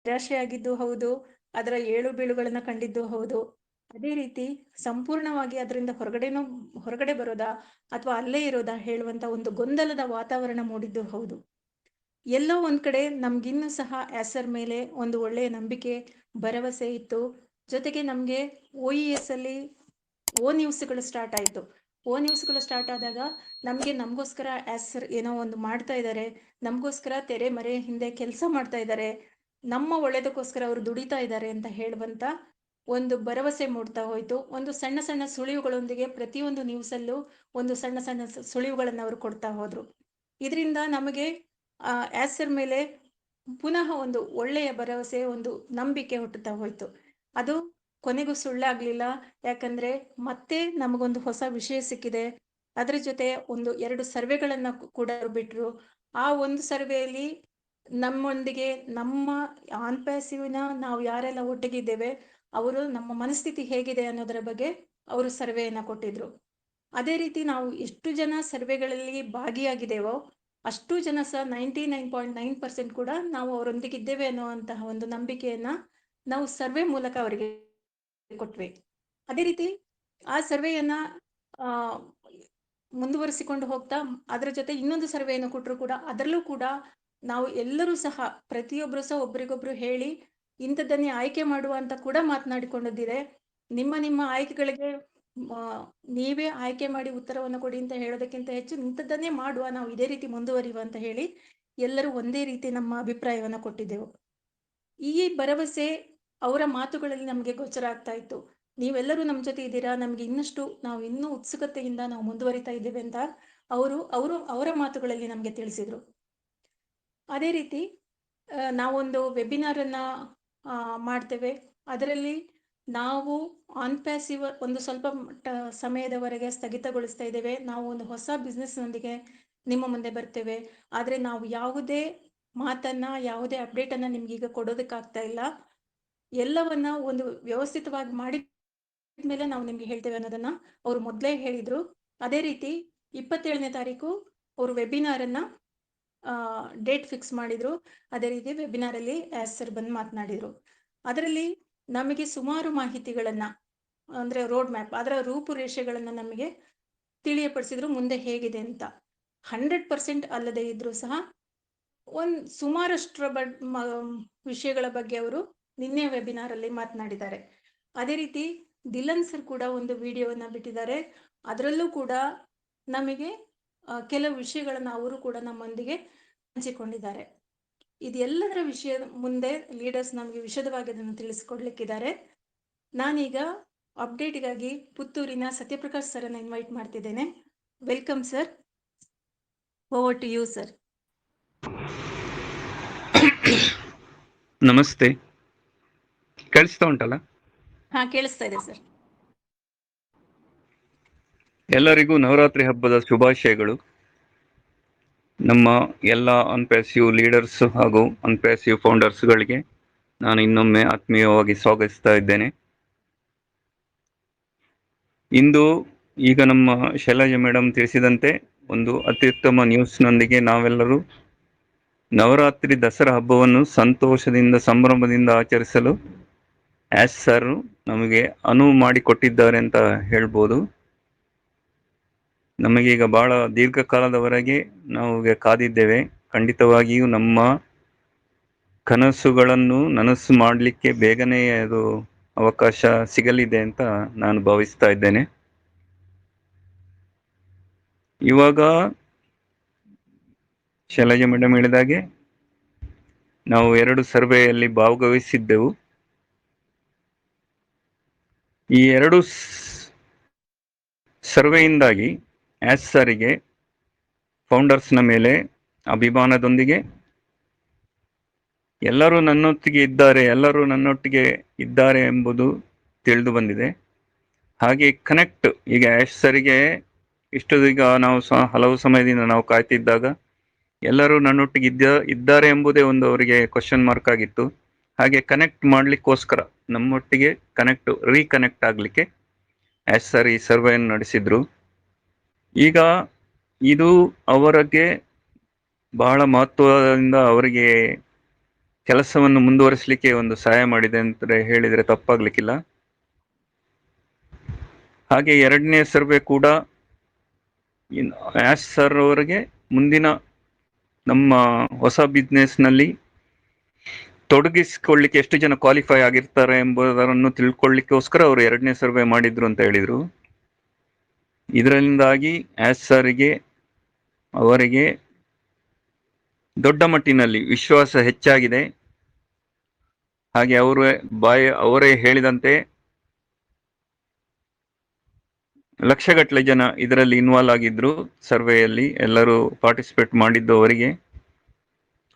ನಿರಾಶೆಯಾಗಿದ್ದು ಹೌದು, ಅದರ ಏಳು ಬೀಳುಗಳನ್ನ ಕಂಡಿದ್ದು ಹೌದು. ಅದೇ ರೀತಿ ಸಂಪೂರ್ಣವಾಗಿ ಅದರಿಂದ ಹೊರಗಡೆ ಬರೋದಾ ಅಥವಾ ಅಲ್ಲೇ ಇರೋದಾ ಹೇಳುವಂತ ಒಂದು ಗೊಂದಲದ ವಾತಾವರಣ ಮೂಡಿದ್ದು ಹೌದು. ಎಲ್ಲೋ ಒಂದ್ ಕಡೆ ನಮ್ಗಿನ್ನೂ ಸಹ ಆಸರ್ ಮೇಲೆ ಒಂದು ಒಳ್ಳೆಯ ನಂಬಿಕೆ, ಭರವಸೆ ಇತ್ತು. ಜೊತೆಗೆ ನಮ್ಗೆ OES ಅಲ್ಲಿ ನ್ಯೂಸ್ಗಳು ಸ್ಟಾರ್ಟ್ ಆಯ್ತು. ನ್ಯೂಸ್ಗಳು ಸ್ಟಾರ್ಟ್ ಆದಾಗ ನಮಗೋಸ್ಕರ ಆಸರ್ ಏನೋ ಒಂದು ಮಾಡ್ತಾ ಇದ್ದಾರೆ, ನಮಗೋಸ್ಕರ ತೆರೆ ಮರೆ ಹಿಂದೆ ಕೆಲಸ ಮಾಡ್ತಾ ಇದ್ದಾರೆ, ನಮ್ಮ ಒಳ್ಳೇದಕ್ಕೋಸ್ಕರ ಅವರು ದುಡಿತಾ ಇದ್ದಾರೆ ಅಂತ ಹೇಳುವಂತ ಒಂದು ಭರವಸೆ ಮೂಡ್ತಾ ಹೋಯ್ತು. ಒಂದು ಸಣ್ಣ ಸಣ್ಣ ಸುಳಿವುಗಳೊಂದಿಗೆ ಪ್ರತಿಯೊಂದು ನ್ಯೂಸಲ್ಲೂ ಒಂದು ಸಣ್ಣ ಸಣ್ಣ ಸುಳಿವುಗಳನ್ನು ಅವರು ಕೊಡ್ತಾ ಹೋದ್ರು. ಇದರಿಂದ ನಮಗೆ ಆಸರ್ ಮೇಲೆ ಪುನಃ ಒಂದು ಒಳ್ಳೆಯ ಭರವಸೆ, ಒಂದು ನಂಬಿಕೆ ಹುಟ್ಟುತ್ತಾ ಹೋಯ್ತು. ಅದು ಕೊನೆಗೂ ಸುಳ್ಳಾಗ್ಲಿಲ್ಲ. ಯಾಕಂದ್ರೆ ಮತ್ತೆ ನಮಗೊಂದು ಹೊಸ ವಿಷಯ ಸಿಕ್ಕಿದೆ. ಅದ್ರ ಜೊತೆ ಒಂದು 2 ಸರ್ವೆಗಳನ್ನ ಕೂಡ ಬಿಟ್ರು. ಆ ಒಂದು ಸರ್ವೆಯಲ್ಲಿ ನಮ್ಮೊಂದಿಗೆ ನಮ್ಮ ಆನ್ ಪ್ಯಾಸಿವ್ನ ನಾವು ಯಾರೆಲ್ಲ ಒಟ್ಟಿಗಿದ್ದೇವೆ ಅವರು ನಮ್ಮ ಮನಸ್ಥಿತಿ ಹೇಗಿದೆ ಅನ್ನೋದರ ಬಗ್ಗೆ ಅವರು ಸರ್ವೆಯನ್ನ ಕೊಟ್ಟಿದ್ರು. ಅದೇ ರೀತಿ ನಾವು ಎಷ್ಟು ಜನ ಸರ್ವೆಗಳಲ್ಲಿ ಭಾಗಿಯಾಗಿದ್ದೇವೋ ಅಷ್ಟು ಜನ ಸಹ 99.9% ಕೂಡ ನಾವು ಅವರೊಂದಿಗಿದ್ದೇವೆ ಅನ್ನುವಂತಹ ಒಂದು ನಂಬಿಕೆಯನ್ನ ನಾವು ಸರ್ವೆ ಮೂಲಕ ಅವರಿಗೆ ಕೊಟ್ವಿ. ಅದೇ ರೀತಿ ಆ ಸರ್ವೆಯನ್ನ ಮುಂದುವರಿಸಿಕೊಂಡು ಹೋಗ್ತಾ ಅದರ ಜೊತೆ ಇನ್ನೊಂದು ಸರ್ವೆಯನ್ನು ಕೊಟ್ಟರು ಕೂಡ ಅದರಲ್ಲೂ ಕೂಡ ನಾವು ಎಲ್ಲರೂ ಸಹ ಪ್ರತಿಯೊಬ್ಬರು ಸಹ ಒಬ್ರಿಗೊಬ್ರು ಹೇಳಿ ಇಂಥದ್ದನ್ನೇ ಆಯ್ಕೆ ಮಾಡುವ ಅಂತ ಕೂಡ ಮಾತನಾಡಿಕೊಂಡಿದ್ದಿದೆ. ನಿಮ್ಮ ಆಯ್ಕೆಗಳಿಗೆ ನೀವೇ ಆಯ್ಕೆ ಮಾಡಿ ಉತ್ತರವನ್ನು ಕೊಡಿ ಅಂತ ಹೇಳೋದಕ್ಕಿಂತ ಹೆಚ್ಚು ಇಂಥದ್ದನ್ನೇ ಮಾಡುವ, ನಾವು ಇದೇ ರೀತಿ ಮುಂದುವರಿಯುವ ಅಂತ ಹೇಳಿ ಎಲ್ಲರೂ ಒಂದೇ ರೀತಿ ನಮ್ಮ ಅಭಿಪ್ರಾಯವನ್ನು ಕೊಟ್ಟಿದ್ದೆವು. ಈ ಭರವಸೆ ಅವರ ಮಾತುಗಳಲ್ಲಿ ನಮಗೆ ಗೋಚರ ಆಗ್ತಾ ಇತ್ತು. ನೀವೆಲ್ಲರೂ ನಮ್ಮ ಜೊತೆ ಇದ್ದೀರಾ, ನಮ್ಗೆ ನಾವು ಇನ್ನೂ ಉತ್ಸುಕತೆಯಿಂದ ನಾವು ಮುಂದುವರಿತಾ ಇದ್ದೇವೆ ಅಂತ ಅವರ ಮಾತುಗಳಲ್ಲಿ ನಮಗೆ ತಿಳಿಸಿದ್ರು. ಅದೇ ರೀತಿ ನಾವೊಂದು ವೆಬಿನಾರ್ ಅನ್ನ ಮಾಡ್ತೇವೆ. ಅದರಲ್ಲಿ ನಾವು ಆನ್ ಪ್ಯಾಸಿವ್ ಒಂದು ಸ್ವಲ್ಪ ಸಮಯದವರೆಗೆ ಸ್ಥಗಿತಗೊಳಿಸ್ತಾ ಇದ್ದೇವೆ. ನಾವು ಒಂದು ಹೊಸ ಬಿಸ್ನೆಸ್ನೊಂದಿಗೆ ನಿಮ್ಮ ಮುಂದೆ ಬರ್ತೇವೆ. ಆದರೆ ನಾವು ಯಾವುದೇ ಮಾತನ್ನ, ಯಾವುದೇ ಅಪ್ಡೇಟ್ ಅನ್ನ ನಿಮ್ಗೀಗ ಕೊಡೋದಕ್ಕಾಗ್ತಾ ಇಲ್ಲ. ಎಲ್ಲವನ್ನ ಒಂದು ವ್ಯವಸ್ಥಿತವಾಗಿ ಮಾಡಿದ್ಮೇಲೆ ನಾವು ನಿಮ್ಗೆ ಹೇಳ್ತೇವೆ ಅನ್ನೋದನ್ನ ಅವರು ಮೊದಲೇ ಹೇಳಿದ್ರು. ಅದೇ ರೀತಿ 27ನೇ ತಾರೀಕು ಅವರು ವೆಬಿನಾರ್ ಅನ್ನ ಡೇಟ್ ಫಿಕ್ಸ್ ಮಾಡಿದ್ರು. ಅದೇ ರೀತಿ ವೆಬಿನಾರ್ ಅಲ್ಲಿ ಆಸರ್ ಬಂದು ಮಾತನಾಡಿದ್ರು. ಅದರಲ್ಲಿ ನಮಗೆ ಸುಮಾರು ಮಾಹಿತಿಗಳನ್ನ, ಅಂದ್ರೆ ರೋಡ್ ಮ್ಯಾಪ್, ಅದರ ರೂಪುರೇಷೆಗಳನ್ನ ನಮಗೆ ತಿಳಿಯಪಡಿಸಿದ್ರು ಮುಂದೆ ಹೇಗಿದೆ ಅಂತ. 100% ಅಲ್ಲದೆ ಇದ್ರೂ ಸಹ ಸುಮಾರಷ್ಟರ ವಿಷಯಗಳ ಬಗ್ಗೆ ಅವರು ನಿನ್ನೆ ವೆಬಿನಾರ್ ಅಲ್ಲಿ ಮಾತನಾಡಿದ್ದಾರೆ. ಅದೇ ರೀತಿ ದಿಲನ್ ಸರ್ ಕೂಡ ಒಂದು ವಿಡಿಯೋವನ್ನ ಬಿಟ್ಟಿದ್ದಾರೆ. ಅದರಲ್ಲೂ ಕೂಡ ನಮಗೆ ಕೆಲವು ವಿಷಯಗಳನ್ನ ಅವರು ಕೂಡ ನಮ್ಮೊಂದಿಗೆ ಹಂಚಿಕೊಂಡಿದ್ದಾರೆ. ಇದೆಲ್ಲದರ ವಿಷಯದ ಮುಂದೆ ಲೀಡರ್ಸ್ ನಮಗೆ ವಿಶದವಾಗಿ ಅದನ್ನು ತಿಳಿಸಿಕೊಡ್ಲಿಕ್ಕಿದ್ದಾರೆ. ನಾನೀಗ ಅಪ್ಡೇಟ್ಗಾಗಿ ಪುತ್ತೂರಿನ ಸತ್ಯಪ್ರಕಾಶ್ ಸರ್ ಅನ್ನು ಇನ್ವೈಟ್ ಮಾಡ್ತಿದ್ದೇನೆ. Welcome sir, over to you sir. ನಮಸ್ತೆ, ಕೇಳಿಸ್ತಾ ಉಂಟಲ್ಲ? ಕೇಳಿಸ್ತಾ ಇದೆ ಸರ್. ಎಲ್ಲರಿಗೂ ನವರಾತ್ರಿ ಹಬ್ಬದ ಶುಭಾಶಯಗಳು. ನಮ್ಮ ಎಲ್ಲ ಅನ್ಪ್ಯಾಸಿವ್ ಲೀಡರ್ಸ್ ಹಾಗೂ ಅನ್ಪ್ಯಾಸಿವ್ ಫೌಂಡರ್ಸ್ಗಳಿಗೆ ನಾನು ಇನ್ನೊಮ್ಮೆ ಆತ್ಮೀಯವಾಗಿ ಸ್ವಾಗತಿಸ್ತಾ ಇದ್ದೇನೆ. ಇಂದು ಈಗ ನಮ್ಮ ಶೈಲಜಾ ಮೇಡಮ್ ತಿಳಿಸಿದಂತೆ ಒಂದು ಅತ್ಯುತ್ತಮ ನ್ಯೂಸ್ನೊಂದಿಗೆ ನಾವೆಲ್ಲರೂ ನವರಾತ್ರಿ ದಸರಾ ಹಬ್ಬವನ್ನು ಸಂತೋಷದಿಂದ, ಸಂಭ್ರಮದಿಂದ ಆಚರಿಸಲು ಆಸರ್ ನಮಗೆ ಅನುವು ಮಾಡಿಕೊಟ್ಟಿದ್ದಾರೆ ಅಂತ ಹೇಳ್ಬೋದು. ನಮಗೀಗ ಬಹಳ ದೀರ್ಘಕಾಲದವರೆಗೆ ನಾವು ಕಾದಿದ್ದೇವೆ. ಖಂಡಿತವಾಗಿಯೂ ನಮ್ಮ ಕನಸುಗಳನ್ನು ನನಸು ಮಾಡಲಿಕ್ಕೆ ಬೇಗನೆ ಅದು ಅವಕಾಶ ಸಿಗಲಿದೆ ಅಂತ ನಾನು ಭಾವಿಸ್ತಾ ಇದ್ದೇನೆ. ಇವಾಗ ಶೈಲಜಾ ಮೇಡಮ್ ಹೇಳಿದಾಗೆ ನಾವು 2 ಸರ್ವೆಯಲ್ಲಿ ಭಾಗವಹಿಸಿದ್ದೆವು. ಈ 2 ಸರ್ವೆಯಿಂದಾಗಿ ಆಸರ್ಗೆ ಫೌಂಡರ್ಸ್ನ ಮೇಲೆ ಅಭಿಮಾನದೊಂದಿಗೆ ಎಲ್ಲರೂ ನನ್ನೊಟ್ಟಿಗೆ ಇದ್ದಾರೆ ಎಂಬುದು ತಿಳಿದು ಬಂದಿದೆ. ಹಾಗೆ ಕನೆಕ್ಟ್, ಈಗ ಆಸರ್ಗೆ ಈಗ ನಾವು ಹಲವು ಸಮಯದಿಂದ ನಾವು ಕಾಯ್ತಿದ್ದಾಗ ಎಲ್ಲರೂ ನನ್ನೊಟ್ಟಿಗೆ ಇದ್ದಾರೆ ಎಂಬುದೇ ಒಂದು ಅವರಿಗೆ ಕ್ವಶನ್ ಮಾರ್ಕ್ ಆಗಿತ್ತು. ಹಾಗೆ ಕನೆಕ್ಟ್ ಮಾಡ್ಲಿಕ್ಕೋಸ್ಕರ ನಮ್ಮೊಟ್ಟಿಗೆ ರೀಕನೆಕ್ಟ್ ಆಗ್ಲಿಕ್ಕೆ ಆಸರ್ ಈ ಸರ್ವೆಯನ್ನು ನಡೆಸಿದ್ರು. ಈಗ ಇದು ಅವರಿಗೆ ಬಹಳ ಮಹತ್ವದಿಂದ ಅವರಿಗೆ ಕೆಲಸವನ್ನು ಮುಂದುವರಿಸಲಿಕ್ಕೆ ಒಂದು ಸಹಾಯ ಮಾಡಿದೆ ಅಂತ ಹೇಳಿದರೆ ತಪ್ಪಾಗ್ಲಿಕ್ಕಿಲ್ಲ. ಹಾಗೆ ಎರಡನೇ ಸರ್ವೆ ಕೂಡ ಆಶ್ ಸರ್ ಅವರಿಗೆ ಮುಂದಿನ ನಮ್ಮ ಹೊಸ ಬಿಸ್ನೆಸ್ನಲ್ಲಿ ತೊಡಗಿಸಿಕೊಳ್ಳಿಕ್ಕೆ ಎಷ್ಟು ಜನ ಕ್ವಾಲಿಫೈ ಆಗಿರ್ತಾರೆ ಎಂಬುದನ್ನು ತಿಳ್ಕೊಳ್ಳಿಕ್ಕೋಸ್ಕರ ಅವರು ಎರಡನೇ ಸರ್ವೆ ಮಾಡಿದ್ರು ಅಂತ ಹೇಳಿದರು. ಇದರಿಂದಾಗಿ ಆಶ್ ಸರ್ಗೆ ಅವರಿಗೆ ದೊಡ್ಡ ಮಟ್ಟಿನಲ್ಲಿ ವಿಶ್ವಾಸ ಹೆಚ್ಚಾಗಿದೆ. ಹಾಗೆ ಅವರೇ ಹೇಳಿದಂತೆ ಲಕ್ಷಗಟ್ಟಲೆ ಜನ ಇದರಲ್ಲಿ ಇನ್ವಾಲ್ವ್ ಆಗಿದ್ರು. ಸರ್ವೆಯಲ್ಲಿ ಎಲ್ಲರೂ ಪಾರ್ಟಿಸಿಪೇಟ್ ಮಾಡಿದ್ದು ಅವರಿಗೆ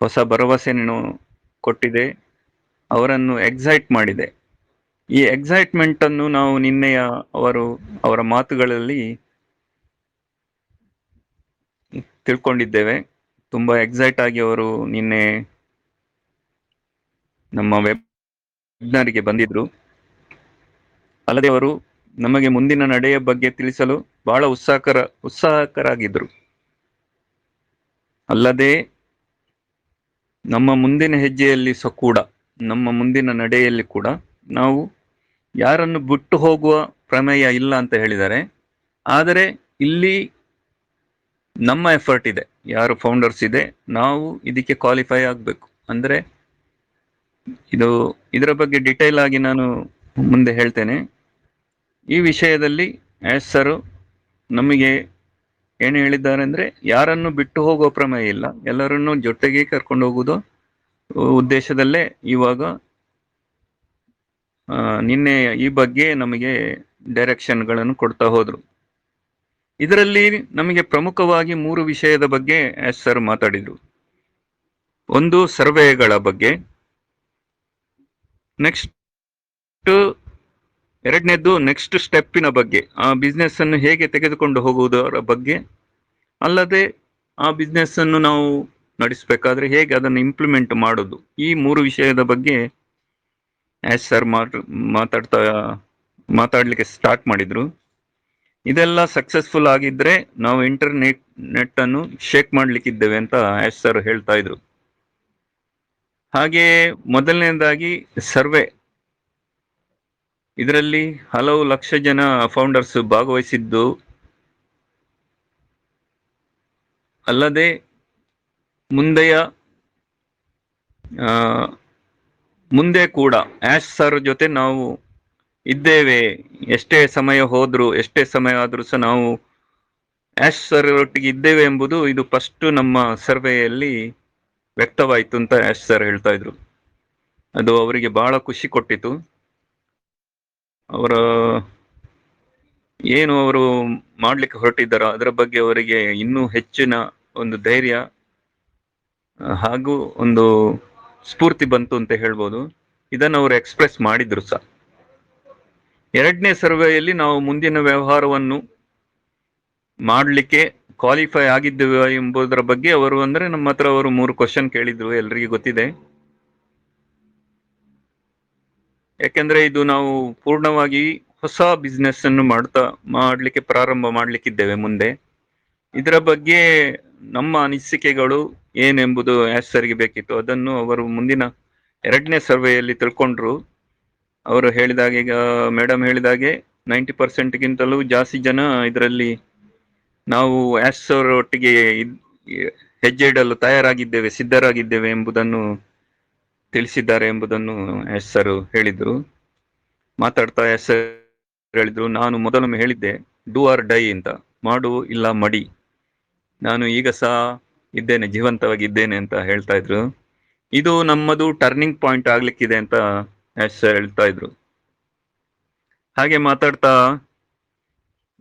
ಹೊಸ ಭರವಸೆಯನ್ನು ಕೊಟ್ಟಿದೆ, ಅವರನ್ನು ಎಕ್ಸೈಟ್ ಮಾಡಿದೆ. ಈ ಎಕ್ಸೈಟ್ಮೆಂಟ್ ಅನ್ನು ನಾವು ನಿನ್ನೆಯ ಅವರ ಮಾತುಗಳಲ್ಲಿ ತಿಳ್ಕೊಂಡಿದ್ದೇವೆ. ತುಂಬಾ ಎಕ್ಸೈಟ್ ಆಗಿ ಅವರು ನಿನ್ನೆ ನಮ್ಮ ವೆಬ್ನಾರಿಗೆ ಬಂದಿದ್ರು. ಅಲ್ಲದೆ ಅವರು ನಮಗೆ ಮುಂದಿನ ನಡೆಯ ಬಗ್ಗೆ ತಿಳಿಸಲು ಬಹಳ ಉತ್ಸಾಹಕರಾಗಿದ್ರು. ಅಲ್ಲದೆ ನಮ್ಮ ಮುಂದಿನ ಹೆಜ್ಜೆಯಲ್ಲಿ ಕೂಡ, ನಮ್ಮ ಮುಂದಿನ ನಡೆಯಲ್ಲಿ ಕೂಡ ನಾವು ಯಾರನ್ನು ಬಿಟ್ಟು ಹೋಗುವ ಪ್ರಮೇಯ ಇಲ್ಲ ಅಂತ ಹೇಳಿದ್ದಾರೆ. ಆದರೆ ಇಲ್ಲಿ ನಮ್ಮ ಎಫರ್ಟ್ ಇದೆ, ಯಾರು ಫೌಂಡರ್ಸ್ ಇದೆ, ನಾವು ಇದಕ್ಕೆ ಕ್ವಾಲಿಫೈ ಆಗಬೇಕು. ಅಂದರೆ ಇದರ ಬಗ್ಗೆ ಡಿಟೇಲ್ ಆಗಿ ನಾನು ಮುಂದೆ ಹೇಳ್ತೇನೆ. ಈ ವಿಷಯದಲ್ಲಿ ಆಶ್ ಸರ್ ನಮಗೆ ಏನು ಹೇಳಿದ್ದಾರೆ ಅಂದರೆ, ಯಾರನ್ನು ಬಿಟ್ಟು ಹೋಗೋ ಪ್ರಮೇಯ ಇಲ್ಲ, ಎಲ್ಲರನ್ನು ಜೊತೆಗೆ ಕರ್ಕೊಂಡು ಹೋಗುವುದು ಉದ್ದೇಶದಲ್ಲೇ ಇವಾಗ ನಿನ್ನೆ ಈ ಬಗ್ಗೆ ನಮಗೆ ಡೈರೆಕ್ಷನ್ಗಳನ್ನು ಕೊಡ್ತಾ ಹೋದ್ರು. ಇದರಲ್ಲಿ ನಮಗೆ ಪ್ರಮುಖವಾಗಿ 3 ವಿಷಯದ ಬಗ್ಗೆ ಆಶ್ ಸರ್ ಮಾತಾಡಿದ್ರು. ಒಂದು ಸರ್ವೆಗಳ ಬಗ್ಗೆ, ಎರಡನೇದ್ದು ನೆಕ್ಸ್ಟ್ ಸ್ಟೆಪ್ಪಿನ ಬಗ್ಗೆ, ಆ ಬಿಸ್ನೆಸ್ ಅನ್ನು ಹೇಗೆ ತೆಗೆದುಕೊಂಡು ಹೋಗುವುದರ ಬಗ್ಗೆ, ಅಲ್ಲದೆ ಆ ಬಿಸ್ನೆಸ್ ಅನ್ನು ನಾವು ನಡೆಸಬೇಕಾದ್ರೆ ಹೇಗೆ ಅದನ್ನು ಇಂಪ್ಲಿಮೆಂಟ್ ಮಾಡೋದು, ಈ 3 ವಿಷಯದ ಬಗ್ಗೆ ಆಶ್ ಸರ್ ಮಾತಾಡ್ಲಿಕ್ಕೆ ಸ್ಟಾರ್ಟ್ ಮಾಡಿದ್ರು. ಇದೆಲ್ಲ ಸಕ್ಸಸ್ಫುಲ್ ಆಗಿದ್ರೆ ನಾವು ನೆಟ್ ಅನ್ನು ಶೇಕ್ ಮಾಡ್ಲಿಕ್ಕಿದ್ದೇವೆ ಅಂತ ಆಶ್ ಸರ್ ಹೇಳ್ತಾ ಇದ್ರು. ಹಾಗೆ ಮೊದಲನೇದಾಗಿ ಸರ್ವೆ, ಇದರಲ್ಲಿ ಹಲವು ಲಕ್ಷ ಜನ ಫೌಂಡರ್ಸ್ ಭಾಗವಹಿಸಿದ್ದು ಅಲ್ಲದೆ ಮುಂದೆ ಕೂಡ ಆಶ್ ಸರ್ ಜೊತೆ ನಾವು ಇದ್ದೇವೆ. ಎಷ್ಟೇ ಸಮಯ ಆದ್ರೂ ಸಹ ನಾವು ಆಶ್ ಸರ್ ಒಟ್ಟಿಗೆ ಇದ್ದೇವೆ ಎಂಬುದು ಇದು ಫಸ್ಟ್ ನಮ್ಮ ಸರ್ವೆಯಲ್ಲಿ ವ್ಯಕ್ತವಾಯಿತು ಅಂತ ಆಶ್ ಸರ್ ಹೇಳ್ತಾ ಇದ್ರು. ಅದು ಅವರಿಗೆ ಬಹಳ ಖುಷಿ ಕೊಟ್ಟಿತು. ಏನು ಅವರು ಮಾಡ್ಲಿಕ್ಕೆ ಹೊರಟಿದ್ದಾರೋ ಅದರ ಬಗ್ಗೆ ಅವರಿಗೆ ಇನ್ನೂ ಹೆಚ್ಚಿನ ಒಂದು ಧೈರ್ಯ ಹಾಗೂ ಒಂದು ಸ್ಫೂರ್ತಿ ಬಂತು ಅಂತ ಹೇಳ್ಬೋದು. ಇದನ್ನು ಅವರು ಎಕ್ಸ್ಪ್ರೆಸ್ ಮಾಡಿದ್ರು ಸಹ. ಎರಡನೇ ಸರ್ವೆಯಲ್ಲಿ ನಾವು ಮುಂದಿನ ವ್ಯವಹಾರವನ್ನು ಮಾಡಲಿಕ್ಕೆ ಕ್ವಾಲಿಫೈ ಆಗಿದ್ದೇವೆ ಎಂಬುದರ ಬಗ್ಗೆ ನಮ್ಮ ಹತ್ರ ಅವರು 3 ಕ್ವಶನ್ ಕೇಳಿದ್ರು. ಎಲ್ರಿಗೂ ಗೊತ್ತಿದೆ, ಯಾಕೆಂದ್ರೆ ಇದು ನಾವು ಪೂರ್ಣವಾಗಿ ಹೊಸ ಬಿಸ್ನೆಸ್ ಅನ್ನು ಮಾಡ್ಲಿಕ್ಕೆ ಪ್ರಾರಂಭ ಮಾಡ್ಲಿಕ್ಕಿದ್ದೇವೆ ಮುಂದೆ. ಇದರ ಬಗ್ಗೆ ನಮ್ಮ ಅನಿಸಿಕೆಗಳು ಏನೆಂಬುದು ಆಶ್ ಸರ್ಗೆ ಬೇಕಿತ್ತು. ಅದನ್ನು ಅವರು ಮುಂದಿನ ಎರಡನೇ ಸರ್ವೆಯಲ್ಲಿ ತಿಳ್ಕೊಂಡ್ರು. ಅವರು ಹೇಳಿದಾಗೆ, ಈಗ ಮೇಡಮ್ ಹೇಳಿದಾಗೆ 90%ಗಿಂತಲೂ ಜಾಸ್ತಿ ಜನ ಇದರಲ್ಲಿ ನಾವು ಆಶ್ ಸರ್ ಒಟ್ಟಿಗೆ ಹೆಜ್ಜೆ ಇಡಲು ಸಿದ್ಧರಾಗಿದ್ದೇವೆ ಎಂಬುದನ್ನು ತಿಳಿಸಿದ್ದಾರೆ ಎಂಬುದನ್ನು ಆಶ್ ಸರ್ ಹೇಳಿದ್ರು. ಮಾತಾಡ್ತಾ ಆಶ್ ಸರ್ ಹೇಳಿದ್ರು, ನಾನು ಮೊದಲೊಮ್ಮೆ ಹೇಳಿದ್ದೆ ಡೂ ಆರ್ ಡೈ ಅಂತ, ಮಾಡು ಇಲ್ಲ ಮಡಿ, ನಾನು ಈಗ ಸಹ ಇದ್ದೇನೆ, ಜೀವಂತವಾಗಿದ್ದೇನೆ ಅಂತ ಹೇಳ್ತಾ ಇದ್ರು. ಇದು ನಮ್ಮದು ಟರ್ನಿಂಗ್ ಪಾಯಿಂಟ್ ಆಗ್ಲಿಕ್ಕಿದೆ ಅಂತ ಆಶ್ ಸರ್ ಹೇಳ್ತಾ ಇದ್ರು. ಹಾಗೆ ಮಾತಾಡ್ತಾ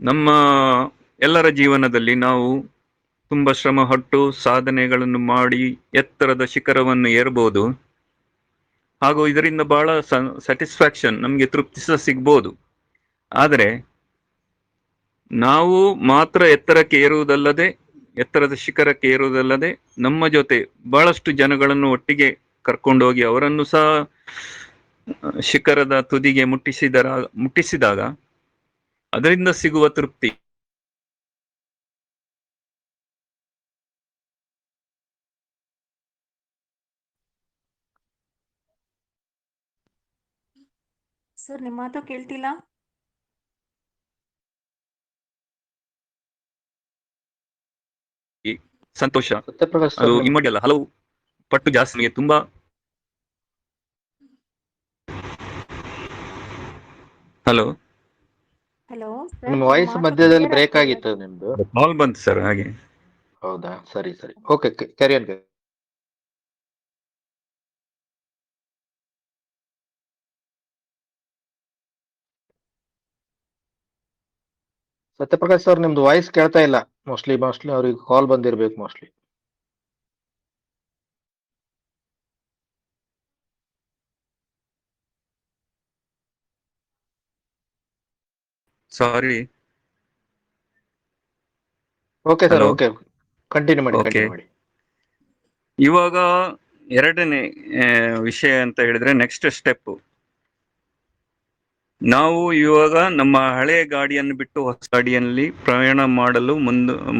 ನಮ್ಮ ಎಲ್ಲರ ಜೀವನದಲ್ಲಿ ನಾವು ತುಂಬಾ ಶ್ರಮ ಪಟ್ಟು ಸಾಧನೆಗಳನ್ನು ಮಾಡಿ ಎತ್ತರದ ಶಿಖರವನ್ನು ಏರಬಹುದು, ಹಾಗೂ ಇದರಿಂದ ಬಹಳ ಸ್ಯಾಟಿಸ್ಫ್ಯಾಕ್ಷನ್, ನಮಗೆ ತೃಪ್ತಿ ಸಹ ಸಿಗ್ಬೋದು. ಆದರೆ ನಾವು ಮಾತ್ರ ಎತ್ತರದ ಶಿಖರಕ್ಕೆ ಏರುವುದಲ್ಲದೆ ನಮ್ಮ ಜೊತೆ ಬಹಳಷ್ಟು ಜನಗಳನ್ನು ಒಟ್ಟಿಗೆ ಕರ್ಕೊಂಡೋಗಿ ಅವರನ್ನು ಸಹ ಶಿಖರದ ತುದಿಗೆ ಮುಟ್ಟಿಸಿದಾಗ ಅದರಿಂದ ಸಿಗುವ ತೃಪ್ತಿ ಸರ್ ನಿಮ್ಮ ಮಾತು ಕೇಳ್ತಿಲ್ಲ. ಸಂತೋಷ ಸತ್ಯಪ್ರಕಾಶ್ ಅದು ಸರ್ ಇಮ್ಮಡಿ ಅಲ್ಲ, ಹಲವು ಪಟ್ಟು ಜಾಸ್ತಿ ನನಗೆ ತುಂಬಾ. ಹಲೋ ಹಲೋ ಸರ್, ನಿಮ್ಮ ನಿಮ್ಮ ವಾಯ್ಸ್ ಮಾತು ಮಧ್ಯದಲ್ಲಿ ಕ್ಲಿಯರ್ ಬ್ರೇಕ್ ಆಗ್ತಿಲ್ಲ. ಆಗಿತ್ತು ನಿಮ್ದು. ಕಾಲ್ ಬಂತು ಸರ್, ಹಾಗೆ. ಹೌದಾ, ಸರಿ ಸರಿ, ಓಕೆ, ಕ್ಯಾರಿಯನ್. ಸತ್ಯಪ್ರಕಾಶ್ ಸರ್ ನಿಮ್ದು ವಾಯ್ಸ್ ಕೇಳ್ತಾ ಇಲ್ಲ. ಮೋಸ್ಟ್ಲಿ ಅವ್ರಿಗೆ ಕಾಲ್ ಬಂದಿರ್ಬೇಕು mostly. Sorry. Okay sir, hello. Okay, continue ಮಾಡಿ, ಓಕೆ, ಕಂಟಿನ್ಯೂ ಮಾಡಿ. ಇವಾಗ ಎರಡನೇ ವಿಷಯ ಅಂತ ಹೇಳಿದ್ರೆ, ನೆಕ್ಸ್ಟ್ ಸ್ಟೆಪ್ ನಾವು ಇವಾಗ ನಮ್ಮ ಹಳೆಯ ಗಾಡಿಯನ್ನು ಬಿಟ್ಟು ಹೊಸ ಗಾಡಿಯಲ್ಲಿ ಪ್ರಯಾಣ ಮಾಡಲು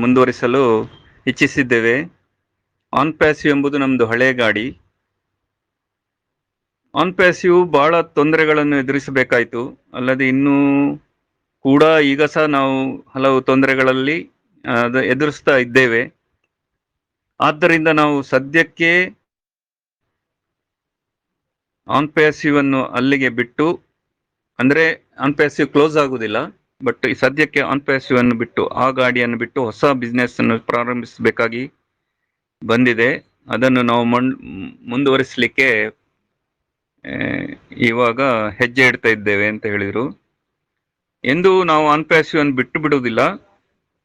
ಮುಂದುವರಿಸಲು ಇಚ್ಛಿಸಿದ್ದೇವೆ. ಆನ್ ಪ್ಯಾಸಿವ್ ಎಂಬುದು ನಮ್ದು ಹಳೆಯ ಗಾಡಿ. ಆನ್ ಪ್ಯಾಸಿವ್ ಬಹಳ ತೊಂದರೆಗಳನ್ನು ಎದುರಿಸಬೇಕಾಯಿತು. ಅಲ್ಲದೆ ಇನ್ನೂ ಕೂಡ ಈಗ ಸಹ ನಾವು ಹಲವು ತೊಂದರೆಗಳಲ್ಲಿ ಎದುರಿಸ್ತಾ ಇದ್ದೇವೆ. ಆದ್ದರಿಂದ ನಾವು ಸದ್ಯಕ್ಕೆ ಆನ್ ಪ್ಯಾಸಿವ್ ಅನ್ನು ಅಲ್ಲಿಗೆ ಬಿಟ್ಟು, ಅಂದ್ರೆ ಆನ್ ಪ್ಯಾಸಿವ್ ಕ್ಲೋಸ್ ಆಗುದಿಲ್ಲ, ಬಟ್ ಸದ್ಯಕ್ಕೆ ಆನ್ ಪ್ಯಾಸಿವ್ ಅನ್ನು ಬಿಟ್ಟು, ಆ ಗಾಡಿಯನ್ನು ಬಿಟ್ಟು ಹೊಸ ಬಿಸ್ನೆಸ್ ಅನ್ನು ಪ್ರಾರಂಭಿಸಬೇಕಾಗಿ ಬಂದಿದೆ. ಅದನ್ನು ನಾವು ಮುಂದುವರಿಸಲಿಕ್ಕೆ ಇವಾಗ ಹೆಜ್ಜೆ ಇಡ್ತಾ ಇದ್ದೇವೆ ಅಂತ ಹೇಳಿದ್ರು. ಎಂದು ನಾವು ಆನ್ ಪ್ಯಾಸಿವ್ ಅನ್ನು ಬಿಟ್ಟು ಬಿಡುವುದಿಲ್ಲ,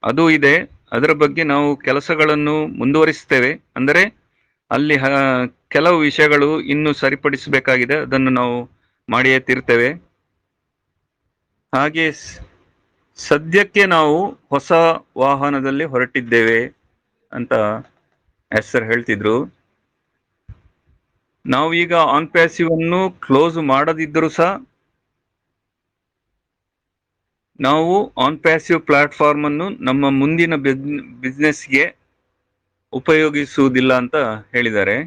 ಅದು ಇದೆ. ಅದರ ಬಗ್ಗೆ ನಾವು ಕೆಲಸಗಳನ್ನು ಮುಂದುವರಿಸ್ತೇವೆ. ಅಂದರೆ ಅಲ್ಲಿ ಕೆಲವು ವಿಷಯಗಳು ಇನ್ನೂ ಸರಿಪಡಿಸಬೇಕಾಗಿದೆ, ಅದನ್ನು ನಾವು ಮಾಡಿಯೇ ತೀರ್ತೇವೆ. ಹಾಗೆ ಸದ್ಯಕ್ಕೆ ನಾವು ಹೊಸ ವಾಹನದಲ್ಲಿ ಹೊರಟಿದ್ದೇವೆ ಅಂತ ಸರ್ ಹೇಳ್ತಿದ್ರು. ನಾವು ಈಗ ಆನ್ ಪ್ಯಾಸಿವ್ ಅನ್ನು ಕ್ಲೋಸ್ ಮಾಡದಿದ್ದರೂ ಸಹ ನಾವು ಆನ್ ಪ್ಯಾಸಿವ್ ಪ್ಲಾಟ್ಫಾರ್ಮ್ ಅನ್ನು ನಮ್ಮ ಮುಂದಿನ ಬಿಸ್ನೆಸ್ಗೆ ಉಪಯೋಗಿಸುವುದಿಲ್ಲ ಅಂತ ಹೇಳಿದ್ದಾರೆ.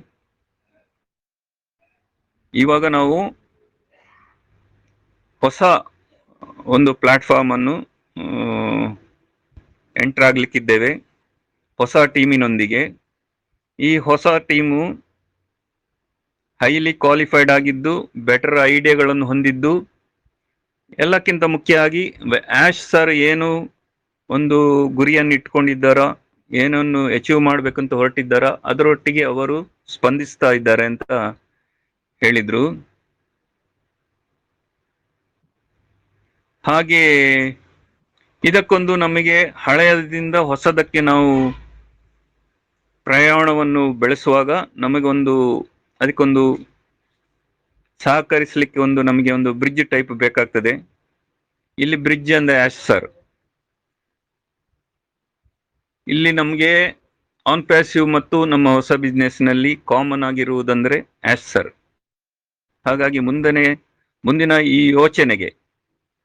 ಇವಾಗ ನಾವು ಹೊಸ ಒಂದು ಪ್ಲಾಟ್ಫಾರ್ಮ್ ಅನ್ನು ಎಂಟರ್ ಆಗ್ಲಿಕ್ಕಿದ್ದೇವೆ, ಹೊಸ ಟೀಮಿನೊಂದಿಗೆ. ಈ ಹೊಸ ಟೀಮು ಹೈಲಿ ಕ್ವಾಲಿಫೈಡ್ ಆಗಿದ್ದು, ಬೆಟರ್ ಐಡಿಯಾಗಳನ್ನು ಹೊಂದಿದ್ದು, ಎಲ್ಲಕ್ಕಿಂತ ಮುಖ್ಯವಾಗಿ ಆಶ್ ಸರ್ ಏನು ಒಂದು ಗುರಿಯನ್ನು ಇಟ್ಕೊಂಡಿದ್ದಾರೋ, ಏನನ್ನು ಅಚೀವ್ ಮಾಡ್ಬೇಕಂತ ಹೊರಟಿದ್ದಾರೋ ಅದರೊಟ್ಟಿಗೆ ಅವರು ಸ್ಪಂದಿಸ್ತಾ ಇದ್ದಾರೆ ಅಂತ ಹೇಳಿದ್ರು. ಹಾಗೆ ಇದಕ್ಕೊಂದು ನಮಗೆ ಹಳೆಯದಿಂದ ಹೊಸದಕ್ಕೆ ನಾವು ಪ್ರಯಾಣವನ್ನು ಬೆಳೆಸುವಾಗ ಅದಕ್ಕೊಂದು ಸಹಕರಿಸಲಿಕ್ಕೆ ನಮಗೆ ಒಂದು ಬ್ರಿಡ್ಜ್ ಟೈಪ್ ಬೇಕಾಗ್ತದೆ. ಇಲ್ಲಿ ಬ್ರಿಡ್ಜ್ ಅಂದ್ರೆ ಆಶ್ ಸರ್. ಇಲ್ಲಿ ನಮಗೆ ಆನ್ ಪ್ಯಾಸಿವ್ ಮತ್ತು ನಮ್ಮ ಹೊಸ ಬಿಸ್ನೆಸ್ ನಲ್ಲಿ ಕಾಮನ್ ಆಗಿರುವುದಂದ್ರೆ ಆಶ್ ಸರ್. ಹಾಗಾಗಿ ಮುಂದಿನ ಈ ಯೋಚನೆಗೆ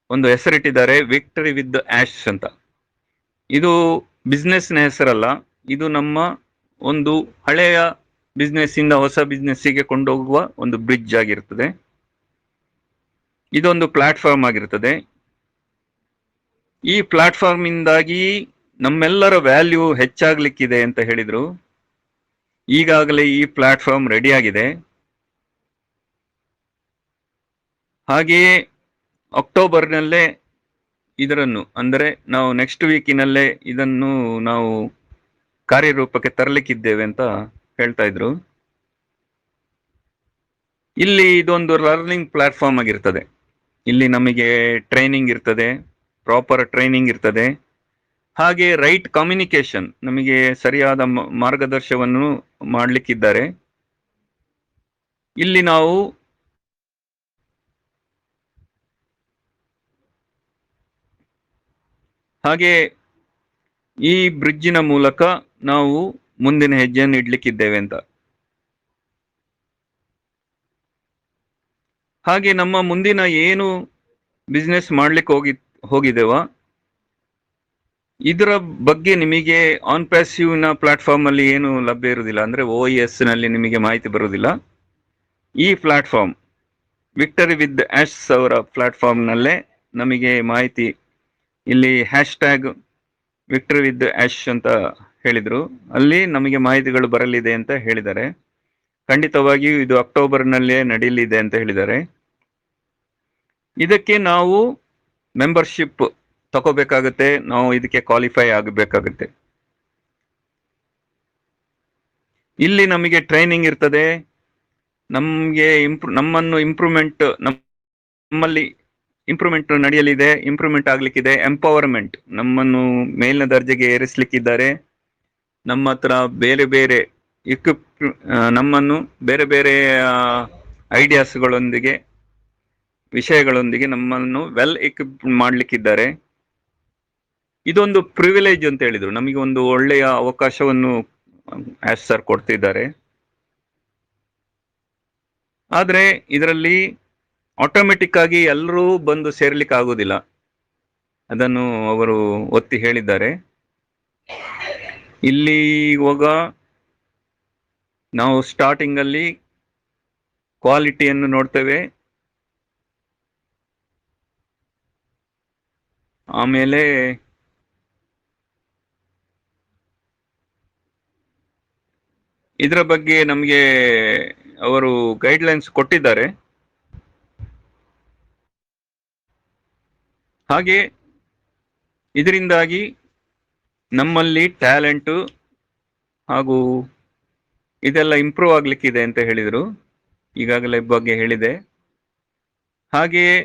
ಒಂದು ಹೆಸರಿಟ್ಟಿದ್ದಾರೆ, ವಿಕ್ಟರಿ ವಿತ್ ಆಶ್ ಅಂತ. ಇದು ಬಿಸ್ನೆಸ್ನ ಹೆಸರಲ್ಲ, ಇದು ನಮ್ಮ ಒಂದು ಹಳೆಯ ಬಿಸ್ನೆಸ್ ಇಂದ ಹೊಸ ಬಿಸ್ನೆಸ್ಸಿಗೆ ಕೊಂಡೋಗುವ ಒಂದು ಬ್ರಿಡ್ಜ್ ಆಗಿರ್ತದೆ. ಇದೊಂದು ಪ್ಲಾಟ್ಫಾರ್ಮ್ ಆಗಿರ್ತದೆ. ಈ ಪ್ಲಾಟ್ಫಾರ್ಮ್ ಇಂದಾಗಿ ನಮ್ಮೆಲ್ಲರ ವ್ಯಾಲ್ಯೂ ಹೆಚ್ಚಾಗ್ಲಿಕ್ಕಿದೆ ಅಂತ ಹೇಳಿದ್ರು. ಈಗಾಗಲೇ ಈ ಪ್ಲಾಟ್ಫಾರ್ಮ್ ರೆಡಿ ಆಗಿದೆ. ಹಾಗೆಯೇ ಅಕ್ಟೋಬರ್ನಲ್ಲೇ ಇದರನ್ನು, ಅಂದರೆ ನಾವು ನೆಕ್ಸ್ಟ್ ವೀಕಿನಲ್ಲೇ ಇದನ್ನು ನಾವು ಕಾರ್ಯರೂಪಕ್ಕೆ ತರಲಿಕ್ಕಿದ್ದೇವೆ ಅಂತ ಹೇಳ್ತಾ ಇದ್ರು. ಇಲ್ಲಿ ಇದೊಂದು ಲರ್ನಿಂಗ್ ಪ್ಲಾಟ್ಫಾರ್ಮ್ ಆಗಿರ್ತದೆ. ಇಲ್ಲಿ ನಮಗೆ ಟ್ರೈನಿಂಗ್ ಇರ್ತದೆ, ಪ್ರಾಪರ್ ಟ್ರೈನಿಂಗ್ ಇರ್ತದೆ. ಹಾಗೆ ರೈಟ್ ಕಮ್ಯುನಿಕೇಶನ್, ನಮಗೆ ಸರಿಯಾದ ಮಾರ್ಗದರ್ಶನವನ್ನು ಮಾಡಲಿಕ್ಕಿದ್ದಾರೆ. ಇಲ್ಲಿ ನಾವು ಹಾಗೆ ಈ ಬ್ರಿಡ್ಜಿನ ಮೂಲಕ ನಾವು ಮುಂದಿನ ಹೆಜ್ಜೆಯನ್ನು ಇಡ್ಲಿಕ್ಕಿದ್ದೇವೆ ಅಂತ. ಹಾಗೆ ನಮ್ಮ ಮುಂದಿನ ಏನು ಬಿಸ್ನೆಸ್ ಮಾಡ್ಲಿಕ್ಕೆ ಹೋಗಿದ್ದೇವ, ಇದರ ಬಗ್ಗೆ ನಿಮಗೆ ಆನ್ ಪ್ಯಾಸಿವ್ ನ ಪ್ಲಾಟ್ಫಾರ್ಮ್ ಅಲ್ಲಿ ಏನು ಲಭ್ಯ ಇರುವುದಿಲ್ಲ, ಅಂದ್ರೆ OES ನಲ್ಲಿ ನಿಮಗೆ ಮಾಹಿತಿ ಬರುವುದಿಲ್ಲ. ಈ ಪ್ಲಾಟ್ಫಾರ್ಮ್ ವಿಕ್ಟರಿ ವಿತ್ ಆಶ್ ಅವರ ಪ್ಲಾಟ್ಫಾರ್ಮ್ನಲ್ಲೇ ನಮಗೆ ಮಾಹಿತಿ, ಇಲ್ಲಿ hash tag victory with ash ಅಂತ ಹೇಳಿದರು, ಅಲ್ಲಿ ನಮಗೆ ಮಾಹಿತಿಗಳು ಬರಲಿದೆ ಅಂತ ಹೇಳಿದ್ದಾರೆ. ಖಂಡಿತವಾಗಿಯೂ ಇದು ಅಕ್ಟೋಬರ್ನಲ್ಲೇ ನಡೆಯಲಿದೆ ಅಂತ ಹೇಳಿದ್ದಾರೆ. ಇದಕ್ಕೆ ನಾವು ಮೆಂಬರ್ಶಿಪ್ ತಗೋಬೇಕಾಗುತ್ತೆ, ನಾವು ಇದಕ್ಕೆ ಕ್ವಾಲಿಫೈ ಆಗಬೇಕಾಗುತ್ತೆ. ಇಲ್ಲಿ ನಮಗೆ ಟ್ರೈನಿಂಗ್ ಇರ್ತದೆ, ನಮ್ಮನ್ನು ನಮ್ಮಲ್ಲಿ ಇಂಪ್ರೂವ್ಮೆಂಟ್ ನಡೆಯಲಿದೆ, ಇಂಪ್ರೂವ್ಮೆಂಟ್ ಆಗ್ಲಿಕ್ಕಿದೆ. ಎಂಪವರ್ಮೆಂಟ್, ನಮ್ಮನ್ನು ಮೇಲಿನ ದರ್ಜೆಗೆ ಏರಿಸಲಿಕ್ಕಿದ್ದಾರೆ. ನಮ್ಮ ಹತ್ರ ಬೇರೆ ಬೇರೆ ನಮ್ಮನ್ನು ಬೇರೆ ಬೇರೆ ಐಡಿಯಾಸ್ಗಳೊಂದಿಗೆ, ವಿಷಯಗಳೊಂದಿಗೆ ನಮ್ಮನ್ನು ವೆಲ್ ಎಕ್ವಿಪ್ ಮಾಡ್ಲಿಕ್ಕಿದ್ದಾರೆ. ಇದೊಂದು ಪ್ರಿವಿಲೇಜ್ ಅಂತ ಹೇಳಿದ್ರು, ನಮಗೆ ಒಂದು ಒಳ್ಳೆಯ ಅವಕಾಶವನ್ನು ಆಶ್ ಸರ್ ಕೊಡ್ತಿದ್ದಾರೆ. ಆದರೆ ಇದರಲ್ಲಿ ಆಟೋಮೆಟಿಕ್ ಆಗಿ ಎಲ್ಲರೂ ಬಂದು ಸೇರ್ಲಿಕ್ಕೆ ಆಗೋದಿಲ್ಲ, ಅದನ್ನು ಅವರು ಒತ್ತಿ ಹೇಳಿದ್ದಾರೆ. ಇಲ್ಲಿ ಇವಾಗ ನಾವು ಸ್ಟಾರ್ಟಿಂಗ್ ಅಲ್ಲಿ ಕ್ವಾಲಿಟಿಯನ್ನು ನೋಡ್ತೇವೆ, ಆಮೇಲೆ ಇದರ ಬಗ್ಗೆ ನಮಗೆ ಅವರು ಗೈಡ್ಲೈನ್ಸ್ ಕೊಟ್ಟಿದ್ದಾರೆ. ಹಾಗೆ ಇದರಿಂದಾಗಿ ನಮ್ಮಲ್ಲಿ ಟ್ಯಾಲೆಂಟು ಹಾಗೂ ಇದೆಲ್ಲ ಇಂಪ್ರೂವ್ ಆಗ್ಲಿಕ್ಕಿದೆ ಅಂತ ಹೇಳಿದರು, ಈಗಾಗಲೇ ಬಗ್ಗೆ ಹೇಳಿದೆ. ಹಾಗೆಯೇ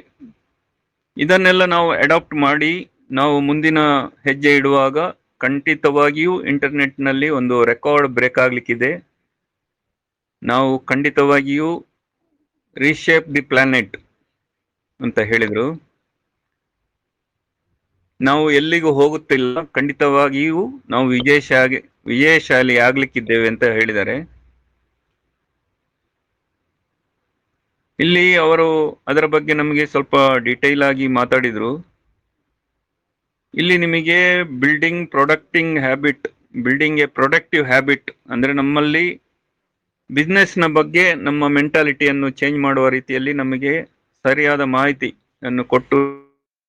ಇದನ್ನೆಲ್ಲ ನಾವು ಅಡಾಪ್ಟ್ ಮಾಡಿ ನಾವು ಮುಂದಿನ ಹೆಜ್ಜೆ ಇಡುವಾಗ ಖಂಡಿತವಾಗಿಯೂ ಇಂಟರ್ನೆಟ್ನಲ್ಲಿ ಒಂದು ರೆಕಾರ್ಡ್ ಬ್ರೇಕ್ ಆಗ್ಲಿಕ್ಕಿದೆ. ನಾವು ಖಂಡಿತವಾಗಿಯೂ ರೀಶೇಪ್ ದಿ ಪ್ಲಾನೆಟ್ ಅಂತ ಹೇಳಿದರು. ನಾವು ಎಲ್ಲಿಗೂ ಹೋಗುತ್ತಿಲ್ಲ, ಖಂಡಿತವಾಗಿಯೂ ನಾವು ವಿಜಯಶಾಲಿ ಆಗ್ಲಿಕ್ಕಿದ್ದೇವೆ ಅಂತ ಹೇಳಿದ್ದಾರೆ. ಇಲ್ಲಿ ಅವರು ಅದರ ಬಗ್ಗೆ ನಮಗೆ ಸ್ವಲ್ಪ ಡೀಟೇಲ್ ಆಗಿ ಮಾತಾಡಿದ್ರು. ಇಲ್ಲಿ ನಿಮಗೆ ಬಿಲ್ಡಿಂಗ್ ಎ ಪ್ರೊಡಕ್ಟಿವ್ ಹ್ಯಾಬಿಟ್ ಅಂದ್ರೆ ನಮ್ಮಲ್ಲಿ ಬಿಸ್ನೆಸ್ನ ಬಗ್ಗೆ ನಮ್ಮ ಮೆಂಟಾಲಿಟಿಯನ್ನು ಚೇಂಜ್ ಮಾಡುವ ರೀತಿಯಲ್ಲಿ ನಮಗೆ ಸರಿಯಾದ ಮಾಹಿತಿಯನ್ನು ಕೊಟ್ಟು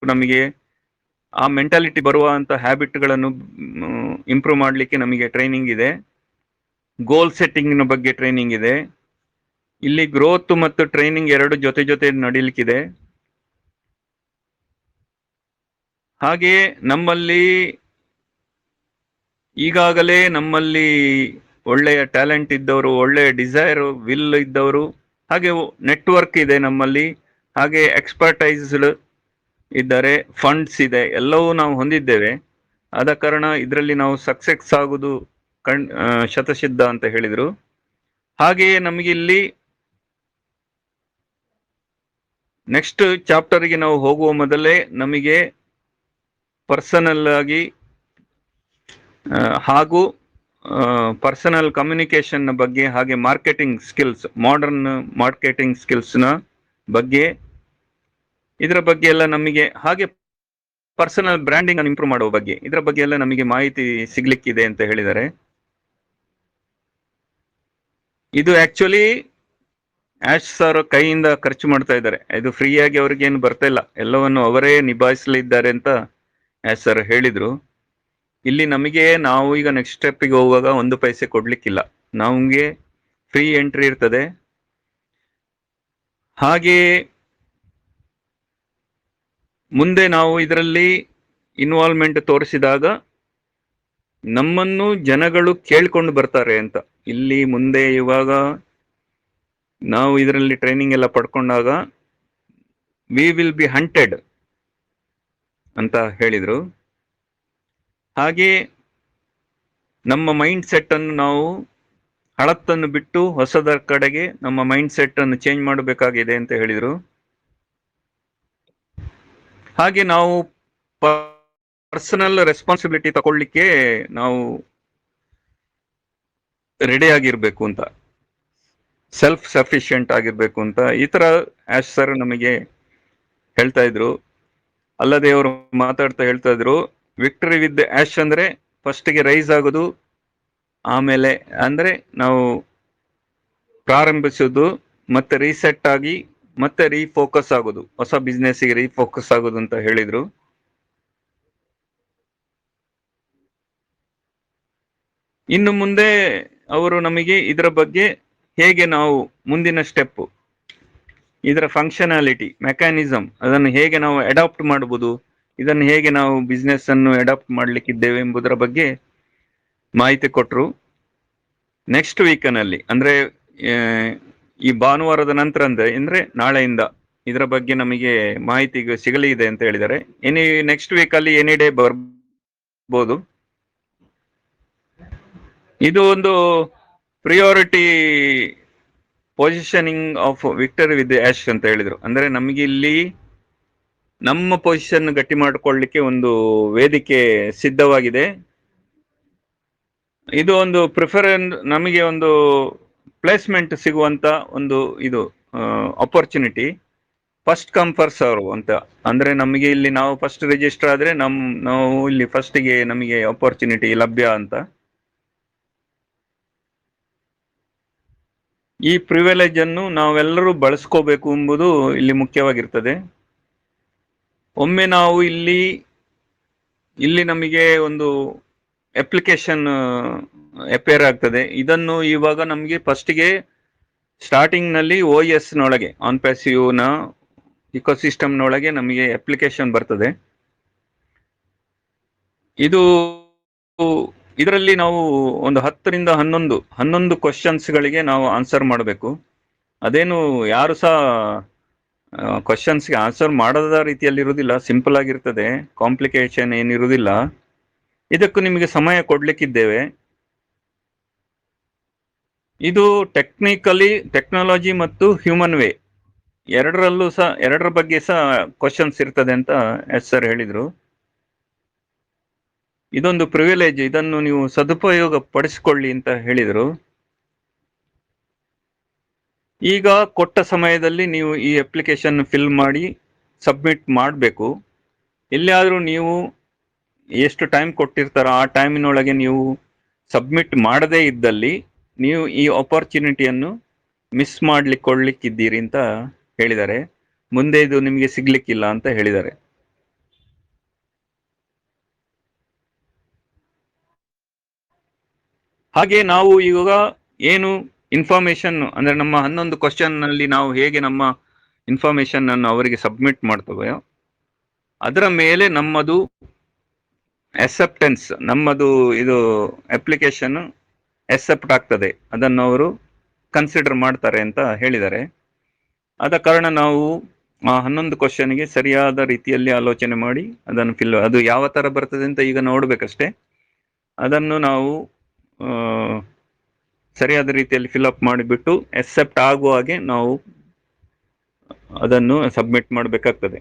ನಮಗೆ ಆ ಮೆಂಟಾಲಿಟಿ ಬರುವಂತ ಹ್ಯಾಬಿಟ್ಗಳನ್ನು ಇಂಪ್ರೂವ್ ಮಾಡಲಿಕ್ಕೆ ನಮಗೆ ಟ್ರೈನಿಂಗ್ ಇದೆ. ಗೋಲ್ ಸೆಟ್ಟಿಂಗ್ನ ಬಗ್ಗೆ ಟ್ರೈನಿಂಗ್ ಇದೆ. ಇಲ್ಲಿ ಗ್ರೋತ್ ಮತ್ತು ಟ್ರೈನಿಂಗ್ ಎರಡು ಜೊತೆ ನಡೀಲಿಕ್ಕಿದೆ. ಹಾಗೆಯೇ ಈಗಾಗಲೇ ನಮ್ಮಲ್ಲಿ ಒಳ್ಳೆಯ ಟ್ಯಾಲೆಂಟ್ ಇದ್ದವರು, ಒಳ್ಳೆಯ ಡಿಸೈರ್ ವಿಲ್ ಇದ್ದವರು, ಹಾಗೆ ನೆಟ್ವರ್ಕ್ ಇದೆ ನಮ್ಮಲ್ಲಿ, ಹಾಗೆ ಎಕ್ಸ್ಪರ್ಟೈಸ್ಡ್ ಇದ್ದಾರೆ, ಫಂಡ್ಸ್ ಇದೆ, ಎಲ್ಲವೂ ನಾವು ಹೊಂದಿದ್ದೇವೆ. ಆದ ಕಾರಣ ಇದರಲ್ಲಿ ನಾವು ಸಕ್ಸೆಸ್ ಆಗುವುದು ಶತಸಿದ್ಧ ಅಂತ ಹೇಳಿದರು. ಹಾಗೆಯೇ ನಮಗೆ ಇಲ್ಲಿ ನೆಕ್ಸ್ಟ್ ಚಾಪ್ಟರ್ಗೆ ನಾವು ಹೋಗುವ ಮೊದಲೇ ನಮಗೆ ಪರ್ಸನಲ್ ಆಗಿ ಹಾಗೂ ಪರ್ಸನಲ್ ಕಮ್ಯುನಿಕೇಶನ್ ಬಗ್ಗೆ, ಹಾಗೆ ಮಾರ್ಕೆಟಿಂಗ್ ಸ್ಕಿಲ್ಸ್, ಮಾಡರ್ನ್ ಮಾರ್ಕೆಟಿಂಗ್ ಸ್ಕಿಲ್ಸ್ನ ಬಗ್ಗೆ, ಇದರ ಬಗ್ಗೆ ಎಲ್ಲ ನಮಗೆ, ಹಾಗೆ ಪರ್ಸನಲ್ ಬ್ರ್ಯಾಂಡಿಂಗ್ ಅನ್ನು ಇಂಪ್ರೂವ್ ಮಾಡುವ ಬಗ್ಗೆ, ಇದರ ಬಗ್ಗೆ ಎಲ್ಲ ನಮಗೆ ಮಾಹಿತಿ ಸಿಗ್ಲಿಕ್ಕಿದೆ ಅಂತ ಹೇಳಿದ್ದಾರೆ. ಇದು ಆಕ್ಚುಲಿ ಆಶ್ ಸರ್ ಕೈಯಿಂದ ಖರ್ಚು ಮಾಡ್ತಾ ಇದ್ದಾರೆ, ಇದು ಫ್ರೀಯಾಗಿ ಅವ್ರಿಗೇನು ಬರ್ತಾ ಇಲ್ಲ, ಎಲ್ಲವನ್ನು ಅವರೇ ನಿಭಾಯಿಸಲಿದ್ದಾರೆ ಅಂತ ಆಶ್ ಸರ್ ಹೇಳಿದ್ರು. ಇಲ್ಲಿ ನಾವು ಈಗ ನೆಕ್ಸ್ಟ್ ಸ್ಟೆಪ್ಪಿಗೆ ಹೋಗುವಾಗ 1 ಪೈಸೆ ಕೊಡ್ಲಿಕ್ಕಿಲ್ಲ, ನಮಗೆ ಫ್ರೀ ಎಂಟ್ರಿ ಇರ್ತದೆ. ಹಾಗೆ ಮುಂದೆ ನಾವು ಇದರಲ್ಲಿ ಇನ್ವಾಲ್ವ್ಮೆಂಟ್ ತೋರಿಸಿದಾಗ ನಮ್ಮನ್ನು ಜನಗಳು ಕೇಳ್ಕೊಂಡು ಬರ್ತಾರೆ ಅಂತ. ಇಲ್ಲಿ ಮುಂದೆ ಇವಾಗ ನಾವು ಇದರಲ್ಲಿ ಟ್ರೈನಿಂಗ್ ಎಲ್ಲ ಪಡ್ಕೊಂಡಾಗ ವಿ ವಿಲ್ ಬಿ ಹಂಟೆಡ್ ಅಂತ ಹೇಳಿದರು. ಹಾಗೆ ನಮ್ಮ ಮೈಂಡ್ ಸೆಟ್ ಅನ್ನು ನಾವು ಹಳತ್ತನ್ನು ಬಿಟ್ಟು ಹೊಸದ ಕಡೆಗೆ ನಮ್ಮ ಮೈಂಡ್ ಸೆಟ್ ಅನ್ನು ಚೇಂಜ್ ಮಾಡಬೇಕಾಗಿದೆ ಅಂತ ಹೇಳಿದರು. ಹಾಗೆ ನಾವು ಪರ್ಸನಲ್ ರೆಸ್ಪಾನ್ಸಿಬಿಲಿಟಿ ತಗೊಳ್ಳಿಕ್ಕೆ ನಾವು ರೆಡಿ ಆಗಿರ್ಬೇಕು ಅಂತ, ಸೆಲ್ಫ್ ಸಫಿಶಿಯಂಟ್ ಆಗಿರ್ಬೇಕು ಅಂತ ಈ ತರ ಆಶ್ ಸರ್ ನಮಗೆ ಹೇಳ್ತಾ ಇದ್ರು. ಅಲ್ಲದೆ ಅವರು ಮಾತಾಡ್ತಾ ಹೇಳ್ತಾ ಇದ್ರು, ವಿಕ್ಟರಿ ವಿತ್ ಆಶ್ ಅಂದ್ರೆ ಫಸ್ಟ್ಗೆ ರೈಸ್ ಆಗೋದು, ಆಮೇಲೆ ಅಂದ್ರೆ ನಾವು ಪ್ರಾರಂಭಿಸೋದು, ಮತ್ತೆ ರೀಸೆಟ್ ಆಗಿ ಮತ್ತೆ ರೀಫೋಕಸ್ ಆಗೋದು, ಹೊಸ ಬಿಸ್ನೆಸ್ಸಿಗೆ ರೀಫೋಕಸ್ ಆಗೋದು ಅಂತ ಹೇಳಿದ್ರು. ಇನ್ನು ಮುಂದೆ ಅವರು ನಮಗೆ ಇದರ ಬಗ್ಗೆ ಹೇಗೆ ನಾವು ಮುಂದಿನ ಸ್ಟೆಪ್, ಇದರ ಫಂಕ್ಷನಾಲಿಟಿ, ಮೆಕ್ಯಾನಿಸಮ್, ಅದನ್ನು ಹೇಗೆ ನಾವು ಅಡಾಪ್ಟ್ ಮಾಡಬಹುದು, ಇದನ್ನು ಹೇಗೆ ನಾವು ಬಿಸ್ನೆಸ್ ಅನ್ನು ಅಡಾಪ್ಟ್ ಮಾಡ್ಲಿಕ್ಕಿದ್ದೇವೆ ಎಂಬುದರ ಬಗ್ಗೆ ಮಾಹಿತಿ ಕೊಟ್ಟರು. ನೆಕ್ಸ್ಟ್ ವೀಕ್ನಲ್ಲಿ ಅಂದ್ರೆ ಈ ಭಾನುವಾರದ ನಂತರ ಅಂದ್ರೆ ನಾಳೆಯಿಂದ ಇದರ ಬಗ್ಗೆ ನಮಗೆ ಮಾಹಿತಿ ಸಿಗಲಿದೆ ಅಂತ ಹೇಳಿದ್ದಾರೆ. ನೆಕ್ಸ್ಟ್ ವೀಕ್ ಅಲ್ಲಿ ಎನಿ ಡೇ ಬರ್ಬೋದು. ಇದು ಒಂದು priority positioning of victory with ash ಅಂತ ಹೇಳಿದ್ರು. ಅಂದ್ರೆ ನಮಗೆ ಇಲ್ಲಿ ನಮ್ಮ ಪೊಸಿಷನ್ ಗಟ್ಟಿ ಮಾಡಿಕೊಳ್ಳಿಕ್ಕೆ ಒಂದು ವೇದಿಕೆ ಸಿದ್ಧವಾಗಿದೆ. ಇದು ಒಂದು ನಮಗೆ ಒಂದು ಪ್ಲೇಸ್ಮೆಂಟ್ ಸಿಗುವಂತ ಒಂದು ಇದು opportunity, first come first serve ಅಂತ. ಅಂದ್ರೆ ನಮಗೆ ಇಲ್ಲಿ ನಾವು ಫಸ್ಟ್ ರಿಜಿಸ್ಟರ್ ಆದ್ರೆ ನಾವು ಇಲ್ಲಿ ಫಸ್ಟ್ಗೆ ನಮಗೆ ಅಪರ್ಚುನಿಟಿ ಲಭ್ಯ ಅಂತ. ಈ ಪ್ರಿವಿಲೇಜ್ ಅನ್ನು ನಾವೆಲ್ಲರೂ ಬಳಸ್ಕೋಬೇಕು ಎಂಬುದು ಇಲ್ಲಿ ಮುಖ್ಯವಾಗಿರ್ತದೆ. ಒಮ್ಮೆ ನಾವು ಇಲ್ಲಿ ನಮಗೆ ಒಂದು ಅಪ್ಲಿಕೇಶನ್ ಅಪೇರ್ ಆಗ್ತದೆ. ಇದನ್ನು ಇವಾಗ ನಮಗೆ ಫಸ್ಟ್ಗೆ ಸ್ಟಾರ್ಟಿಂಗ್ ನಲ್ಲಿ OS ನೊಳಗೆ ಆನ್ ಪ್ಯಾಸಿವ್ ನ ಇಕೋಸಿಸ್ಟಮ್ ನೊಳಗೆ ನಮಗೆ ಅಪ್ಲಿಕೇಶನ್ ಬರ್ತದೆ. ಇದರಲ್ಲಿ ನಾವು ಒಂದು 10 ರಿಂದ 11 ಕ್ವಶನ್ಸ್ ಗಳಿಗೆ ನಾವು ಆನ್ಸರ್ ಮಾಡಬೇಕು. ಅದೇನು ಯಾರು ಸಹ ಕ್ವಶನ್ಸ್ಗೆ ಆನ್ಸರ್ ಮಾಡದ ರೀತಿಯಲ್ಲಿ ಇರುವುದಿಲ್ಲ, ಸಿಂಪಲ್ ಆಗಿರ್ತದೆ, ಕಾಂಪ್ಲಿಕೇಶನ್ ಏನಿರುವುದಿಲ್ಲ. ಇದಕ್ಕೂ ನಿಮಗೆ ಸಮಯ ಕೊಡ್ಲಿಕ್ಕಿದ್ದೇವೆ. ಇದು ಟೆಕ್ನಾಲಜಿ ಮತ್ತು ಹ್ಯೂಮನ್ ವೇ ಎರಡರ ಬಗ್ಗೆ ಸಹ ಕ್ವಶನ್ಸ್ ಇರ್ತದೆ ಅಂತ ಸರ್ ಹೇಳಿದ್ರು. ಇದೊಂದು ಪ್ರಿವಿಲೇಜ್, ಇದನ್ನು ನೀವು ಸದುಪಯೋಗ ಪಡಿಸಿಕೊಳ್ಳಿ ಅಂತ ಹೇಳಿದರು. ಈಗ ಕೊಟ್ಟ ಸಮಯದಲ್ಲಿ ನೀವು ಈ ಅಪ್ಲಿಕೇಶನ್ ಫಿಲ್ ಮಾಡಿ ಸಬ್ಮಿಟ್ ಮಾಡಬೇಕು. ಎಲ್ಲಿಯಾದರೂ ನೀವು ಎಷ್ಟು ಟೈಮ್ ಕೊಟ್ಟಿರ್ತಾರೋ ಆ ಟೈಮಿನೊಳಗೆ ನೀವು ಸಬ್ಮಿಟ್ ಮಾಡದೇ ಇದ್ದಲ್ಲಿ ನೀವು ಈ ಆಪರ್ಚುನಿಟಿಯನ್ನು ಮಿಸ್ ಮಾಡ್ಲಿಕ್ಕಿದ್ದೀರಿ ಅಂತ ಹೇಳಿದ್ದಾರೆ. ಮುಂದೆ ಇದು ನಿಮಗೆ ಸಿಗ್ಲಿಕ್ಕಿಲ್ಲ ಅಂತ ಹೇಳಿದ್ದಾರೆ. ಹಾಗೆ ನಾವು ಇವಾಗ ಏನು ಇನ್ಫಾರ್ಮೇಶನ್ ಅಂದ್ರೆ ನಮ್ಮ 11 ಕ್ವಶನ್ ನಲ್ಲಿ ನಾವು ಹೇಗೆ ನಮ್ಮ ಇನ್ಫಾರ್ಮೇಶನ್ ಅನ್ನು ಅವರಿಗೆ ಸಬ್ಮಿಟ್ ಮಾಡ್ತೇವೆ, ಅದರ ಮೇಲೆ ನಮ್ಮದು ಅಕ್ಸೆಪ್ಟೆನ್ಸ್, ನಮ್ಮದು ಇದು ಅಪ್ಲಿಕೇಶನ್ ಅಕ್ಸೆಪ್ಟ್ ಆಗ್ತದೆ, ಅದನ್ನು ಅವರು ಕನ್ಸಿಡರ್ ಮಾಡ್ತಾರೆ ಅಂತ ಹೇಳಿದ್ದಾರೆ. ಆದ ಕಾರಣ ನಾವು ಆ 11 ಕ್ವಶನ್ಗೆ ಸರಿಯಾದ ರೀತಿಯಲ್ಲಿ ಆಲೋಚನೆ ಮಾಡಿ ಅದನ್ನು ಅದು ಯಾವ ತರ ಬರ್ತದೆ ಅಂತ ಈಗ ನೋಡ್ಬೇಕಷ್ಟೇ. ಅದನ್ನು ನಾವು ಸರಿಯಾದ ರೀತಿಯಲ್ಲಿ ಫಿಲ್ಅಪ್ ಮಾಡಿಬಿಟ್ಟು ಅಕ್ಸೆಪ್ಟ್ ಆಗುವ ಹಾಗೆ ನಾವು ಅದನ್ನು ಸಬ್ಮಿಟ್ ಮಾಡಬೇಕಾಗ್ತದೆ.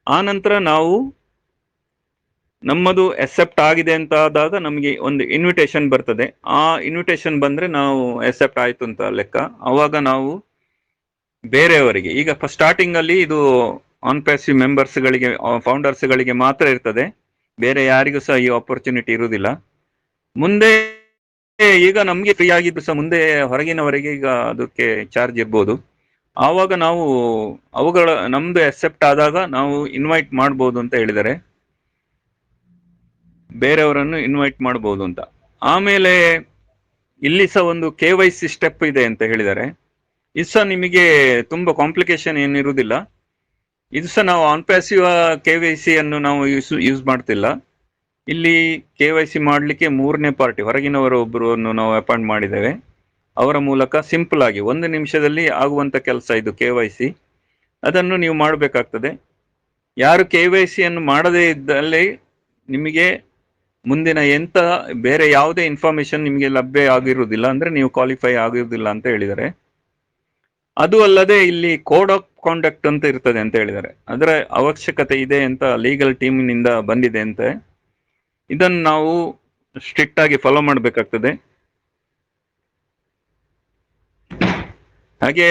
ಆ ನಂತರ ನಾವು ನಮ್ಮದು ಅಕ್ಸೆಪ್ಟ್ ಆಗಿದೆ ಅಂತ ಆದಾಗ ನಮಗೆ ಒಂದು ಇನ್ವಿಟೇಷನ್ ಬರ್ತದೆ. ಆ ಇನ್ವಿಟೇಷನ್ ಬಂದ್ರೆ ನಾವು ಅಕ್ಸೆಪ್ಟ್ ಆಯ್ತು ಅಂತ ಲೆಕ್ಕ. ಅವಾಗ ನಾವು ಬೇರೆಯವರಿಗೆ, ಈಗ ಸ್ಟಾರ್ಟಿಂಗ್ ಅಲ್ಲಿ ಇದು ಆನ್ ಪ್ಯಾಸಿವ್ ಮೆಂಬರ್ಸ್ಗಳಿಗೆ, ಫೌಂಡರ್ಸ್ಗಳಿಗೆ ಮಾತ್ರ ಇರ್ತದೆ, ಬೇರೆ ಯಾರಿಗೂ ಸಹ ಈ ಆಪರ್ಚುನಿಟಿ ಇರುವುದಿಲ್ಲ. ಮುಂದೆ ಈಗ ನಮ್ಗೆ ಫ್ರೀ ಆಗಿದ್ದು ಸಹ ಮುಂದೆ ಹೊರಗಿನವರಿಗೆ ಈಗ ಅದಕ್ಕೆ ಚಾರ್ಜ್ ಇರ್ಬೋದು. ಆವಾಗ ನಾವು ನಮ್ದು ಅಕ್ಸೆಪ್ಟ್ ಆದಾಗ ನಾವು ಇನ್ವೈಟ್ ಮಾಡ್ಬೋದು ಅಂತ ಹೇಳಿದ್ದಾರೆ, ಬೇರೆಯವರನ್ನು ಇನ್ವೈಟ್ ಮಾಡ್ಬೋದು ಅಂತ. ಆಮೇಲೆ ಇಲ್ಲಿ ಸಹ ಒಂದು KYC ಸ್ಟೆಪ್ ಇದೆ ಅಂತ ಹೇಳಿದ್ದಾರೆ. ಇದು ಸಹ ನಿಮಗೆ ತುಂಬಾ ಕಾಂಪ್ಲಿಕೇಶನ್ ಏನಿರುವುದಿಲ್ಲ. ಇದು ಸಹ ನಾವು ಆನ್ ಪ್ಯಾಸಿವ್ KYC ಅನ್ನು ನಾವು ಯೂಸ್ ಮಾಡ್ತಿಲ್ಲ. ಇಲ್ಲಿ KYC ಮಾಡಲಿಕ್ಕೆ 3ನೇ ಪಾರ್ಟಿ ಹೊರಗಿನವರು ಒಬ್ಬರನ್ನು ನಾವು ಅಪಾಯಿಂಟ್ ಮಾಡಿದ್ದೇವೆ. ಅವರ ಮೂಲಕ ಸಿಂಪಲ್ ಆಗಿ 1 ನಿಮಿಷದಲ್ಲಿ ಆಗುವಂತ ಕೆಲಸ ಇದು KYC. ಅದನ್ನು ನೀವು ಮಾಡಬೇಕಾಗ್ತದೆ. ಯಾರು KYC ಅನ್ನು ಮಾಡದೇ ಇದ್ದಲ್ಲಿ ನಿಮಗೆ ಮುಂದಿನ ಬೇರೆ ಯಾವುದೇ ಇನ್ಫಾರ್ಮೇಶನ್ ನಿಮಗೆ ಲಭ್ಯ ಆಗಿರುವುದಿಲ್ಲ, ಅಂದ್ರೆ ನೀವು ಕ್ವಾಲಿಫೈ ಆಗಿರುವುದಿಲ್ಲ ಅಂತ ಹೇಳಿದ್ದಾರೆ. ಅದು ಅಲ್ಲದೆ ಇಲ್ಲಿ ಕೋಡ್ ಆಫ್ ಕಾಂಡಕ್ಟ್ ಅಂತ ಇರ್ತದೆ ಅಂತ ಹೇಳಿದ್ದಾರೆ. ಅದರ ಅವಶ್ಯಕತೆ ಇದೆ ಅಂತ ಲೀಗಲ್ ಟೀಮಿನಿಂದ ಬಂದಿದೆ ಅಂತೆ. ಇದನ್ನು ನಾವು ಸ್ಟ್ರಿಕ್ಟ್ ಆಗಿ ಫಾಲೋ ಮಾಡಬೇಕಾಗ್ತದೆ. ಹಾಗೆ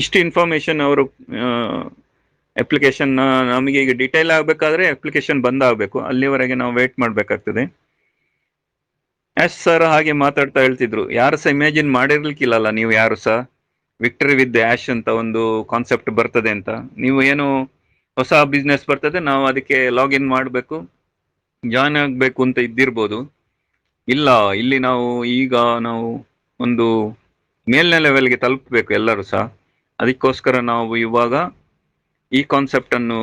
ಇಷ್ಟು ಇನ್ಫಾರ್ಮೇಶನ್ ಅವರು ಅಪ್ಲಿಕೇಶನ್ ನಮಗೆ ಈಗ ಡಿಟೇಲ್ ಆಗಬೇಕಾದ್ರೆ ಅಪ್ಲಿಕೇಶನ್ ಬಂದಾಗಬೇಕು, ಅಲ್ಲಿವರೆಗೆ ನಾವು ವೇಟ್ ಮಾಡಬೇಕಾಗ್ತದೆ. ಸರ್ ಹಾಗೆ ಮಾತಾಡ್ತಾ ಹೇಳ್ತಿದ್ರು, ಯಾರು ಸಹ ಇಮ್ಯಾಜಿನ್ ಮಾಡಿರ್ಲಿಕ್ಕಿಲ್ಲಲ್ಲ ನೀವು ಯಾರು ಸಹ ವಿಕ್ಟರಿ ವಿತ್ ಆಶ್ ಅಂತ ಒಂದು ಕಾನ್ಸೆಪ್ಟ್ ಬರ್ತದೆ ಅಂತ. ನೀವು ಏನು ಹೊಸ ಬಿಸ್ನೆಸ್ ಬರ್ತದೆ, ನಾವು ಅದಕ್ಕೆ ಲಾಗಿನ್ ಮಾಡಬೇಕು, ಜಾಯ್ನ್ ಆಗಬೇಕು ಅಂತ ಇದ್ದಿರ್ಬೋದು. ಇಲ್ಲ, ಇಲ್ಲಿ ನಾವು ಈಗ ನಾವು ಒಂದು ಮೇಲ್ನೇ ಲೆವೆಲ್ಗೆ ತಲುಪಬೇಕು ಎಲ್ಲರೂ ಸಹ. ಅದಕ್ಕೋಸ್ಕರ ನಾವು ಇವಾಗ ಈ ಕಾನ್ಸೆಪ್ಟ್ ಅನ್ನು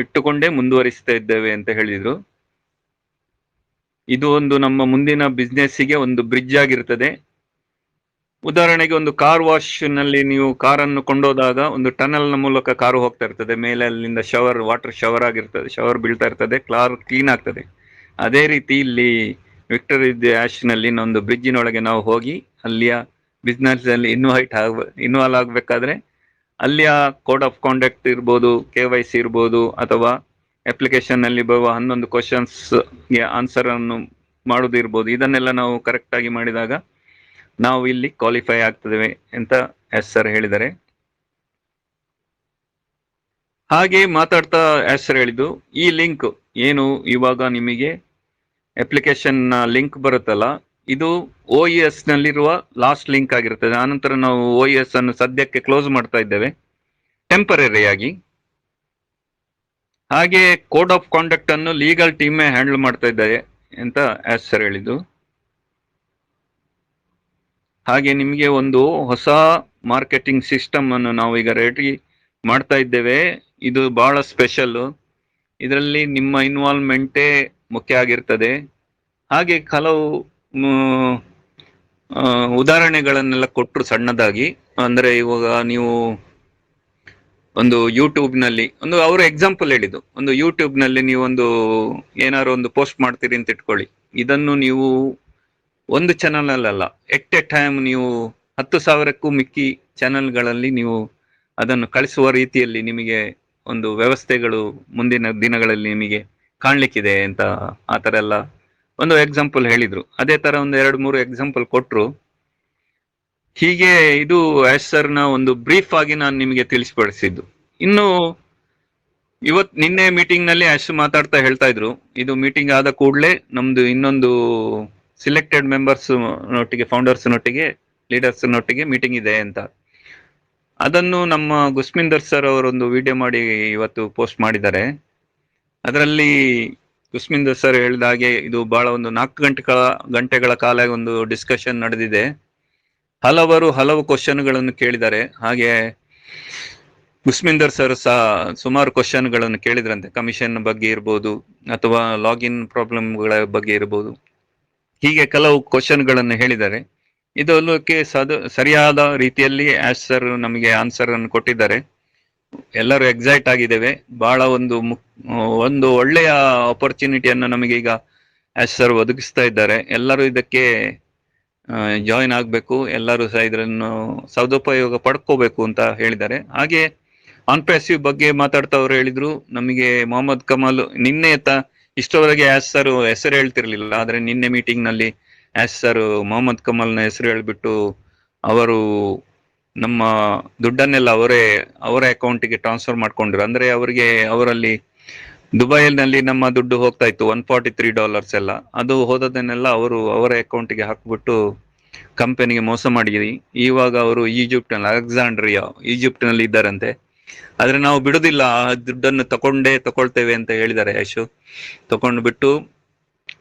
ಇಟ್ಟುಕೊಂಡೇ ಮುಂದುವರಿಸ್ತಾ ಇದ್ದೇವೆ ಅಂತ ಹೇಳಿದ್ರು. ಇದು ಒಂದು ನಮ್ಮ ಮುಂದಿನ ಬಿಸ್ನೆಸ್ಸಿಗೆ ಒಂದು ಬ್ರಿಡ್ಜ್ ಆಗಿರ್ತದೆ. ಉದಾಹರಣೆಗೆ ಒಂದು ಕಾರ್ ವಾಶ್ ನಲ್ಲಿ ನೀವು ಕಾರನ್ನು ಕೊಂಡೋದಾಗ ಒಂದು ಟನಲ್ ನ ಮೂಲಕ ಕಾರು ಹೋಗ್ತಾ ಇರ್ತದೆ, ಮೇಲೆ ಅಲ್ಲಿಂದ ಶವರ್, ವಾಟರ್ ಶವರ್ ಆಗಿರ್ತದೆ, ಶವರ್ ಬೀಳ್ತಾ ಇರ್ತದೆ, ಕಾರ್ ಕ್ಲೀನ್ ಆಗ್ತದೆ. ಅದೇ ರೀತಿ ಇಲ್ಲಿ ವಿಕ್ಟರಿ ಆಶ್ ನಲ್ಲಿ ಒಂದು ಬ್ರಿಡ್ಜಿನೊಳಗೆ ನಾವು ಹೋಗಿ ಅಲ್ಲಿಯ ಬಿಸ್ನೆಸ್ ಅಲ್ಲಿ ಇನ್ವಾಲ್ವ್ ಆಗಬೇಕಾದ್ರೆ ಅಲ್ಲಿಯ ಕೋಡ್ ಆಫ್ ಕಾಂಡಕ್ಟ್ ಇರ್ಬೋದು, KYC ಇರ್ಬೋದು, ಅಥವಾ ಅಪ್ಲಿಕೇಶನ್ ನಲ್ಲಿ ಬರುವ 11 ಕ್ವಶನ್ಸ್ಗೆ ಆನ್ಸರ್ ಅನ್ನು ಮಾಡೋದು ಇರ್ಬೋದು. ಇದನ್ನೆಲ್ಲ ನಾವು ಕರೆಕ್ಟ್ ಆಗಿ ಮಾಡಿದಾಗ ನಾವು ಇಲ್ಲಿ ಕ್ವಾಲಿಫೈ ಆಗ್ತದೇವೆ ಅಂತ ಎಸ್ ಸರ್ ಹೇಳಿದ್ದಾರೆ. ಹಾಗೆ ಮಾತಾಡ್ತಾ ಎಸ್ ಸರ್ ಹೇಳಿದ್ದು, ಈ ಲಿಂಕ್ ಏನು ಇವಾಗ ನಿಮಗೆ ಅಪ್ಲಿಕೇಶನ್ ಲಿಂಕ್ ಬರುತ್ತಲ್ಲ, ಇದು OES ನಲ್ಲಿರುವ ಲಾಸ್ಟ್ ಲಿಂಕ್ ಆಗಿರ್ತದೆ. ಆನಂತರ ನಾವು OES ಅನ್ನು ಸದ್ಯಕ್ಕೆ ಕ್ಲೋಸ್ ಮಾಡ್ತಾ ಇದ್ದೇವೆ ಟೆಂಪರರಿ ಆಗಿ. ಹಾಗೆ ಕೋಡ್ ಆಫ್ ಕಾಂಡಕ್ಟ್ ಅನ್ನು ಲೀಗಲ್ ಟೀಮೇ ಹ್ಯಾಂಡಲ್ ಮಾಡ್ತಾ ಇದ್ದಾರೆ ಅಂತ ಎಸ್ ಸರ್ ಹೇಳಿದ್ದು. ಹಾಗೆ ನಿಮಗೆ ಒಂದು ಹೊಸ ಮಾರ್ಕೆಟಿಂಗ್ ಸಿಸ್ಟಮ್ ಅನ್ನು ನಾವು ಈಗ ರೆಡಿ ಮಾಡ್ತಾ ಇದ್ದೇವೆ. ಇದು ಬಹಳ ಸ್ಪೆಷಲ್. ಇದರಲ್ಲಿ ನಿಮ್ಮ ಇನ್ವಾಲ್ವ್ಮೆಂಟೇ ಮುಖ್ಯ ಆಗಿರ್ತದೆ. ಹಾಗೆ ಕೆಲವು ಉದಾಹರಣೆಗಳನ್ನೆಲ್ಲ ಕೊಟ್ಟರು ಸಣ್ಣದಾಗಿ. ಅಂದ್ರೆ ಇವಾಗ ನೀವು ಒಂದು ಯೂಟ್ಯೂಬ್ ನಲ್ಲಿ ಅವರು ಎಕ್ಸಾಂಪಲ್ ಹೇಳಿದ್ದು, ಒಂದು ಯೂಟ್ಯೂಬ್ ನಲ್ಲಿ ನೀವು ಏನಾದ್ರು ಒಂದು ಪೋಸ್ಟ್ ಮಾಡ್ತೀರಿ ಅಂತ ಇಟ್ಕೊಳ್ಳಿ. ಇದನ್ನು ನೀವು ಒಂದು ಚಾನಲ್ ಅಲ್ಲ, ಎಟ್ ಎ ಟೈಮ್ ನೀವು 10,000ಕ್ಕೂ ಮಿಕ್ಕಿ ಚಾನೆಲ್ಗಳಲ್ಲಿ ನೀವು ಅದನ್ನು ಕಳಿಸುವ ರೀತಿಯಲ್ಲಿ ನಿಮಗೆ ಒಂದು ವ್ಯವಸ್ಥೆಗಳು ಮುಂದಿನ ದಿನಗಳಲ್ಲಿ ನಿಮಗೆ ಕಾಣ್ಲಿಕ್ಕಿದೆ ಅಂತ ಆ ತರ ಎಲ್ಲ ಒಂದು ಎಕ್ಸಾಂಪಲ್ ಹೇಳಿದ್ರು. ಅದೇ ತರ ಒಂದು 2-3 ಎಕ್ಸಾಂಪಲ್ ಕೊಟ್ರು. ಹೀಗೆ ಇದು ಆಶ್ ಸರ್ನ ಒಂದು ಬ್ರೀಫ್ ಆಗಿ ನಾನು ನಿಮಗೆ ತಿಳಿಸ್ಪಡಿಸಿದ್ದು. ಇನ್ನು ನಿನ್ನೆ ಮೀಟಿಂಗ್ ನಲ್ಲಿ ಆಶ್ ಮಾತಾಡ್ತಾ ಹೇಳ್ತಾ ಇದ್ರು, ಇದು ಮೀಟಿಂಗ್ ಆದ ಕೂಡಲೇ ನಮ್ದು ಇನ್ನೊಂದು ಸಿಲೆಕ್ಟೆಡ್ ಮೆಂಬರ್ಸ್ ನೊಟ್ಟಿಗೆ, ಫೌಂಡರ್ಸ್ ನೊಟ್ಟಿಗೆ, ಲೀಡರ್ಸ್ ನೊಟ್ಟಿಗೆ ಮೀಟಿಂಗ್ ಇದೆ ಅಂತ. ಅದನ್ನು ನಮ್ಮ ಗುಸ್ಮಿಂದರ್ ಸರ್ ಅವರೊಂದು ವಿಡಿಯೋ ಮಾಡಿ ಇವತ್ತು ಪೋಸ್ಟ್ ಮಾಡಿದ್ದಾರೆ. ಅದರಲ್ಲಿ ಗುಸ್ಮಿಂದರ್ ಸರ್ ಹೇಳಿದ ಹಾಗೆ ಇದು ಬಹಳ ಒಂದು 4 ಗಂಟೆಗಳ ಕಾಲ ಒಂದು ಡಿಸ್ಕಷನ್ ನಡೆದಿದೆ. ಹಲವು ಕ್ವಶನ್ಗಳನ್ನು ಕೇಳಿದ್ದಾರೆ. ಹಾಗೆ ಗುಸ್ಮಿಂದರ್ ಸರ್ ಸಹ ಸುಮಾರು ಕ್ವಶನ್ಗಳನ್ನು ಕೇಳಿದ್ರಂತೆ, ಕಮಿಷನ್ ಬಗ್ಗೆ ಇರ್ಬೋದು ಅಥವಾ ಲಾಗಿನ್ ಪ್ರಾಬ್ಲಮ್ಗಳ ಬಗ್ಗೆ ಇರ್ಬೋದು. ಹೀಗೆ ಕೆಲವು ಕ್ವಶನ್ಗಳನ್ನು ಹೇಳಿದ್ದಾರೆ. ಇದಕ್ಕೆ ಸರಿಯಾದ ರೀತಿಯಲ್ಲಿ ಆಶ್ ಸರ್ ನಮಗೆ ಆನ್ಸರ್ ಅನ್ನು ಕೊಟ್ಟಿದ್ದಾರೆ. ಎಲ್ಲರೂ ಎಕ್ಸೈಟ್ ಆಗಿದ್ದೇವೆ. ಬಹಳ ಒಂದು ಒಳ್ಳೆಯ ಆಪರ್ಚುನಿಟಿಯನ್ನು ನಮಗೆ ಈಗ ಆಶ್ ಸರ್ ಒದಗಿಸ್ತಾ ಇದ್ದಾರೆ. ಎಲ್ಲರೂ ಇದಕ್ಕೆ ಜಾಯಿನ್ ಆಗಬೇಕು, ಎಲ್ಲರೂ ಸಹ ಇದನ್ನು ಸದುಪಯೋಗ ಪಡ್ಕೋಬೇಕು ಅಂತ ಹೇಳಿದ್ದಾರೆ. ಹಾಗೆ ಆನ್ ಪ್ಯಾಸಿವ್ ಬಗ್ಗೆ ಮಾತಾಡ್ತಾ ಅವರು ಹೇಳಿದ್ರು, ನಮಗೆ ಮೊಹಮ್ಮದ್ ಕಮಾಲ್ ನಿನ್ನೆ ಇಷ್ಟವರೆಗೆ ಆಶ್ ಸರ್ ಹೆಸರು ಹೇಳ್ತಿರ್ಲಿಲ್ಲ, ಆದ್ರೆ ನಿನ್ನೆ ಮೀಟಿಂಗ್ ನಲ್ಲಿ ಆಶ್ ಸರ್ ಮೊಹಮ್ಮದ್ ಕಮಾಲ್ನ ಹೆಸರು ಹೇಳ್ಬಿಟ್ಟು ಅವರು ನಮ್ಮ ದುಡ್ಡನ್ನೆಲ್ಲ ಅವರ ಅಕೌಂಟಿಗೆ ಟ್ರಾನ್ಸ್ಫರ್ ಮಾಡ್ಕೊಂಡ್ರು. ಅಂದ್ರೆ ಅವರಲ್ಲಿ ದುಬೈನಲ್ಲಿ ನಮ್ಮ ದುಡ್ಡು ಹೋಗ್ತಾ ಇತ್ತು $143 ಎಲ್ಲ, ಅದು ಹೋದದನ್ನೆಲ್ಲ ಅವರ ಅಕೌಂಟಿಗೆ ಹಾಕ್ಬಿಟ್ಟು ಕಂಪನಿಗೆ ಮೋಸ ಮಾಡಿದ್ವಿ. ಇವಾಗ ಅವರು ಅಲೆಕ್ಸಾಂಡ್ರಿಯಾ ಈಜಿಪ್ಟ್ ನಲ್ಲಿ ಇದ್ದಾರಂತೆ. ಆದ್ರೆ ನಾವು ಬಿಡುದಿಲ್ಲ, ಆ ದುಡ್ಡನ್ನು ತಗೊಳ್ತೇವೆ ಅಂತ ಹೇಳಿದ್ದಾರೆ ಯಶು. ತಗೊಂಡು ಬಿಟ್ಟು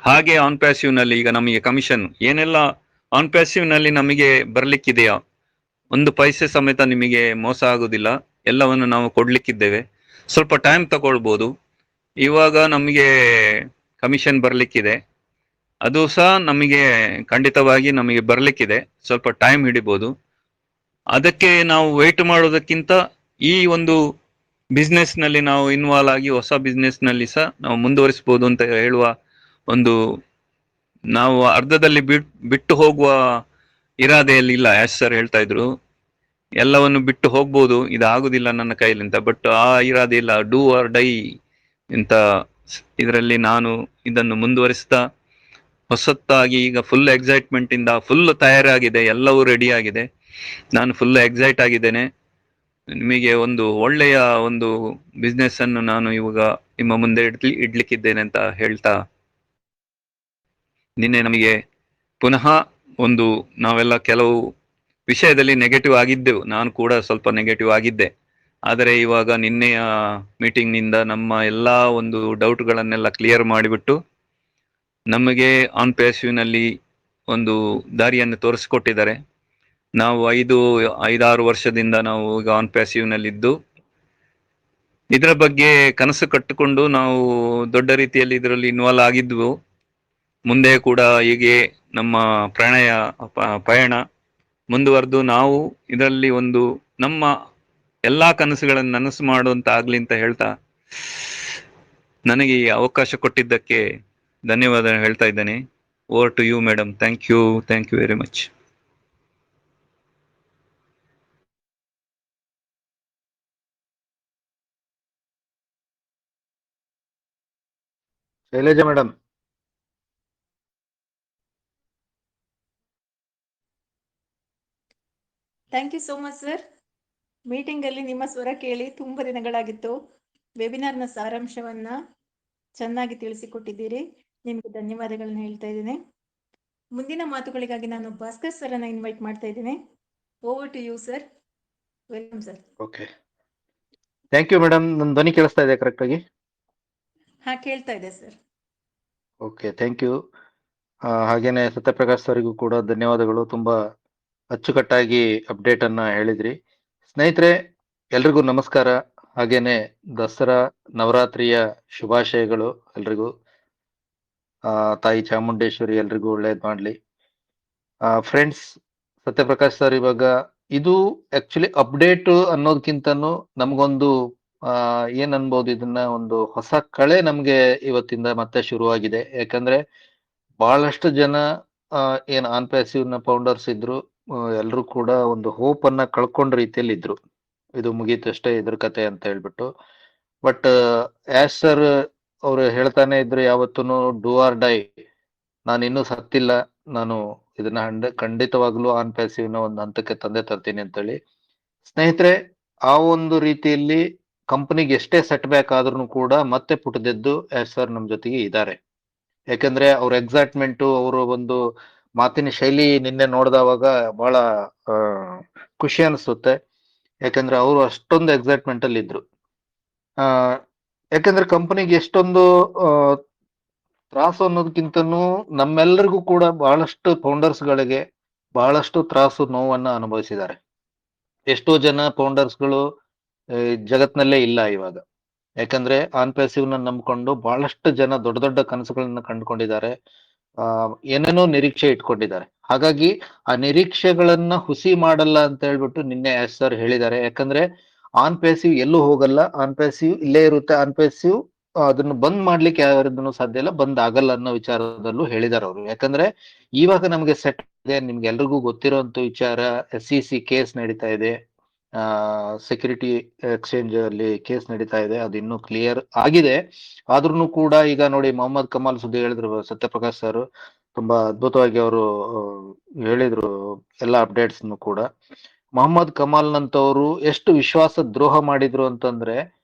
ಹಾಗೆ ಆನ್ ಪ್ಯಾಸಿವ್ ನಲ್ಲಿ ಈಗ ನಮಗೆ ಕಮಿಷನ್ ಏನೆಲ್ಲ ಆನ್ ಪ್ಯಾಸಿವ್ ನಲ್ಲಿ ನಮಗೆ ಬರ್ಲಿಕ್ಕಿದೆಯಾ, 1 ಪೈಸೆ ಸಮೇತ ನಿಮಗೆ ಮೋಸ ಆಗುದಿಲ್ಲ, ಎಲ್ಲವನ್ನು ನಾವು ಕೊಡ್ಲಿಕ್ಕಿದ್ದೇವೆ. ಸ್ವಲ್ಪ ಟೈಮ್ ತಗೊಳ್ಬಹುದು. ಇವಾಗ ನಮಗೆ ಕಮಿಷನ್ ಬರ್ಲಿಕ್ಕಿದೆ, ಅದು ಸಹ ನಮಗೆ ಖಂಡಿತವಾಗಿ ನಮಗೆ ಬರ್ಲಿಕ್ಕಿದೆ, ಸ್ವಲ್ಪ ಟೈಮ್ ಹಿಡಿಬಹುದು. ಅದಕ್ಕೆ ನಾವು ವೇಟ್ ಮಾಡೋದಕ್ಕಿಂತ ಈ ಒಂದು ಬಿಸ್ನೆಸ್ ನಲ್ಲಿ ನಾವು ಇನ್ವಾಲ್ವ್ ಆಗಿ ಹೊಸ ಬಿಸ್ನೆಸ್ ನಲ್ಲಿ ಸಹ ನಾವು ಮುಂದುವರಿಸಬಹುದು ಅಂತ ಹೇಳುವ ನಾವು ಅರ್ಧದಲ್ಲಿ ಬಿಟ್ಟು ಹೋಗುವ ಇರಾದೆಯಲ್ಲಿ ಇಲ್ಲ. ಆಶ್ ಸರ್ ಹೇಳ್ತಾ ಇದ್ರು, ಎಲ್ಲವನ್ನು ಬಿಟ್ಟು ಹೋಗ್ಬೋದು, ಇದಾಗುದಿಲ್ಲ ನನ್ನ ಕೈಲಿ ಅಂತ. ಬಟ್ ಆ ಇರಾದೆ ಇಲ್ಲ, ಡೂ ಆರ್ ಡೈ ಅಂತ ಇದರಲ್ಲಿ ನಾನು ಇದನ್ನು ಮುಂದುವರಿಸ್ತಾ ಹೊಸತ್ತಾಗಿ ಈಗ ಫುಲ್ ಎಕ್ಸೈಟ್ಮೆಂಟ್ ಇಂದ ಫುಲ್ ತಯಾರಾಗಿದೆ, ಎಲ್ಲವೂ ರೆಡಿ ಆಗಿದೆ. ನಾನು ಫುಲ್ ಎಕ್ಸೈಟ್ ಆಗಿದ್ದೇನೆ. ನಿಮಗೆ ಒಂದು ಒಳ್ಳೆಯ ಒಂದು ಬಿಸ್ನೆಸ್ ಅನ್ನು ನಾನು ಇವಾಗ ನಿಮ್ಮ ಮುಂದೆ ಇಡ್ಲಿಕ್ಕಿದ್ದೇನೆ ಅಂತ ಹೇಳ್ತಾ, ನಿನ್ನೆ ನಮಗೆ ಪುನಃ ನಾವೆಲ್ಲ ಕೆಲವು ವಿಷಯದಲ್ಲಿ ನೆಗೆಟಿವ್ ಆಗಿದ್ದೆವು. ನಾನು ಕೂಡ ಸ್ವಲ್ಪ ನೆಗೆಟಿವ್ ಆಗಿದ್ದೆ. ಆದರೆ ಇವಾಗ ನಿನ್ನೆಯ ಮೀಟಿಂಗ್ನಿಂದ ನಮ್ಮ ಎಲ್ಲ ಒಂದು ಡೌಟ್ಗಳನ್ನೆಲ್ಲ ಕ್ಲಿಯರ್ ಮಾಡಿಬಿಟ್ಟು ನಮಗೆ ಆನ್ ಪ್ಯಾಸಿವ್ನಲ್ಲಿ ಒಂದು ದಾರಿಯನ್ನು ತೋರಿಸಿಕೊಟ್ಟಿದ್ದಾರೆ. ನಾವು 5-6 ವರ್ಷದಿಂದ ನಾವು ಈಗ ಆನ್ ಪ್ಯಾಸಿವ್ನಲ್ಲಿದ್ದು ಇದರ ಬಗ್ಗೆ ಕನಸು ಕಟ್ಟಿಕೊಂಡು ನಾವು ದೊಡ್ಡ ರೀತಿಯಲ್ಲಿ ಇದರಲ್ಲಿ ಇನ್ವಾಲ್ವ್ ಆಗಿದ್ವು. ಮುಂದೆ ಕೂಡ ಹೀಗೆ ನಮ್ಮ ಪಯಣ ಮುಂದುವರೆದು ನಾವು ಇದರಲ್ಲಿ ಒಂದು ನಮ್ಮ ಎಲ್ಲಾ ಕನಸುಗಳನ್ನು ನನಸು ಮಾಡುವಂತ ಆಗ್ಲಿ ಅಂತ ಹೇಳ್ತಾ ನನಗೆ ಈ ಅವಕಾಶ ಕೊಟ್ಟಿದ್ದಕ್ಕೆ ಧನ್ಯವಾದ ಹೇಳ್ತಾ ಇದ್ದೇನೆ. Over to you madam. Thank you very much. Shailaja madam. Thank you so much sir. ಮೀಟಿಂಗಲ್ಲಿ ನಿಮ್ಮ ಸ್ವರ ಕೇಳಿ ತುಂಬ ದಿನಗಳಾಗಿತ್ತು. ವೆಬಿನಾರ್ನ ಸಾರಾಂಶವನ್ನ ಚೆನ್ನಾಗಿ ತಿಳಿಸಿಕೊಟ್ಟಿದ್ದೀರಿ. ನಿಮಗೆ ಧನ್ಯವಾದಗಳನ್ನ ಹೇಳ್ತಾ ಇದ್ದೇನೆ. ಮುಂದಿನ ಮಾತುಗಳಿಗಾಗಿ ನಾನು ಭಾಸ್ಕರ್ ಸರ್ ಅನ್ನ ಇನ್ವೈಟ್ ಮಾಡ್ತಾ ಇದ್ದೇನೆ. Over to you sir. Welcome sir. Okay, thank you madam. ನನ್ನ ಧ್ವನಿ ಕೇಳಿಸ್ತಾ ಇದೆ ಕರೆಕ್ಟ್ ಆಗಿ? ಹಾ, ಕೇಳ್ತಾ ಇದೆ ಸರ್. Okay, thank you. ಹಾಗೇನೆ ಸತ್ಯಪ್ರಕಾಶ್ ಅವರಿಗೂ ಕೂಡ ಧನ್ಯವಾದಗಳು. ತುಂಬಾ ಅಚ್ಚುಕಟ್ಟಾಗಿ ಅಪ್ಡೇಟ್ ಅನ್ನ ಹೇಳಿದ್ರಿ. ಸ್ನೇಹಿತರೆ, ಎಲ್ರಿಗೂ ನಮಸ್ಕಾರ. ಹಾಗೇನೆ ದಸರಾ ನವರಾತ್ರಿಯ ಶುಭಾಶಯಗಳು ಎಲ್ರಿಗೂ. ತಾಯಿ ಚಾಮುಂಡೇಶ್ವರಿ ಎಲ್ರಿಗೂ ಒಳ್ಳೇದ್ ಮಾಡ್ಲಿ. ಫ್ರೆಂಡ್ಸ್, ಸತ್ಯಪ್ರಕಾಶ್ ಸರ್, ಇವಾಗ ಇದು ಆಕ್ಚುಲಿ ಅಪ್ಡೇಟ್ ಅನ್ನೋದಕ್ಕಿಂತನೂ ನಮ್ಗೊಂದು ಏನ್ ಅನ್ಬೋದು, ಇದನ್ನ ಒಂದು ಹೊಸ ಕಳೆ ನಮ್ಗೆ ಇವತ್ತಿಂದ ಮತ್ತೆ ಶುರುವಾಗಿದೆ. ಯಾಕಂದ್ರೆ ಬಹಳಷ್ಟು ಜನ ಏನ್ ಆನ್ ಪ್ಯಾಸಿವ್ ನ ಫೌಂಡರ್ಸ್ ಇದ್ರು, ಎಲ್ರು ಕೂಡ ಒಂದು ಹೋಪ್ ಅನ್ನ ಕಳ್ಕೊಂಡ ರೀತಿಯಲ್ಲಿ ಇದ್ರು. ಇದು ಮುಗೀತಷ್ಟೇ ಇದ್ರ ಕತೆ ಅಂತ ಹೇಳ್ಬಿಟ್ಟು. ಬಟ್ ಆಸ್ ಸರ್ ಅವ್ರು ಹೇಳ್ತಾನೆ ಇದ್ರು ಯಾವತ್ತೂ, ಡೂ ಆರ್ ಡೈ, ನಾನು ಇನ್ನೂ ಸತ್ತಿಲ್ಲ, ನಾನು ಇದನ್ನ ಖಂಡಿತವಾಗ್ಲೂ ಆನ್ ಪ್ಯಾಸಿವ್ ನ ಒಂದು ಹಂತಕ್ಕೆ ತಂದೆ ತರ್ತೀನಿ ಅಂತೇಳಿ. ಸ್ನೇಹಿತರೆ, ಆ ಒಂದು ರೀತಿಯಲ್ಲಿ ಕಂಪನಿಗೆ ಎಷ್ಟೇ ಸೆಟ್ ಬ್ಯಾಕ್ ಆದ್ರೂ ಕೂಡ ಮತ್ತೆ ಪುಟದೆದ್ದು ಆಸ್ ಸರ್ ನಮ್ ಜೊತೆಗೆ ಇದ್ದಾರೆ. ಯಾಕಂದ್ರೆ ಅವ್ರ ಎಕ್ಸೈಟ್ಮೆಂಟ್, ಅವರು ಒಂದು ಮಾತಿನ ಶೈಲಿ ನಿನ್ನೆ ನೋಡಿದವಾಗ ಬಹಳ ಖುಷಿ ಅನಿಸುತ್ತೆ. ಯಾಕಂದ್ರೆ ಅವರು ಅಷ್ಟೊಂದು ಎಕ್ಸೈಟ್ಮೆಂಟ್ ಅಲ್ಲಿ ಇದ್ರು. ಯಾಕಂದ್ರೆ ಕಂಪನಿಗೆ ಎಷ್ಟೊಂದು ತ್ರಾಸು ಅನ್ನೋದಕ್ಕಿಂತನೂ ನಮ್ಮೆಲ್ಲರಿಗೂ ಕೂಡ ಬಹಳಷ್ಟು ಫೌಂಡರ್ಸ್ ಗಳಿಗೆ ಬಹಳಷ್ಟು ತ್ರಾಸು, ನೋವನ್ನ ಅನುಭವಿಸಿದ್ದಾರೆ. ಎಷ್ಟೋ ಜನ ಫೌಂಡರ್ಸ್ ಗಳು ಜಗತ್ನಲ್ಲೇ ಇಲ್ಲ ಇವಾಗ. ಯಾಕಂದ್ರೆ ಆನ್ ಪ್ಯಾಸಿವ್ ನ ನಂಬ್ಕೊಂಡು ಬಹಳಷ್ಟು ಜನ ದೊಡ್ಡ ದೊಡ್ಡ ಕನಸುಗಳನ್ನ ಕಂಡುಕೊಂಡಿದ್ದಾರೆ, ಏನೇನೋ ನಿರೀಕ್ಷೆ ಇಟ್ಕೊಂಡಿದ್ದಾರೆ. ಹಾಗಾಗಿ ಆ ನಿರೀಕ್ಷೆಗಳನ್ನ ಹುಸಿ ಮಾಡಲ್ಲ ಅಂತ ಹೇಳ್ಬಿಟ್ಟು ನಿನ್ನೆ ಎಸ್ ಸರ್ ಹೇಳಿದ್ದಾರೆ. ಯಾಕಂದ್ರೆ ಆನ್ ಪ್ಯಾಸಿವ್ ಎಲ್ಲೂ ಹೋಗಲ್ಲ, ಆನ್ ಪ್ಯಾಸಿವ್ ಇಲ್ಲೇ ಇರುತ್ತೆ. ಆನ್ ಪ್ಯಾಸಿವ್ ಅದನ್ನು ಬಂದ್ ಮಾಡ್ಲಿಕ್ಕೆ ಯಾರದನ್ನು ಸಾಧ್ಯ ಇಲ್ಲ, ಬಂದ್ ಆಗಲ್ಲ ಅನ್ನೋ ವಿಚಾರದಲ್ಲೂ ಹೇಳಿದ್ದಾರೆ ಅವರು. ಯಾಕಂದ್ರೆ ಇವಾಗ ನಮ್ಗೆ ಸೆಟ್ ಇದೆ, ನಿಮ್ಗೆ ಎಲ್ರಿಗೂ ಗೊತ್ತಿರೋಂತ ವಿಚಾರ, SEC ಕೇಸ್ ನಡೀತಾ ಇದೆ, ಸೆಕ್ಯೂರಿಟಿ ಎಕ್ಸ್ಚೇಂಜ್ ಅಲ್ಲಿ ಕೇಸ್ ನಡೀತಾ ಇದೆ. ಅದು ಇನ್ನೂ ಕ್ಲಿಯರ್ ಆಗಿದೆ. ಆದ್ರೂ ಕೂಡ ಈಗ ನೋಡಿ, ಮೊಹಮ್ಮದ್ ಕಮಾಲ್ ಸುದ್ದಿ ಹೇಳಿದ್ರು ಸತ್ಯಪ್ರಕಾಶ್ ಸರ್, ತುಂಬಾ ಅದ್ಭುತವಾಗಿ ಅವರು ಹೇಳಿದ್ರು ಎಲ್ಲ ಅಪ್ಡೇಟ್ಸ್ ಕೂಡ. ಮೊಹಮ್ಮದ್ ಕಮಾಲ್ ನಂತವರು ಎಷ್ಟು ವಿಶ್ವಾಸ ದ್ರೋಹ ಮಾಡಿದ್ರು ಅಂತಂದ್ರೆ,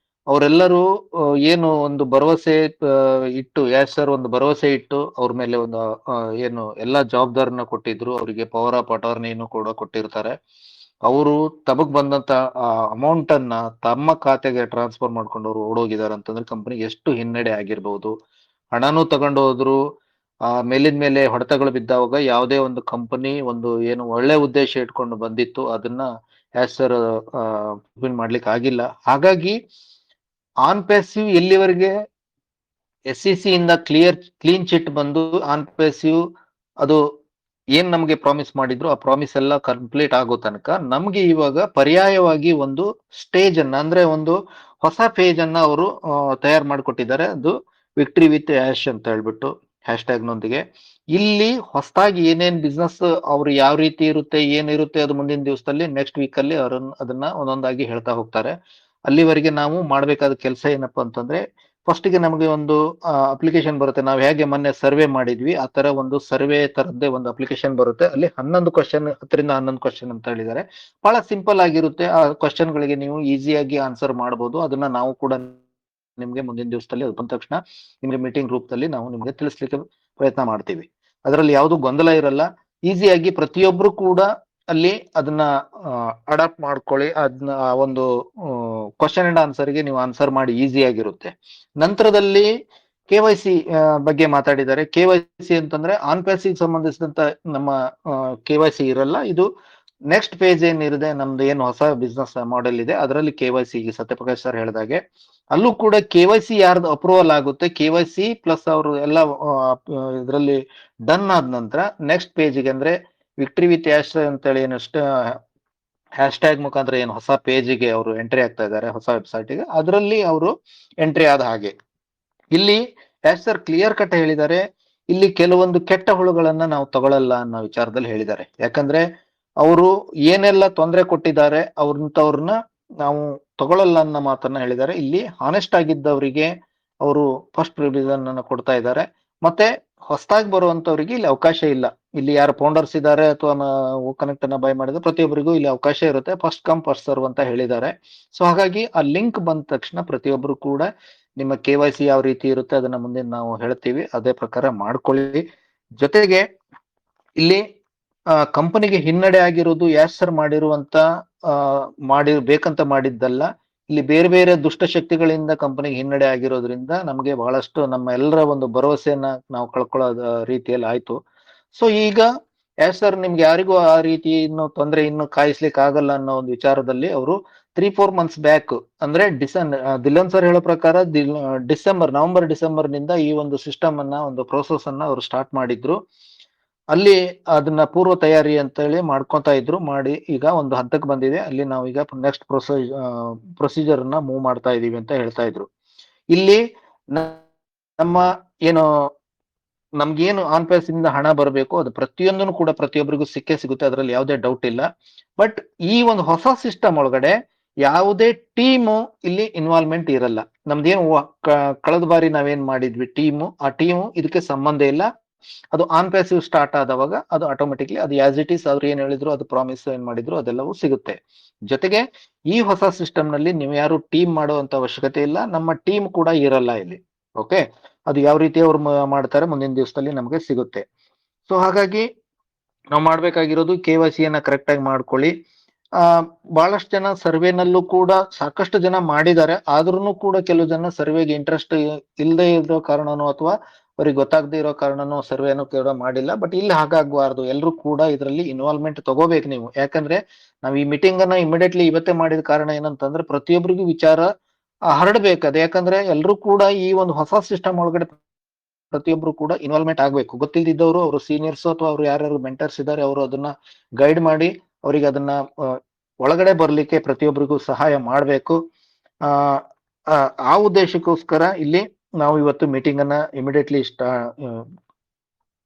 ಅವರೆಲ್ಲರೂ ಏನು ಒಂದು ಭರವಸೆ ಇಟ್ಟು, ಯಾಸ್ ಸರ್ ಒಂದು ಭರವಸೆ ಇಟ್ಟು ಅವ್ರ ಮೇಲೆ ಒಂದು ಏನು ಎಲ್ಲಾ ಜವಾಬ್ದಾರಿನ ಕೊಟ್ಟಿದ್ರು. ಅವರಿಗೆ ಪವರ್ ಆಫ್ ಅಟಾರ್ನಿಯನ್ನು ಕೂಡ ಕೊಟ್ಟಿರ್ತಾರೆ. ಅವರು ತಮಗ್ ಬಂದಂತ ಅಮೌಂಟ್ ಅನ್ನ ತಮ್ಮ ಖಾತೆಗೆ ಟ್ರಾನ್ಸ್ಫರ್ ಮಾಡ್ಕೊಂಡು ಅವರು ಓಡೋಗಿದ್ದಾರೆ ಅಂತಂದ್ರೆ ಕಂಪನಿಗೆ ಎಷ್ಟು ಹಿನ್ನಡೆ ಆಗಿರ್ಬಹುದು. ಹಣನೂ ತಗೊಂಡು ಹೋದ್ರು. ಮೇಲಿನ ಮೇಲೆ ಹೊಡೆತಗಳು ಬಿದ್ದಾಗ ಯಾವುದೇ ಒಂದು ಕಂಪನಿ ಒಂದು ಏನು ಒಳ್ಳೆ ಉದ್ದೇಶ ಇಟ್ಕೊಂಡು ಬಂದಿತ್ತು, ಅದನ್ನ ಆಸ್ ಸರ್ ಮಾಡ್ಲಿಕ್ಕೆ ಆಗಿಲ್ಲ. ಹಾಗಾಗಿ ಆನ್ ಪ್ಯಾಸಿವ್ ಎಲ್ಲಿವರೆಗೆ SEC ಇಂದ ಕ್ಲೀನ್ ಚಿಟ್ ಬಂದು ಆನ್ ಪ್ಯಾಸಿವ್ ಅದು ಏನ್ ನಮ್ಗೆ ಪ್ರಾಮಿಸ್ ಮಾಡಿದ್ರು ಆ ಪ್ರಾಮಿಸ್ ಎಲ್ಲ ಕಂಪ್ಲೀಟ್ ಆಗೋ ತನಕ ನಮ್ಗೆ ಇವಾಗ ಪರ್ಯಾಯವಾಗಿ ಒಂದು ಸ್ಟೇಜ್ ಅನ್ನ, ಅಂದ್ರೆ ಒಂದು ಹೊಸ ಪೇಜ್ ಅನ್ನ ಅವರು ತಯಾರು ಮಾಡಿಕೊಟ್ಟಿದ್ದಾರೆ. ಅದು ವಿಕ್ಟ್ರಿ ವಿತ್ ಆಶ್ ಅಂತ ಹೇಳ್ಬಿಟ್ಟು ಹ್ಯಾಶ್ ಟ್ಯಾಗ್ ನೊಂದಿಗೆ. ಇಲ್ಲಿ ಹೊಸದಾಗಿ ಏನೇನ್ ಬಿಸ್ನೆಸ್ ಅವ್ರು ಯಾವ ರೀತಿ ಇರುತ್ತೆ, ಏನಿರುತ್ತೆ, ಅದು ಮುಂದಿನ ದಿವಸದಲ್ಲಿ ನೆಕ್ಸ್ಟ್ ವೀಕ್ ಅಲ್ಲಿ ಅದನ್ನ ಒಂದೊಂದಾಗಿ ಹೇಳ್ತಾ ಹೋಗ್ತಾರೆ. ಅಲ್ಲಿವರೆಗೆ ನಾವು ಮಾಡ್ಬೇಕಾದ ಕೆಲಸ ಏನಪ್ಪಾ ಅಂತಂದ್ರೆ, ಫಸ್ಟ್ ಗೆ ನಮಗೆ ಒಂದು ಅಪ್ಲಿಕೇಶನ್ ಬರುತ್ತೆ. ನಾವು ಹೇಗೆ ಮೊನ್ನೆ ಸರ್ವೆ ಮಾಡಿದ್ವಿ ಆ ತರ ಒಂದು ಸರ್ವೆ ತರದ್ದೇ ಒಂದು ಅಪ್ಲಿಕೇಶನ್ ಬರುತ್ತೆ. ಅಲ್ಲಿ 11 ಕ್ವಶನ್, 10ರಿಂದ 11 ಕ್ವಶನ್ ಅಂತ ಹೇಳಿದ್ದಾರೆ. ಬಹಳ ಸಿಂಪಲ್ ಆಗಿರುತ್ತೆ. ಆ ಕ್ವಶನ್ ಗಳಿಗೆ ನೀವು ಈಸಿಯಾಗಿ ಆನ್ಸರ್ ಮಾಡಬಹುದು. ಅದನ್ನ ನಾವು ಕೂಡ ನಿಮ್ಗೆ ಮುಂದಿನ ದಿವಸದಲ್ಲಿ ಅದು ಬಂದ ತಕ್ಷಣ ನಿಮ್ಗೆ ಮೀಟಿಂಗ್ ರೂಪದಲ್ಲಿ ನಾವು ನಿಮ್ಗೆ ತಿಳಿಸ್ಲಿಕ್ಕೆ ಪ್ರಯತ್ನ ಮಾಡ್ತೀವಿ. ಅದರಲ್ಲಿ ಯಾವುದು ಗೊಂದಲ ಇರಲ್ಲ. ಈಸಿಯಾಗಿ ಪ್ರತಿಯೊಬ್ರು ಕೂಡ ಅಲ್ಲಿ ಅದನ್ನ ಅಡಾಪ್ಟ್ ಮಾಡ್ಕೊಳ್ಳಿ. ಅದನ್ನ ಆ ಒಂದು ಕ್ವಶನ್ ಅಂಡ್ ಆನ್ಸರ್ಗೆ ನೀವು ಆನ್ಸರ್ ಮಾಡಿ ಈಸಿ ಆಗಿರುತ್ತೆ. ನಂತರದಲ್ಲಿ KYC ಬಗ್ಗೆ ಮಾತಾಡಿದ್ದಾರೆ. KYC ಅಂತಂದ್ರೆ ಆನ್ ಪೇಸಿಗೆ ಸಂಬಂಧಿಸಿದಂತ ನಮ್ಮ KYC ಇರಲ್ಲ. ಇದು ನೆಕ್ಸ್ಟ್ ಪೇಜ್ ಏನಿದೆ, ನಮ್ದು ಏನು ಹೊಸ ಬಿಸ್ನೆಸ್ ಮಾಡೆಲ್ ಇದೆ ಅದರಲ್ಲಿ KYC, ಸತ್ಯಪ್ರಕಾಶ್ ಸರ್ ಹೇಳಿದಾಗೆ ಅಲ್ಲೂ ಕೂಡ KYC ಯಾರ್ದು ಅಪ್ರೂವಲ್ ಆಗುತ್ತೆ, KYC ಪ್ಲಸ್ ಅವರು ಎಲ್ಲ ಇದರಲ್ಲಿ ಡನ್ ಆದ ನಂತರ ನೆಕ್ಸ್ಟ್ ಪೇಜ್ಗೆ ಅಂದ್ರೆ ವಿಕ್ಟ್ರಿ ವಿತ್ ಯಾಶ್ ಅಂತೇಳಿ ಏನಷ್ಟ ಹ್ಯಾಶ್ ಟ್ಯಾಗ್ ಮುಖಾಂತರ ಏನು ಹೊಸ ಪೇಜಿಗೆ ಅವರು ಎಂಟ್ರಿ ಆಗ್ತಾ ಇದ್ದಾರೆ, ಹೊಸ ವೆಬ್ಸೈಟ್ಗೆ, ಅದರಲ್ಲಿ ಅವರು ಎಂಟ್ರಿ ಆದ ಹಾಗೆ. ಇಲ್ಲಿ ಯಾಶ್ ಸರ್ ಕ್ಲಿಯರ್ ಕಟ್ ಹೇಳಿದ್ದಾರೆ, ಇಲ್ಲಿ ಕೆಲವೊಂದು ಕೆಟ್ಟ ಹುಳುಗಳನ್ನ ನಾವು ತಗೊಳ್ಳಲ್ಲ ಅನ್ನೋ ವಿಚಾರದಲ್ಲಿ ಹೇಳಿದ್ದಾರೆ. ಯಾಕಂದ್ರೆ ಅವರು ಏನೆಲ್ಲ ತೊಂದರೆ ಕೊಟ್ಟಿದ್ದಾರೆ ಅವ್ರಂತವ್ರನ್ನ ನಾವು ತಗೊಳ್ಳಲ್ಲ ಅನ್ನೋ ಮಾತನ್ನ ಹೇಳಿದ್ದಾರೆ. ಇಲ್ಲಿ ಹಾನೆಸ್ಟ್ ಆಗಿದ್ದವರಿಗೆ ಅವರು ಫಸ್ಟ್ ಪ್ರಿವಿಷನ್ ಅನ್ನ ಕೊಡ್ತಾ ಇದ್ದಾರೆ. ಮತ್ತೆ ಹೊಸದಾಗಿ ಬರುವಂತವ್ರಿಗೆ ಇಲ್ಲಿ ಅವಕಾಶ ಇಲ್ಲ. ಇಲ್ಲಿ ಯಾರು ಫೌಂಡರ್ಸ್ ಇದ್ದಾರೆ ಅಥವಾ ಕನೆಕ್ಟ್ ಅನ್ನ ಬೈ ಮಾಡಿದ್ರೆ ಪ್ರತಿಯೊಬ್ಬರಿಗೂ ಇಲ್ಲಿ ಅವಕಾಶ ಇರುತ್ತೆ. ಫಸ್ಟ್ ಕಮ್ ಫಸ್ಟ್ ಸರ್ವ್ ಅಂತ ಹೇಳಿದ್ದಾರೆ. ಸೊ ಹಾಗಾಗಿ ಆ ಲಿಂಕ್ ಬಂದ ತಕ್ಷಣ ಪ್ರತಿಯೊಬ್ಬರು ಕೂಡ ನಿಮ್ಮ KYC ಯಾವ ರೀತಿ ಇರುತ್ತೆ ಅದನ್ನ ಮುಂದೆ ನಾವು ಹೇಳ್ತೀವಿ, ಅದೇ ಪ್ರಕಾರ ಮಾಡ್ಕೊಳ್ಳಿ. ಜೊತೆಗೆ ಇಲ್ಲಿ ಕಂಪನಿಗೆ ಹಿನ್ನಡೆ ಆಗಿರೋದು ಯಾಶ್ ಸರ್ ಮಾಡಿರುವಂತ ಬೇಕಂತ ಮಾಡಿದ್ದಲ್ಲ. ಇಲ್ಲಿ ಬೇರೆ ಬೇರೆ ದುಷ್ಟಶಕ್ತಿಗಳಿಂದ ಕಂಪನಿಗೆ ಹಿನ್ನಡೆ ಆಗಿರೋದ್ರಿಂದ ನಮಗೆ ಬಹಳಷ್ಟು ನಮ್ಮ ಎಲ್ಲರ ಒಂದು ಭರವಸೆಯನ್ನ ನಾವು ಕಳ್ಕೊಳ್ಳೋ ರೀತಿಯಲ್ಲಿ ಆಯ್ತು. ಸೊ ಈಗ ಯಾಶ್ ಸರ್ ನಿಮ್ಗೆ ಯಾರಿಗೂ ಆ ರೀತಿ ಇನ್ನು ತೊಂದರೆ ಇನ್ನು ಕಾಯಿಸ್ಲಿಕ್ಕೆ ಆಗಲ್ಲ ಅನ್ನೋ ಒಂದು ವಿಚಾರದಲ್ಲಿ ಅವರು 3-4 months ಬ್ಯಾಕ್ ಅಂದ್ರೆ ದಿಲನ್ ಸರ್ ಹೇಳೋ ಪ್ರಕಾರ ನವೆಂಬರ್ ಡಿಸೆಂಬರ್ ನಿಂದ ಈ ಒಂದು ಸಿಸ್ಟಮ್ ಅನ್ನ, ಒಂದು ಪ್ರೋಸೆಸ್ ಅನ್ನ ಅವರು ಸ್ಟಾರ್ಟ್ ಮಾಡಿದ್ರು. ಅಲ್ಲಿ ಅದನ್ನ ಪೂರ್ವ ತಯಾರಿ ಅಂತ ಹೇಳಿ ಮಾಡ್ಕೊಂತ ಇದ್ರು. ಮಾಡಿ ಈಗ ಒಂದು ಹಂತಕ್ಕೆ ಬಂದಿದೆ. ಅಲ್ಲಿ ನಾವು ಈಗ ನೆಕ್ಸ್ಟ್ ಪ್ರೊಸೀಜರ್ ಅನ್ನ ಮೂವ್ ಮಾಡ್ತಾ ಇದೀವಿ ಅಂತ ಹೇಳ್ತಾ ಇದ್ರು. ಇಲ್ಲಿ ನಮ್ಮ ಏನು ನಮ್ಗೇನು ಆನ್ ಪೇಸ್ ಇಂದ ಹಣ ಬರಬೇಕು ಅದು ಪ್ರತಿಯೊಂದನ್ನು ಕೂಡ ಪ್ರತಿಯೊಬ್ಬರಿಗೂ ಸಿಕ್ಕೇ ಸಿಗುತ್ತೆ, ಅದರಲ್ಲಿ ಯಾವುದೇ ಡೌಟ್ ಇಲ್ಲ. ಬಟ್ ಈ ಒಂದು ಹೊಸ ಸಿಸ್ಟಮ್ ಒಳಗಡೆ ಯಾವುದೇ ಟೀಮು ಇಲ್ಲಿ ಇನ್ವಾಲ್ವ್ಮೆಂಟ್ ಇರಲ್ಲ. ನಮ್ದೇನು ಕಳೆದ ಬಾರಿ ನಾವೇನ್ ಮಾಡಿದ್ವಿ ಆ ಟೀಮು ಇದಕ್ಕೆ ಸಂಬಂಧ ಇಲ್ಲ. ಅದು ಆನ್ ಪ್ಯಾಸಿವ್ ಸ್ಟಾರ್ಟ್ ಆದವಾಗ ಅದು ಆಟೋಮೆಟಿಕ್ಲಿ ಅದು ಆಸ್ ಇಟ್ ಈಸ್ ಅವ್ರು ಏನ್ ಹೇಳಿದ್ರು, ಅದು ಪ್ರಾಮಿಸ್ ಏನ್ ಮಾಡಿದ್ರು ಅದೆಲ್ಲವೂ ಸಿಗುತ್ತೆ. ಜೊತೆಗೆ ಈ ಹೊಸ ಸಿಸ್ಟಮ್ ನಲ್ಲಿ ನೀವು ಯಾರು ಟೀಮ್ ಮಾಡುವಂತ ಅವಶ್ಯಕತೆ ಇಲ್ಲ, ನಮ್ಮ ಟೀಮ್ ಕೂಡ ಇರಲ್ಲ ಇಲ್ಲಿ. ಓಕೆ, ಅದು ಯಾವ ರೀತಿ ಅವ್ರು ಮಾಡ್ತಾರೆ ಮುಂದಿನ ದಿವಸದಲ್ಲಿ ನಮಗೆ ಸಿಗುತ್ತೆ. ಸೊ ಹಾಗಾಗಿ ನಾವು ಮಾಡ್ಬೇಕಾಗಿರೋದು KYC ಯನ್ನ ಕರೆಕ್ಟ್ ಆಗಿ ಮಾಡ್ಕೊಳ್ಳಿ. ಬಹಳಷ್ಟು ಜನ ಸರ್ವೆನಲ್ಲೂ ಕೂಡ ಸಾಕಷ್ಟು ಜನ ಮಾಡಿದ್ದಾರೆ, ಆದ್ರೂ ಕೂಡ ಕೆಲವು ಜನ ಸರ್ವೆಗೆ ಇಂಟ್ರೆಸ್ಟ್ ಇಲ್ಲದೆ ಇರೋ ಕಾರಣನೋ ಅಥವಾ ಅವ್ರಿಗೆ ಗೊತ್ತಾಗದೇ ಇರೋ ಕಾರಣನೋ ಸರ್ವೆನೂ ಕೂಡ ಮಾಡಿಲ್ಲ. ಬಟ್ ಇಲ್ಲಿ ಹಾಗಾಗಬಾರ್ದು, ಎಲ್ಲರೂ ಕೂಡ ಇದರಲ್ಲಿ ಇನ್ವಾಲ್ವ್ಮೆಂಟ್ ತಗೋಬೇಕು ನೀವು. ಯಾಕಂದ್ರೆ ನಾವು ಈ ಮೀಟಿಂಗ್ ಅನ್ನ ಇಮಿಡಿಯೇಟ್ಲಿ ಇವತ್ತೇ ಮಾಡಿದ ಕಾರಣ ಏನಂತಂದ್ರೆ ಪ್ರತಿಯೊಬ್ಬರಿಗೂ ವಿಚಾರ ಹರಡ್ಬೇಕದು. ಯಾಕಂದ್ರೆ ಎಲ್ಲರೂ ಕೂಡ ಈ ಒಂದು ಹೊಸ ಸಿಸ್ಟಮ್ ಒಳಗಡೆ ಪ್ರತಿಯೊಬ್ರು ಕೂಡ ಇನ್ವಾಲ್ವ್ಮೆಂಟ್ ಆಗ್ಬೇಕು. ಗೊತ್ತಿಲ್ದಿದ್ದವರು ಅವರು ಸೀನಿಯರ್ಸ್ ಅಥವಾ ಅವ್ರು ಯಾರ್ಯಾರು ಮೆಂಟರ್ಸ್ ಇದ್ದಾರೆ ಅವರು ಅದನ್ನ ಗೈಡ್ ಮಾಡಿ ಅವರಿಗೆ ಅದನ್ನ ಒಳಗಡೆ ಬರ್ಲಿಕ್ಕೆ ಪ್ರತಿಯೊಬ್ಬರಿಗೂ ಸಹಾಯ ಮಾಡ್ಬೇಕು. ಆ ಉದ್ದೇಶಕ್ಕೋಸ್ಕರ ಇಲ್ಲಿ ನಾವು ಇವತ್ತು ಮೀಟಿಂಗ್ ಅನ್ನ ಇಮಿಡಿಯೇಟ್ಲಿ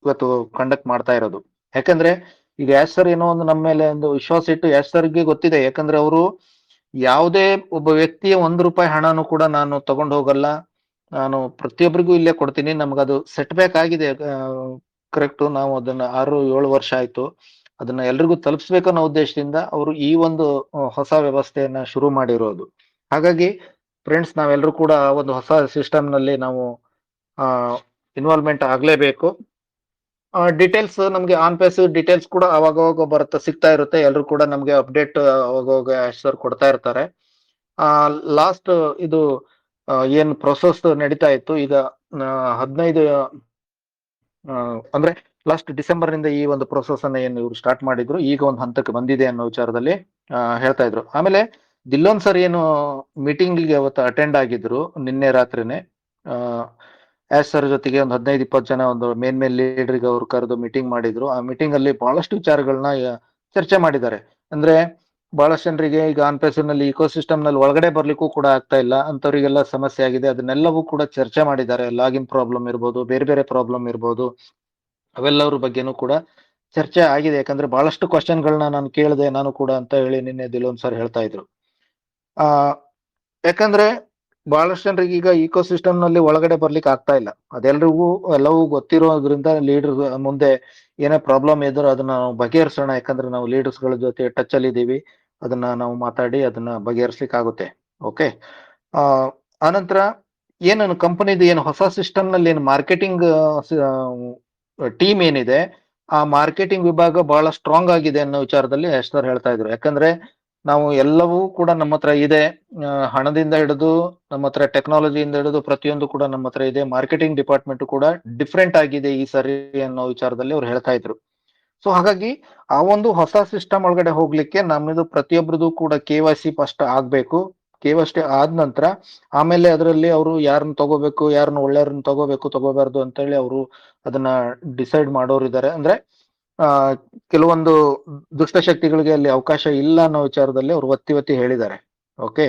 ಇವತ್ತು ಕಂಡಕ್ಟ್ ಮಾಡ್ತಾ ಇರೋದು. ಯಾಕಂದ್ರೆ ಈಗ ಯಾಶ್ ಸರ್ ಏನೋ ಒಂದು ನಮ್ಮ ಮೇಲೆ ಒಂದು ವಿಶ್ವಾಸ ಇಟ್ಟು, ಯಾಶ್ ಸರ್ಗೆ ಗೊತ್ತಿದೆ, ಯಾಕಂದ್ರೆ ಅವರು ಯಾವುದೇ ಒಬ್ಬ ವ್ಯಕ್ತಿಯ ₹1 ಹಣನೂ ಕೂಡ ನಾನು ತಗೊಂಡು ಹೋಗಲ್ಲ, ನಾನು ಪ್ರತಿಯೊಬ್ಬರಿಗೂ ಇಲ್ಲೇ ಕೊಡ್ತೀನಿ. ನಮ್ಗದು ಸೆಟ್ ಬ್ಯಾಕ್ ಆಗಿದೆ, ಕರೆಕ್ಟ್. ನಾವು ಅದನ್ನ 6-7 ವರ್ಷ ಆಯ್ತು, ಅದನ್ನ ಎಲ್ರಿಗೂ ತಲುಪಿಸ್ಬೇಕು ಅನ್ನೋ ಉದ್ದೇಶದಿಂದ ಅವರು ಈ ಒಂದು ಹೊಸ ವ್ಯವಸ್ಥೆಯನ್ನ ಶುರು ಮಾಡಿರೋದು. ಹಾಗಾಗಿ ಫ್ರೆಂಡ್ಸ್, ನಾವೆಲ್ಲರೂ ಕೂಡ ಒಂದು ಹೊಸ ಸಿಸ್ಟಮ್ ನಲ್ಲಿ ನಾವು ಇನ್ವಾಲ್ವ್ಮೆಂಟ್ ಆಗ್ಲೇಬೇಕು. ಡೀಟೇಲ್ಸ್ ನಮ್ಗೆ ಆನ್ ಪೇಸ್ ಡೀಟೇಲ್ಸ್ ಕೂಡ ಅವಾಗವಾಗ ಸಿಗ್ತಾ ಇರುತ್ತೆ. ಎಲ್ಲರೂ ಕೂಡ ನಮ್ಗೆ ಅಪ್ಡೇಟ್ ಅವಾಗವಾಗ ಸರ್ ಕೊಡ್ತಾ ಇರ್ತಾರೆ. ಲಾಸ್ಟ್ ಇದು ಏನ್ ಪ್ರೊಸೆಸ್ ನಡೀತಾ ಇತ್ತು, ಈಗ 15 ಅಂದ್ರೆ ಲಾಸ್ಟ್ ಡಿಸೆಂಬರ್ ನಿಂದ ಈ ಒಂದು ಪ್ರೊಸೆಸ್ ಅನ್ನ ಏನು ಇವ್ರು ಸ್ಟಾರ್ಟ್ ಮಾಡಿದ್ರು, ಈಗ ಒಂದು ಹಂತಕ್ಕೆ ಬಂದಿದೆ ಅನ್ನೋ ವಿಚಾರದಲ್ಲಿ ಹೇಳ್ತಾ ಇದ್ರು. ಆಮೇಲೆ ದಿಲ್ಲೋನ್ ಸರ್ ಏನು ಮೀಟಿಂಗ್ ಗೆ ಅವತ್ತು ಅಟೆಂಡ್ ಆಗಿದ್ರು ನಿನ್ನೆ ರಾತ್ರಿನೇ, ಯಾಶ್ ಸರ್ ಜೊತೆಗೆ ಒಂದು 15-20 ಜನ ಒಂದು ಮೇನ್ ಲೀಡರ್ಗೆ ಅವ್ರು ಕರೆದು ಮೀಟಿಂಗ್ ಮಾಡಿದ್ರು. ಆ ಮೀಟಿಂಗ್ ಅಲ್ಲಿ ಬಹಳಷ್ಟು ವಿಚಾರಗಳನ್ನ ಚರ್ಚೆ ಮಾಡಿದ್ದಾರೆ. ಅಂದ್ರೆ ಬಹಳಷ್ಟು ಜನರಿಗೆ ಈಗ ಆನ್ ಪೇಸ್ ನಲ್ಲಿ ಇಕೋಸಿಸ್ಟಮ್ ನಲ್ಲಿ ಒಳಗಡೆ ಬರ್ಲಿಕ್ಕೂ ಕೂಡ ಆಗ್ತಾ ಇಲ್ಲ, ಅಂತವರಿಗೆಲ್ಲ ಸಮಸ್ಯೆ ಆಗಿದೆ. ಅದನ್ನೆಲ್ಲವೂ ಕೂಡ ಚರ್ಚೆ ಮಾಡಿದ್ದಾರೆ. ಲಾಗಿನ್ ಪ್ರಾಬ್ಲಮ್ ಇರ್ಬೋದು, ಬೇರೆ ಬೇರೆ ಪ್ರಾಬ್ಲಮ್ ಇರ್ಬೋದು, ಅವೆಲ್ಲವ್ರ ಬಗ್ಗೆನೂ ಕೂಡ ಚರ್ಚೆ ಆಗಿದೆ. ಯಾಕಂದ್ರೆ ಬಹಳಷ್ಟು ಕ್ವಶನ್ಗಳನ್ನ ನಾನು ಕೇಳಿದೆ ನಾನು ಕೂಡ ಅಂತ ಹೇಳಿ ನಿನ್ನೆ ದಿಲೋನ್ ಸರ್ ಹೇಳ್ತಾ ಇದ್ರು. ಯಾಕಂದ್ರೆ ಬಹಳಷ್ಟು ಜನರಿಗೆ ಈಗ ಇಕೋಸಿಸ್ಟಮ್ ನಲ್ಲಿ ಒಳಗಡೆ ಬರ್ಲಿಕ್ಕೆ ಆಗ್ತಾ ಇಲ್ಲ. ಎಲ್ಲವೂ ಗೊತ್ತಿರೋದ್ರಿಂದ ಲೀಡರ್ ಮುಂದೆ ಏನೇ ಪ್ರಾಬ್ಲಮ್ ಇದ್ರೂ ಅದನ್ನ ನಾವು ಬಗೆಹರಿಸೋಣ. ಯಾಕಂದ್ರೆ ನಾವು ಲೀಡರ್ಸ್ ಗಳ ಜೊತೆ ಟಚ್ ಅಲ್ಲಿ ಇದೀವಿ, ಅದನ್ನ ನಾವು ಮಾತಾಡಿ ಅದನ್ನ ಬಗೆಹರಿಸ್ಲಿಕ್ಕೆ ಆಗುತ್ತೆ. ಓಕೆ, ಆನಂತರ ಏನು ಕಂಪನಿದು ಏನು ಹೊಸ ಸಿಸ್ಟಮ್ ನಲ್ಲಿ ಏನು ಮಾರ್ಕೆಟಿಂಗ್ ಟೀಮ್ ಏನಿದೆ ಆ ಮಾರ್ಕೆಟಿಂಗ್ ವಿಭಾಗ ಬಹಳ ಸ್ಟ್ರಾಂಗ್ ಆಗಿದೆ ಅನ್ನೋ ವಿಚಾರದಲ್ಲಿ ಯಶ್ ಸರ್ ಹೇಳ್ತಾ ಇದ್ರು. ಯಾಕಂದ್ರೆ ನಾವು ಎಲ್ಲವೂ ಕೂಡ ನಮ್ಮ ಹತ್ರ ಇದೆ, ಹಣದಿಂದ ಹಿಡಿದು ನಮ್ಮ ಹತ್ರ ಟೆಕ್ನಾಲಜಿಯಿಂದ ಹಿಡಿದು ಪ್ರತಿಯೊಂದು ಕೂಡ ನಮ್ಮ ಹತ್ರ ಇದೆ. ಮಾರ್ಕೆಟಿಂಗ್ ಡಿಪಾರ್ಟ್ಮೆಂಟ್ ಕೂಡ ಡಿಫ್ರೆಂಟ್ ಆಗಿದೆ ಈ ಸರಿ ಅನ್ನೋ ವಿಚಾರದಲ್ಲಿ ಅವ್ರು ಹೇಳ್ತಾ ಇದ್ರು. ಸೊ ಹಾಗಾಗಿ ಆ ಒಂದು ಹೊಸ ಸಿಸ್ಟಮ್ ಒಳಗಡೆ ಹೋಗ್ಲಿಕ್ಕೆ ನಮ್ಮದು ಪ್ರತಿಯೊಬ್ಬರದು ಕೂಡ KYC ಫಸ್ಟ್ ಆಗ್ಬೇಕು. KYC ಆದ ನಂತರ ಆಮೇಲೆ ಅದರಲ್ಲಿ ಅವರು ಯಾರನ್ನ ತಗೋಬೇಕು, ಯಾರನ್ನ ಒಳ್ಳೆಯವ್ರನ್ನ ತಗೋಬಾರ್ದು ಅಂತೇಳಿ ಅವರು ಅದನ್ನ ಡಿಸೈಡ್ ಮಾಡೋರಿದ್ದಾರೆ. ಅಂದ್ರೆ ಆ ಕೆಲವೊಂದು ದುಷ್ಟಶಕ್ತಿಗಳಿಗೆ ಅಲ್ಲಿ ಅವಕಾಶ ಇಲ್ಲ ಅನ್ನೋ ವಿಚಾರದಲ್ಲಿ ಅವರು ಒತ್ತಿ ಹೇಳಿದ್ದಾರೆ. ಓಕೆ,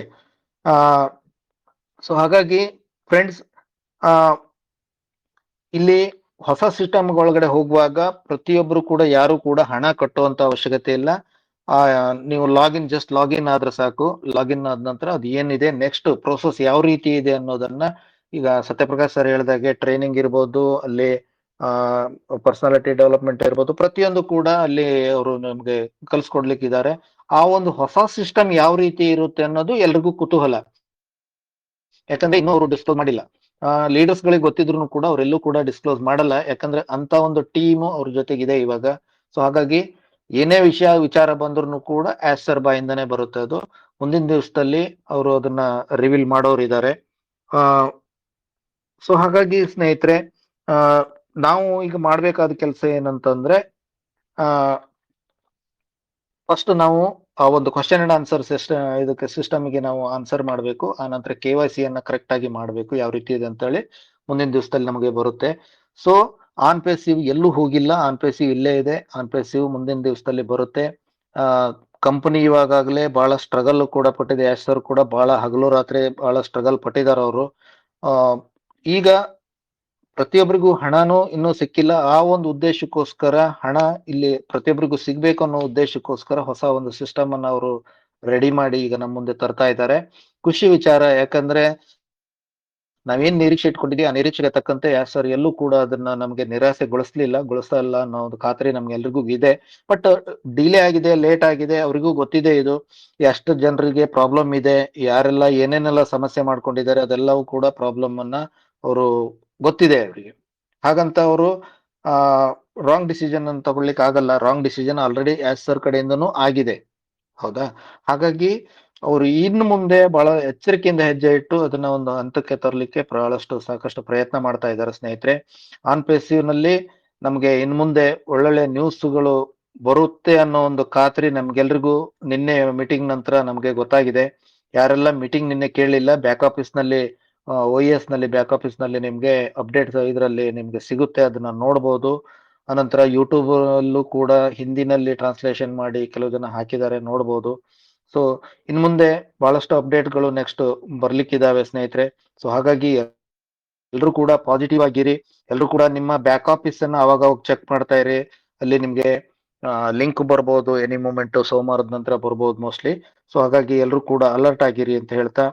ಆ ಸೊ ಹಾಗಾಗಿ ಫ್ರೆಂಡ್ಸ್, ಇಲ್ಲಿ ಹೊಸ ಸಿಸ್ಟಮ್ ಒಳಗಡೆ ಹೋಗುವಾಗ ಪ್ರತಿಯೊಬ್ರು ಕೂಡ ಯಾರು ಕೂಡ ಹಣ ಕಟ್ಟುವಂತ ಅವಶ್ಯಕತೆ ಇಲ್ಲ. ನೀವು ಜಸ್ಟ್ ಲಾಗಿನ್ ಆದ್ರೆ ಸಾಕು. ಲಾಗಿನ್ ಆದ ನಂತರ ಅದು ಏನಿದೆ ನೆಕ್ಸ್ಟ್ ಪ್ರೋಸೆಸ್ ಯಾವ ರೀತಿ ಇದೆ ಅನ್ನೋದನ್ನ ಈಗ ಸತ್ಯಪ್ರಕಾಶ್ ಸರ್ ಹೇಳಿದಾಗೆ ಟ್ರೈನಿಂಗ್ ಇರ್ಬೋದು, ಅಲ್ಲಿ ಪರ್ಸನಾಲಿಟಿ ಡೆವಲಪ್ಮೆಂಟ್ ಇರ್ಬೋದು, ಪ್ರತಿಯೊಂದು ಕೂಡ ಅಲ್ಲಿ ಅವರು ನಮ್ಗೆ ಕಲ್ಸ್ಕೊಡ್ಲಿಕ್ಕಿದ್ದಾರೆ. ಆ ಒಂದು ಹೊಸ ಸಿಸ್ಟಮ್ ಯಾವ ರೀತಿ ಇರುತ್ತೆ ಅನ್ನೋದು ಎಲ್ರಿಗೂ ಕುತೂಹಲ. ಯಾಕಂದ್ರೆ ಇನ್ನೂ ಅವರು ಡಿಸ್ಕ್ಲೋಸ್ ಮಾಡಿಲ್ಲ. ಲೀಡರ್ಸ್ ಗಳಿಗೆ ಗೊತ್ತಿದ್ರು ಕೂಡ ಅವರೆಲ್ಲೂ ಕೂಡ ಡಿಸ್ಕ್ಲೋಸ್ ಮಾಡಲ್ಲ, ಯಾಕಂದ್ರೆ ಅಂತ ಒಂದು ಟೀಮು ಅವ್ರ ಜೊತೆಗಿದೆ ಇವಾಗ. ಸೊ ಹಾಗಾಗಿ ಏನೇ ವಿಚಾರ ಬಂದ್ರು ಕೂಡ ಆಸ್ ಸರ್ ಬಾಯಿಂದಾನೆ ಬರುತ್ತೆ. ಅದು ಮುಂದಿನ ದಿವಸದಲ್ಲಿ ಅವರು ಅದನ್ನ ರಿವೀಲ್ ಮಾಡೋರು ಇದ್ದಾರೆ. ಸೊ ಹಾಗಾಗಿ ಸ್ನೇಹಿತರೆ, ನಾವು ಈಗ ಮಾಡ್ಬೇಕಾದ ಕೆಲಸ ಏನಂತಂದ್ರೆ, ಫಸ್ಟ್ ನಾವು ಆ ಒಂದು ಕ್ವಶನ್ ಅಂಡ್ ಆನ್ಸರ್ ಇದಕ್ಕೆ ಸಿಸ್ಟಮ್ಗೆ ನಾವು ಆನ್ಸರ್ ಮಾಡಬೇಕು. ಆ ನಂತರ KYC ಅನ್ನ ಕರೆಕ್ಟ್ ಆಗಿ ಮಾಡಬೇಕು, ಯಾವ ರೀತಿ ಇದೆ ಅಂತ ಹೇಳಿ ಮುಂದಿನ ದಿವಸದಲ್ಲಿ ನಮಗೆ ಬರುತ್ತೆ. ಸೊ ಆನ್ ಪೇಸಿವ್ ಎಲ್ಲೂ ಹೋಗಿಲ್ಲ, ಆನ್ ಪೇಸಿವ್ ಇಲ್ಲೇ ಇದೆ. ಆನ್ ಪೇಸಿವ್ ಮುಂದಿನ ದಿವಸದಲ್ಲಿ ಬರುತ್ತೆ. ಕಂಪನಿ ಇವಾಗಲೇ ಬಹಳ ಸ್ಟ್ರಗಲ್ ಕೂಡ ಪಟ್ಟಿದೆ. ಯಶ್ ಸರ್ ಕೂಡ ಬಹಳ ಹಗಲು ರಾತ್ರಿ ಬಹಳ ಸ್ಟ್ರಗಲ್ ಪಟ್ಟಿದ್ದಾರೆ ಅವರು. ಈಗ ಪ್ರತಿಯೊಬ್ಬರಿಗೂ ಹಣನೂ ಇನ್ನೂ ಸಿಕ್ಕಿಲ್ಲ. ಆ ಒಂದು ಉದ್ದೇಶಕ್ಕೋಸ್ಕರ ಹಣ ಇಲ್ಲಿ ಪ್ರತಿಯೊಬ್ಬರಿಗೂ ಸಿಗ್ಬೇಕು ಅನ್ನೋ ಉದ್ದೇಶಕ್ಕೋಸ್ಕರ ಹೊಸ ಒಂದು ಸಿಸ್ಟಮ್ ಅನ್ನ ಅವರು ರೆಡಿ ಮಾಡಿ ಈಗ ನಮ್ಮ ಮುಂದೆ ತರ್ತಾ ಇದ್ದಾರೆ. ಖುಷಿ ವಿಚಾರ. ಯಾಕಂದ್ರೆ ನಾವೇನ್ ನಿರೀಕ್ಷೆ ಇಟ್ಕೊಂಡಿದ್ವಿ ಆ ನಿರೀಕ್ಷೆಗೆ ತಕ್ಕಂತೆ ಯಶ್ ಸರ್ ಎಲ್ಲೂ ಕೂಡ ಅದನ್ನ ನಮ್ಗೆ ಗೊಳಿಸ್ತಾ ಇಲ್ಲ ಅನ್ನೋ ಒಂದು ಖಾತ್ರಿ ನಮ್ಗೆ ಎಲ್ರಿಗೂ ಇದೆ. ಬಟ್ ಡಿಲೇ ಆಗಿದೆ, ಲೇಟ್ ಆಗಿದೆ, ಅವ್ರಿಗೂ ಗೊತ್ತಿದೆ ಇದು ಎಷ್ಟು ಜನರಿಗೆ ಪ್ರಾಬ್ಲಮ್ ಇದೆ, ಯಾರೆಲ್ಲ ಏನೇನೆಲ್ಲ ಸಮಸ್ಯೆ ಮಾಡ್ಕೊಂಡಿದ್ದಾರೆ, ಅದೆಲ್ಲವೂ ಕೂಡ ಪ್ರಾಬ್ಲಮ್ ಅನ್ನ ಅವರು ಗೊತ್ತಿದೆ ಅವರಿಗೆ. ಹಾಗಂತ ಅವರು ರಾಂಗ್ ಡಿಸಿಷನ್ ಅನ್ನು ತಗೊಳ್ಳಿಕ್ ಆಗಲ್ಲ. Wrong decision already Yash sir ಕಡೆಯಿಂದನೂ ಆಗಿದೆ, ಹೌದಾ? ಹಾಗಾಗಿ ಅವರು ಇನ್ನು ಮುಂದೆ ಬಹಳ ಎಚ್ಚರಿಕೆಯಿಂದ ಹೆಜ್ಜೆ ಇಟ್ಟು ಅದನ್ನ ಒಂದು ಹಂತಕ್ಕೆ ತರಲಿಕ್ಕೆ ಸಾಕಷ್ಟು ಪ್ರಯತ್ನ ಮಾಡ್ತಾ ಇದ್ದಾರೆ ಸ್ನೇಹಿತರೆ. ಆನ್ ಪೇಸಿವ್ ನಲ್ಲಿ ನಮ್ಗೆ ಇನ್ ಮುಂದೆ ಒಳ್ಳೊಳ್ಳೆ ನ್ಯೂಸ್ಗಳು ಬರುತ್ತೆ ಅನ್ನೋ ಒಂದು ಖಾತ್ರಿ ನಮ್ಗೆಲ್ರಿಗೂ ನಿನ್ನೆ ಮೀಟಿಂಗ್ ನಂತರ ನಮ್ಗೆ ಗೊತ್ತಾಗಿದೆ. ಯಾರೆಲ್ಲ ಮೀಟಿಂಗ್ ನಿನ್ನೆ ಕೇಳಲಿಲ್ಲ, ಬ್ಯಾಕ್ ಆಫೀಸ್ ನಲ್ಲಿ OES ನಲ್ಲಿ ಬ್ಯಾಕ್ ಆಫೀಸ್ ನಲ್ಲಿ ನಿಮ್ಗೆ ಅಪ್ಡೇಟ್ಸ್ ಇದರಲ್ಲಿ ನಿಮ್ಗೆ ಸಿಗುತ್ತೆ, ಅದನ್ನ ನೋಡ್ಬೋದು. ಅನಂತರ ಯೂಟ್ಯೂಬ್ ಅಲ್ಲೂ ಕೂಡ ಹಿಂದಿನಲ್ಲಿ ಟ್ರಾನ್ಸ್ಲೇಷನ್ ಮಾಡಿ ಕೆಲವು ಜನ ಹಾಕಿದ್ದಾರೆ, ನೋಡ್ಬೋದು. ಸೊ ಇನ್ ಮುಂದೆ ಬಹಳಷ್ಟು ಅಪ್ಡೇಟ್ಗಳು ನೆಕ್ಸ್ಟ್ ಬರ್ಲಿಕ್ಕಿದಾವೆ ಸ್ನೇಹಿತರೆ. ಸೊ ಹಾಗಾಗಿ ಎಲ್ರು ಕೂಡ ಪಾಸಿಟಿವ್ ಆಗಿರಿ. ಎಲ್ರು ಕೂಡ ನಿಮ್ಮ ಬ್ಯಾಕ್ ಆಫೀಸ್ ಅನ್ನ ಅವಾಗ ಚೆಕ್ ಮಾಡ್ತಾ ಇರಿ. ಅಲ್ಲಿ ನಿಮ್ಗೆ ಲಿಂಕ್ ಬರ್ಬೋದು ಎನಿ ಮೂಮೆಂಟ್, ಸೋಮವಾರದ ನಂತರ ಬರ್ಬೋದು ಮೋಸ್ಟ್ಲಿ. ಸೊ ಹಾಗಾಗಿ ಎಲ್ರು ಕೂಡ ಅಲರ್ಟ್ ಆಗಿರಿ ಅಂತ ಹೇಳ್ತಾ,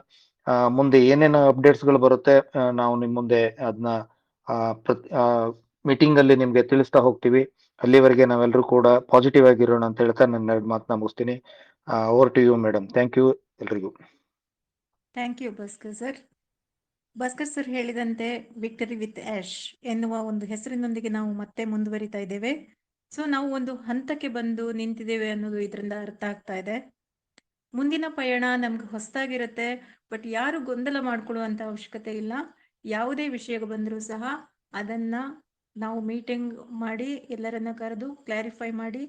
ಮುಂದೆ ಏನೇನು ಅಪ್ಡೇಟ್ಸ್ ಗಳು ಬರುತ್ತೆ ನಾವು ನಿಮ್ ಮುಂದೆ ಅದನ್ನ ಮೀಟಿಂಗ್ ಅಲ್ಲಿ ನಿಮ್ಗೆ ತಿಳಿಸ್ತಾ ಹೋಗ್ತೀವಿ. ಅಲ್ಲಿವರೆಗೆ ನಾವೆಲ್ಲರೂ ಕೂಡ ಪಾಸಿಟಿವ್ ಆಗಿರೋಣ ಅಂತ ಹೇಳ್ತಾ ನನ್ನ 2 ಮಾತನ್ನ ಮುಗಿಸ್ತೀನಿ. Over to you madam. Thank you ಎಲ್ರಿಗೂ. Thank you Bhaskar sir. Bhaskar sir ಹೇಳಿದಂತೆ ವಿಕ್ಟರಿ ವಿತ್ ಆಶ್ ಎನ್ನುವ ಒಂದು ಹೆಸರಿನೊಂದಿಗೆ ನಾವು ಮತ್ತೆ ಮುಂದುವರಿತಾ ಇದ್ದೇವೆ. ಸೊ ನಾವು ಒಂದು ಹಂತಕ್ಕೆ ಬಂದು ನಿಂತಿದ್ದೇವೆ ಅನ್ನೋದು ಇದರಿಂದ ಅರ್ಥ ಆಗ್ತಾ ಇದೆ. ಮುಂದಿನ ಪಯಣ ನಮ್ಗೆ ಹೊಸದಾಗಿರುತ್ತೆ, ಬಟ್ ಯಾರು ಗೊಂದಲ ಮಾಡ್ಕೊಳ್ಳುವಂತ ಅವಶ್ಯಕತೆ ಇಲ್ಲ. ಯಾವುದೇ ವಿಷಯ ಬಂದರೂ ಸಹ ಅದನ್ನ ನಾವು ಮೀಟಿಂಗ್ ಮಾಡಿ ಎಲ್ಲರನ್ನ ಕರೆದು ಕ್ಲಾರಿಫೈ ಮಾಡಿ,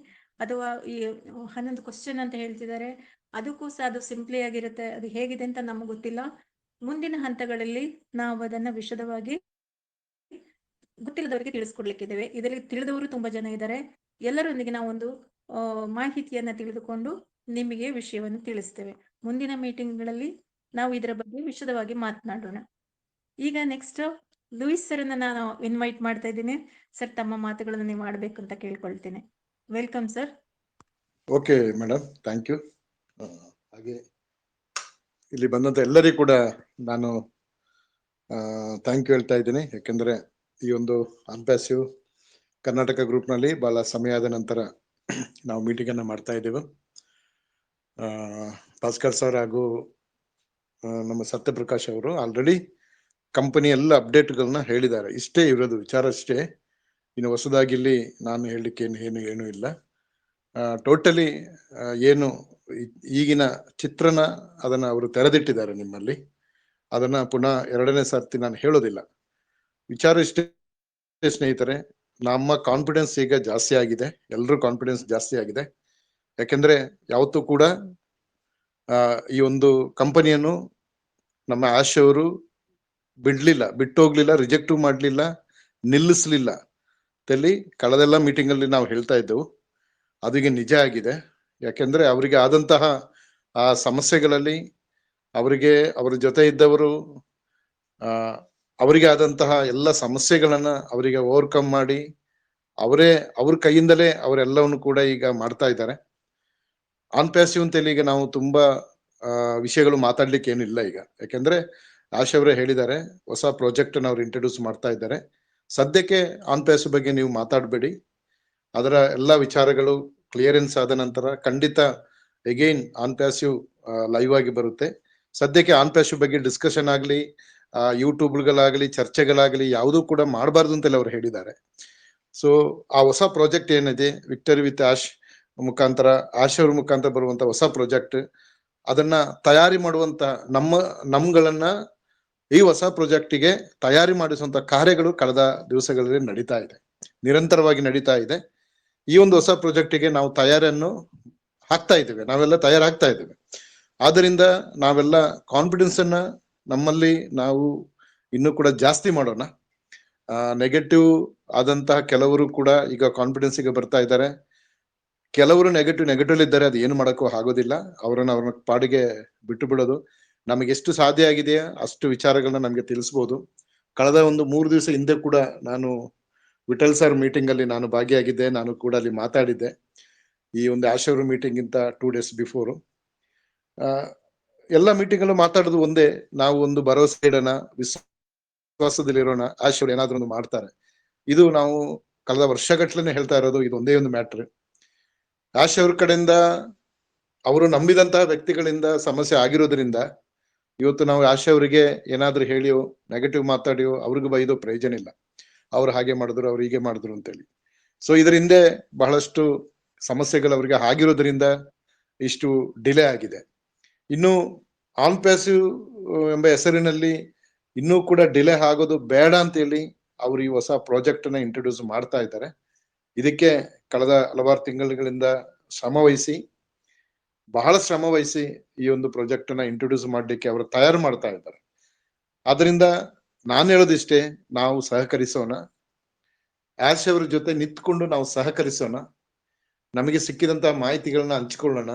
ಅಥವಾ ಈ 11 ಕ್ವಶನ್ ಅಂತ ಹೇಳ್ತಿದ್ದಾರೆ, ಅದಕ್ಕೂ ಸಹ ಅದು ಸಿಂಪ್ಲಿ ಆಗಿರುತ್ತೆ. ಅದು ಹೇಗಿದೆ ಅಂತ ನಮಗೆ ಗೊತ್ತಿಲ್ಲ. ಮುಂದಿನ ಹಂತಗಳಲ್ಲಿ ನಾವು ಅದನ್ನ ವಿಶದವಾಗಿ ಗೊತ್ತಿಲ್ಲದವರಿಗೆ ತಿಳಿಸ್ಕೊಡ್ಲಿಕ್ಕಿದ್ದೇವೆ. ಇದರಲ್ಲಿ ತಿಳಿದವರು ತುಂಬಾ ಜನ ಇದ್ದಾರೆ. ಎಲ್ಲರೊಂದಿಗೆ ನಾವು ಒಂದು ಮಾಹಿತಿಯನ್ನ ತಿಳಿದುಕೊಂಡು ನಿಮಗೆ ವಿಷಯವನ್ನು ತಿಳಿಸ್ತೇವೆ. ಮುಂದಿನ ಮೀಟಿಂಗ್ಗಳಲ್ಲಿ ನಾವು ಇದರ ಬಗ್ಗೆ ವಿಶದವಾಗಿ ಮಾತನಾಡೋಣ. ಈಗ ನೆಕ್ಸ್ಟ್ ಲೂಯಿಸ್ ಸರ್ ಅನ್ನ ನಾನು ಇನ್ವೈಟ್ ಮಾಡ್ತಾ ಇದ್ದೀನಿ. ಸರ್, ತಮ್ಮ ಮಾತುಗಳನ್ನು ನೀವು ಆಡ್ಬೇಕು ಅಂತ ಕೇಳ್ಕೊಳ್ತೇನೆ. Welcome sir. Okay madam, thank you. ಹಾಗೆ ಇಲ್ಲಿ ಬಂದಂತ ಎಲ್ಲರಿಗೂ ಕೂಡ ನಾನು ಥ್ಯಾಂಕ್ ಯು ಹೇಳ್ತಾ ಇದ್ದೀನಿ. ಯಾಕೆಂದ್ರೆ ಈ ಒಂದು ಅನ್ಪ್ಯಾಸಿವ್ ಕರ್ನಾಟಕ ಗ್ರೂಪ್ನಲ್ಲಿ ಬಹಳ ಸಮಯದ ನಂತರ ನಾವು ಮೀಟಿಂಗ್ ಅನ್ನ ಮಾಡ್ತಾ ಇದ್ದೇವೆ. ಭಾಸ್ಕರ್ ಸರ್ ಹಾಗೂ ನಮ್ಮ ಸತ್ಯಪ್ರಕಾಶ್ ಅವರು ಆಲ್ರೆಡಿ ಕಂಪನಿ ಎಲ್ಲ ಅಪ್ಡೇಟ್ಗಳನ್ನ ಹೇಳಿದ್ದಾರೆ. ಇಷ್ಟೇ ಇರೋದು ವಿಚಾರ, ಅಷ್ಟೇ. ಇನ್ನು ಹೊಸದಾಗಿ ಇಲ್ಲಿ ನಾನು ಹೇಳಲಿಕ್ಕೆ ಏನು ಇಲ್ಲ. ಟೋಟಲಿ ಏನು ಈಗಿನ ಚಿತ್ರಣ ಅದನ್ನ ಅವರು ತೆರೆದಿಟ್ಟಿದ್ದಾರೆ ನಿಮ್ಮಲ್ಲಿ. ಅದನ್ನ ಪುನಃ 2ನೇ ಸರ್ತಿ ನಾನು ಹೇಳೋದಿಲ್ಲ. ವಿಚಾರ ಇಷ್ಟೇ ಸ್ನೇಹಿತರೆ, ನಮ್ಮ ಕಾನ್ಫಿಡೆನ್ಸ್ ಈಗ ಜಾಸ್ತಿ ಆಗಿದೆ, ಎಲ್ಲರೂ ಕಾನ್ಫಿಡೆನ್ಸ್ ಜಾಸ್ತಿ ಆಗಿದೆ. ಯಾಕೆಂದ್ರೆ ಯಾವತ್ತೂ ಕೂಡ ಈ ಒಂದು ಕಂಪನಿಯನ್ನು ನಮ್ಮ ಆಶ್ ಅವರು ಬಿಟ್ಟು ಹೋಗ್ಲಿಲ್ಲ, ರಿಜೆಕ್ಟ್ ಮಾಡ್ಲಿಲ್ಲ, ನಿಲ್ಲಿಸ್ಲಿಲ್ಲ ತಲ್ಲಿ ಕಳೆದೆಲ್ಲ ಮೀಟಿಂಗ್ ಅಲ್ಲಿ ನಾವು ಹೇಳ್ತಾ ಇದ್ದೆವು. ಅದೀಗ ನಿಜ ಆಗಿದೆ. ಯಾಕೆಂದ್ರೆ ಅವರಿಗೆ ಆದಂತಹ ಆ ಸಮಸ್ಯೆಗಳಲ್ಲಿ ಅವರ ಜೊತೆ ಇದ್ದವರು ಅವರಿಗೆ ಆದಂತಹ ಎಲ್ಲ ಸಮಸ್ಯೆಗಳನ್ನ ಅವರಿಗೆ ಓವರ್ಕಮ್ ಮಾಡಿ ಅವ್ರ ಕೈಯಿಂದಲೇ ಅವರೆಲ್ಲವನ್ನು ಕೂಡ ಈಗ ಮಾಡ್ತಾ ಇದ್ದಾರೆ. ಆನ್ ಪ್ಯಾಸಿವ್ ಅಂತೇಳಿ ಈಗ ನಾವು ತುಂಬಾ ವಿಷಯಗಳು ಮಾತಾಡ್ಲಿಕ್ಕೆ ಏನಿಲ್ಲ ಈಗ. ಯಾಕೆಂದ್ರೆ ಆಶ್ ಅವರೇ ಹೇಳಿದ್ದಾರೆ, ಹೊಸ ಪ್ರಾಜೆಕ್ಟ್ ಅವ್ರು ಇಂಟ್ರೊಡ್ಯೂಸ್ ಮಾಡ್ತಾ ಇದ್ದಾರೆ. ಸದ್ಯಕ್ಕೆ ಆನ್ ಪ್ಯಾಸಿವ್ ಬಗ್ಗೆ ನೀವು ಮಾತಾಡಬೇಡಿ. ಅದರ ಎಲ್ಲ ವಿಚಾರಗಳು ಕ್ಲಿಯರೆನ್ಸ್ ಆದ ನಂತರ ಖಂಡಿತ ಅಗೈನ್ ಆನ್ ಪ್ಯಾಸಿವ್ ಲೈವ್ ಆಗಿ ಬರುತ್ತೆ. ಸದ್ಯಕ್ಕೆ ಆನ್ ಪ್ಯಾಸಿವ್ ಬಗ್ಗೆ ಡಿಸ್ಕಷನ್ ಆಗ್ಲಿ, ಯೂಟ್ಯೂಬ್ಗಳಾಗ್ಲಿ, ಚರ್ಚೆಗಳಾಗ್ಲಿ ಯಾವುದೂ ಕೂಡ ಮಾಡಬಾರ್ದು ಅಂತೆಲ್ಲ ಅವ್ರು ಹೇಳಿದ್ದಾರೆ. ಸೊ ಆ ಹೊಸ ಪ್ರಾಜೆಕ್ಟ್ ಏನಿದೆ ವಿಕ್ಟರಿ ವಿತ್ ಆಶ್ ಮುಖಾಂತರ, ಆಶ್ ಅವ್ರ ಮುಖಾಂತರ ಬರುವಂತ ಹೊಸ ಪ್ರಾಜೆಕ್ಟ್, ಅದನ್ನ ತಯಾರಿ ಮಾಡುವಂತ ನಮ್ಗಳನ್ನ ಈ ಹೊಸ ಪ್ರಾಜೆಕ್ಟಿಗೆ ತಯಾರಿ ಮಾಡಿಸುವಂತ ಕಾರ್ಯಗಳು ಕಳೆದ ದಿವಸಗಳಲ್ಲಿ ನಡೀತಾ ಇದೆ, ನಿರಂತರವಾಗಿ ನಡೀತಾ ಇದೆ. ಈ ಒಂದು ಹೊಸ ಪ್ರಾಜೆಕ್ಟಿಗೆ ನಾವು ತಯಾರಿಯನ್ನು ಹಾಕ್ತಾ ಇದ್ದೇವೆ, ನಾವೆಲ್ಲ ತಯಾರಾಗ್ತಾ ಇದ್ದೇವೆ. ಆದ್ದರಿಂದ ನಾವೆಲ್ಲ ಕಾನ್ಫಿಡೆನ್ಸ್ ಅನ್ನ ನಮ್ಮಲ್ಲಿ ನಾವು ಇನ್ನೂ ಕೂಡ ಜಾಸ್ತಿ ಮಾಡೋಣ. ನೆಗೆಟಿವ್ ಆದಂತಹ ಕೆಲವರು ಕೂಡ ಈಗ ಕಾನ್ಫಿಡೆನ್ಸ್ ಗೆ ಬರ್ತಾ ಇದ್ದಾರೆ. ಕೆಲವರು ನೆಗೆಟಿವ್ ಇದ್ದಾರೆ, ಅದು ಏನು ಮಾಡಕ್ಕೂ ಆಗೋದಿಲ್ಲ. ಅವ್ರನ್ನ ಪಾಡಿಗೆ ಬಿಟ್ಟು ಬಿಡೋದು. ನಮಗೆ ಎಷ್ಟು ಸಾಧ್ಯ ಆಗಿದೆಯಾ ಅಷ್ಟು ವಿಚಾರಗಳನ್ನ ನಮ್ಗೆ ತಿಳಿಸ್ಬೋದು. ಕಳೆದ ಒಂದು 3 ದಿವಸ ಹಿಂದೆ ಕೂಡ ನಾನು ವಿಠಲ್ ಸರ್ ಮೀಟಿಂಗ್ ಅಲ್ಲಿ ನಾನು ಭಾಗಿಯಾಗಿದ್ದೆ. ನಾನು ಕೂಡ ಅಲ್ಲಿ ಮಾತಾಡಿದ್ದೆ. ಈ ಒಂದು ಆಶ್ ಅವರ ಮೀಟಿಂಗ್ ಇಂತ 2 days ಬಿಫೋರ್ ಎಲ್ಲ ಮೀಟಿಂಗ್ ಅಲ್ಲೂ ಮಾತಾಡೋದು ಒಂದೇ, ನಾವು ಒಂದು ಭರವಸೆ ಇಡೋಣ, ವಿಶ್ವಾಸದಲ್ಲಿರೋಣ, ಆಶ್ ಅವರು ಏನಾದ್ರೂ ಒಂದು ಮಾಡ್ತಾರೆ. ಇದು ನಾವು ಕಳೆದ ವರ್ಷಗಟ್ಲೆ ಹೇಳ್ತಾ ಇರೋದು. ಇದು ಒಂದೇ ಒಂದು ಮ್ಯಾಟ್ರ್. ಆಶ್ ಅವ್ರ ಕಡೆಯಿಂದ ಅವರು ನಂಬಿದಂತಹ ವ್ಯಕ್ತಿಗಳಿಂದ ಸಮಸ್ಯೆ ಆಗಿರೋದ್ರಿಂದ ಇವತ್ತು ನಾವು ಆಶ್ ಅವರಿಗೆ ಏನಾದ್ರೂ ಹೇಳಿಯೋ ನೆಗೆಟಿವ್ ಮಾತಾಡಿಯೋ ಅವ್ರಿಗೂ ಬೈದೋ ಪ್ರಯೋಜನ ಇಲ್ಲ. ಅವ್ರು ಹಾಗೆ ಮಾಡಿದ್ರು, ಅವ್ರು ಹೀಗೆ ಮಾಡಿದ್ರು ಅಂತೇಳಿ. ಸೊ ಇದರ ಹಿಂದೆ ಬಹಳಷ್ಟು ಸಮಸ್ಯೆಗಳು ಅವರಿಗೆ ಆಗಿರೋದ್ರಿಂದ ಇಷ್ಟು ಡಿಲೇ ಆಗಿದೆ. ಇನ್ನು ಆನ್ ಪ್ಯಾಸಿವ್ ಎಂಬ ಹೆಸರಿನಲ್ಲಿ ಇನ್ನೂ ಕೂಡ ಡಿಲೇ ಆಗೋದು ಬೇಡ ಅಂತೇಳಿ ಅವರು ಈ ಹೊಸ ಪ್ರಾಜೆಕ್ಟ್ ಅನ್ನ ಇಂಟ್ರೊಡ್ಯೂಸ್ ಮಾಡ್ತಾ ಇದ್ದಾರೆ. ಇದಕ್ಕೆ ಕಳೆದ ಹಲವಾರು ತಿಂಗಳುಗಳಿಂದ ಬಹಳ ಶ್ರಮ ವಹಿಸಿ ಈ ಒಂದು ಪ್ರಾಜೆಕ್ಟ್ ಅನ್ನ ಇಂಟ್ರೊಡ್ಯೂಸ್ ಮಾಡ್ಲಿಕ್ಕೆ ಅವರು ತಯಾರು ಮಾಡ್ತಾ ಇದ್ದಾರೆ. ಆದ್ರಿಂದ ನಾನು ಹೇಳೋದಿಷ್ಟೇ, ನಾವು ಸಹಕರಿಸೋಣ, ಆಶ್ ಅವರ ಜೊತೆ ನಿಂತ್ಕೊಂಡು ನಾವು ಸಹಕರಿಸೋಣ, ನಮಗೆ ಸಿಕ್ಕಿದಂತಹ ಮಾಹಿತಿಗಳನ್ನ ಹಂಚಿಕೊಳ್ಳೋಣ.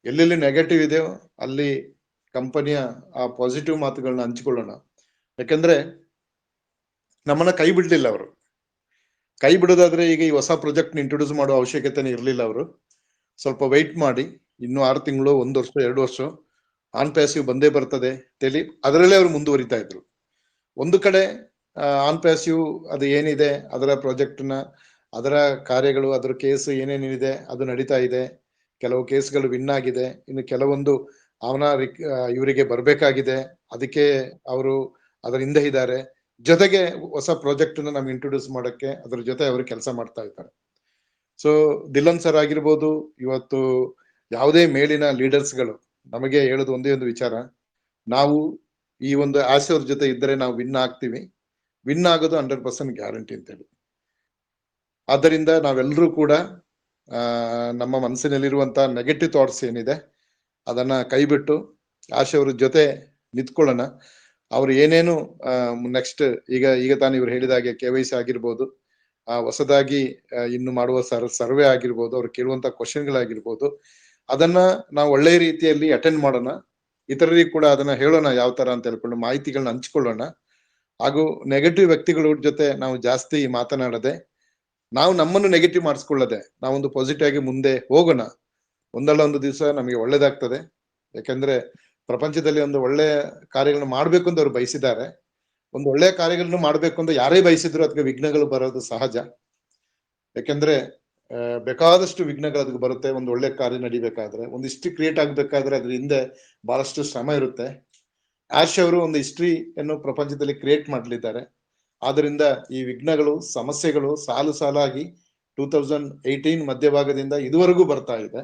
ಎಲ್ಲೆಲ್ಲಿ ನೆಗೆಟಿವ್ ಇದೆಯೋ ಅಲ್ಲಿ ಕಂಪನಿಯ ಆ ಪಾಸಿಟಿವ್ ಮಾತುಗಳನ್ನ ಹಂಚಿಕೊಳ್ಳೋಣ. ಯಾಕಂದ್ರೆ ನಮ್ಮನ್ನ ಕೈ ಬಿಡ್ಲಿಲ್ಲ ಅವರು. ಕೈ ಬಿಡೋದಾದ್ರೆ ಈಗ ಈ ಹೊಸ ಪ್ರಾಜೆಕ್ಟ್ ಇಂಟ್ರೊಡ್ಯೂಸ್ ಮಾಡೋ ಅವಶ್ಯಕತೆನೇ ಇರಲಿಲ್ಲ. ಅವರು ಸ್ವಲ್ಪ ವೆಯ್ಟ್ ಮಾಡಿ, ಇನ್ನು 6 ತಿಂಗಳು, 1 ವರ್ಷ, 2 ವರ್ಷ ಆನ್ ಪ್ಯಾಸಿವ್ ಬಂದೇ ಬರ್ತದೆ ತೇಲಿ ಅದರಲ್ಲೇ ಅವರು ಮುಂದುವರಿತಾ ಇದ್ರು. ಒಂದು ಕಡೆ ಆನ್ ಪ್ಯಾಸಿವ್ ಅದು ಏನಿದೆ ಅದರ ಪ್ರಾಜೆಕ್ಟ್ನ, ಅದರ ಕಾರ್ಯಗಳು, ಅದರ ಕೇಸ್ ಏನೇನಿದೆ ಅದು ನಡೀತಾ ಇದೆ. ಕೆಲವು ಕೇಸ್ಗಳು ವಿನ್ ಆಗಿದೆ, ಇನ್ನು ಕೆಲವೊಂದು ಇವರಿಗೆ ಬರ್ಬೇಕಾಗಿದೆ, ಅದಕ್ಕೆ ಅವರು ಅದರ ಹಿಂದೆ ಇದ್ದಾರೆ. ಜೊತೆಗೆ ಹೊಸ ಪ್ರಾಜೆಕ್ಟ್ ಅನ್ನ ನಮ್ಗೆ ಇಂಟ್ರೊಡ್ಯೂಸ್ ಮಾಡಕ್ಕೆ ಅದ್ರ ಜೊತೆ ಅವರು ಕೆಲಸ ಮಾಡ್ತಾ ಇದ್ದಾರೆ. ಸೊ ದಿಲ್ಲನ್ ಸರ್ ಆಗಿರ್ಬೋದು, ಇವತ್ತು ಯಾವುದೇ ಮೇಲಿನ ಲೀಡರ್ಸ್ಗಳು ನಮಗೆ ಹೇಳೋದು ಒಂದೇ ಒಂದು ವಿಚಾರ, ನಾವು ಈ ಒಂದು ಆಶ್ ಅವ್ರ ಜೊತೆ ಇದ್ದರೆ ನಾವು ವಿನ್ ಆಗ್ತೀವಿ, ವಿನ್ ಆಗೋದು 100% ಗ್ಯಾರಂಟಿ ಅಂತೇಳಿ. ಆದ್ದರಿಂದ ನಾವೆಲ್ಲರೂ ಕೂಡ ನಮ್ಮ ಮನಸ್ಸಿನಲ್ಲಿರುವಂತ ನೆಗೆಟಿವ್ ಥಾಟ್ಸ್ ಏನಿದೆ ಅದನ್ನ ಕೈಬಿಟ್ಟು ಆಶ್ ಅವ್ರ ಜೊತೆ ನಿಂತ್ಕೊಳ್ಳೋಣ. ಅವ್ರು ಏನೇನು ನೆಕ್ಸ್ಟ್ ಈಗ ತಾನು ಇವ್ರು ಹೇಳಿದಾಗೆ KYC ಆಗಿರ್ಬೋದು, ಹೊಸದಾಗಿ ಇನ್ನು ಮಾಡುವ ಸರ್ವೆ ಆಗಿರ್ಬೋದು, ಅವ್ರು ಕೇಳುವಂತ ಕ್ವಶನ್ಗಳಾಗಿರ್ಬೋದು, ಅದನ್ನ ನಾವು ಒಳ್ಳೆಯ ರೀತಿಯಲ್ಲಿ ಅಟೆಂಡ್ ಮಾಡೋಣ. ಇತರರಿಗೆ ಕೂಡ ಅದನ್ನ ಹೇಳೋಣ ಯಾವ ತರ ಅಂತ ಹೇಳ್ಕೊಂಡು ಮಾಹಿತಿಗಳನ್ನ ಹಂಚ್ಕೊಳ್ಳೋಣ. ಹಾಗೂ ನೆಗೆಟಿವ್ ವ್ಯಕ್ತಿಗಳ ಜೊತೆ ನಾವು ಜಾಸ್ತಿ ಮಾತನಾಡದೆ, ನಾವು ನಮ್ಮನ್ನು ನೆಗೆಟಿವ್ ಮಾಡಿಸ್ಕೊಳ್ಳದೆ ನಾವೊಂದು ಪಾಸಿಟಿವ್ ಆಗಿ ಮುಂದೆ ಹೋಗೋಣ. ಒಂದಲ್ಲ ಒಂದು ದಿವಸ ನಮಗೆ ಒಳ್ಳೇದಾಗ್ತದೆ. ಯಾಕಂದ್ರೆ ಪ್ರಪಂಚದಲ್ಲಿ ಒಂದು ಒಳ್ಳೆ ಕಾರ್ಯಗಳನ್ನ ಮಾಡ್ಬೇಕು ಅಂತ ಅವ್ರು ಬಯಸಿದ್ದಾರೆ. ಒಂದು ಒಳ್ಳೆ ಕಾರ್ಯಗಳನ್ನು ಮಾಡ್ಬೇಕು ಅಂತ ಯಾರೇ ಬಯಸಿದ್ರು ಅದಕ್ಕೆ ವಿಘ್ನಗಳು ಬರೋದು ಸಹಜ. ಯಾಕಂದ್ರೆ ಬೇಕಾದಷ್ಟು ವಿಘ್ನಗಳು ಅದಕ್ಕೆ ಬರುತ್ತೆ. ಒಂದು ಒಳ್ಳೆ ಕಾರ್ಯ ನಡಿಬೇಕಾದ್ರೆ, ಒಂದು ಹಿಸ್ಟ್ರಿ ಕ್ರಿಯೇಟ್ ಆಗ್ಬೇಕಾದ್ರೆ ಅದ್ರ ಹಿಂದೆ ಬಹಳಷ್ಟು ಶ್ರಮ ಇರುತ್ತೆ. ಆಶ್ ಅವರು ಒಂದು ಹಿಸ್ಟ್ರಿಯನ್ನು ಪ್ರಪಂಚದಲ್ಲಿ ಕ್ರಿಯೇಟ್ ಮಾಡ್ಲಿದ್ದಾರೆ. ಆದ್ರಿಂದ ಈ ವಿಘ್ನಗಳು, ಸಮಸ್ಯೆಗಳು ಸಾಲು ಸಾಲಾಗಿ 2018 ಮಧ್ಯಭಾಗದಿಂದ ಇದುವರೆಗೂ ಬರ್ತಾ ಇದೆ.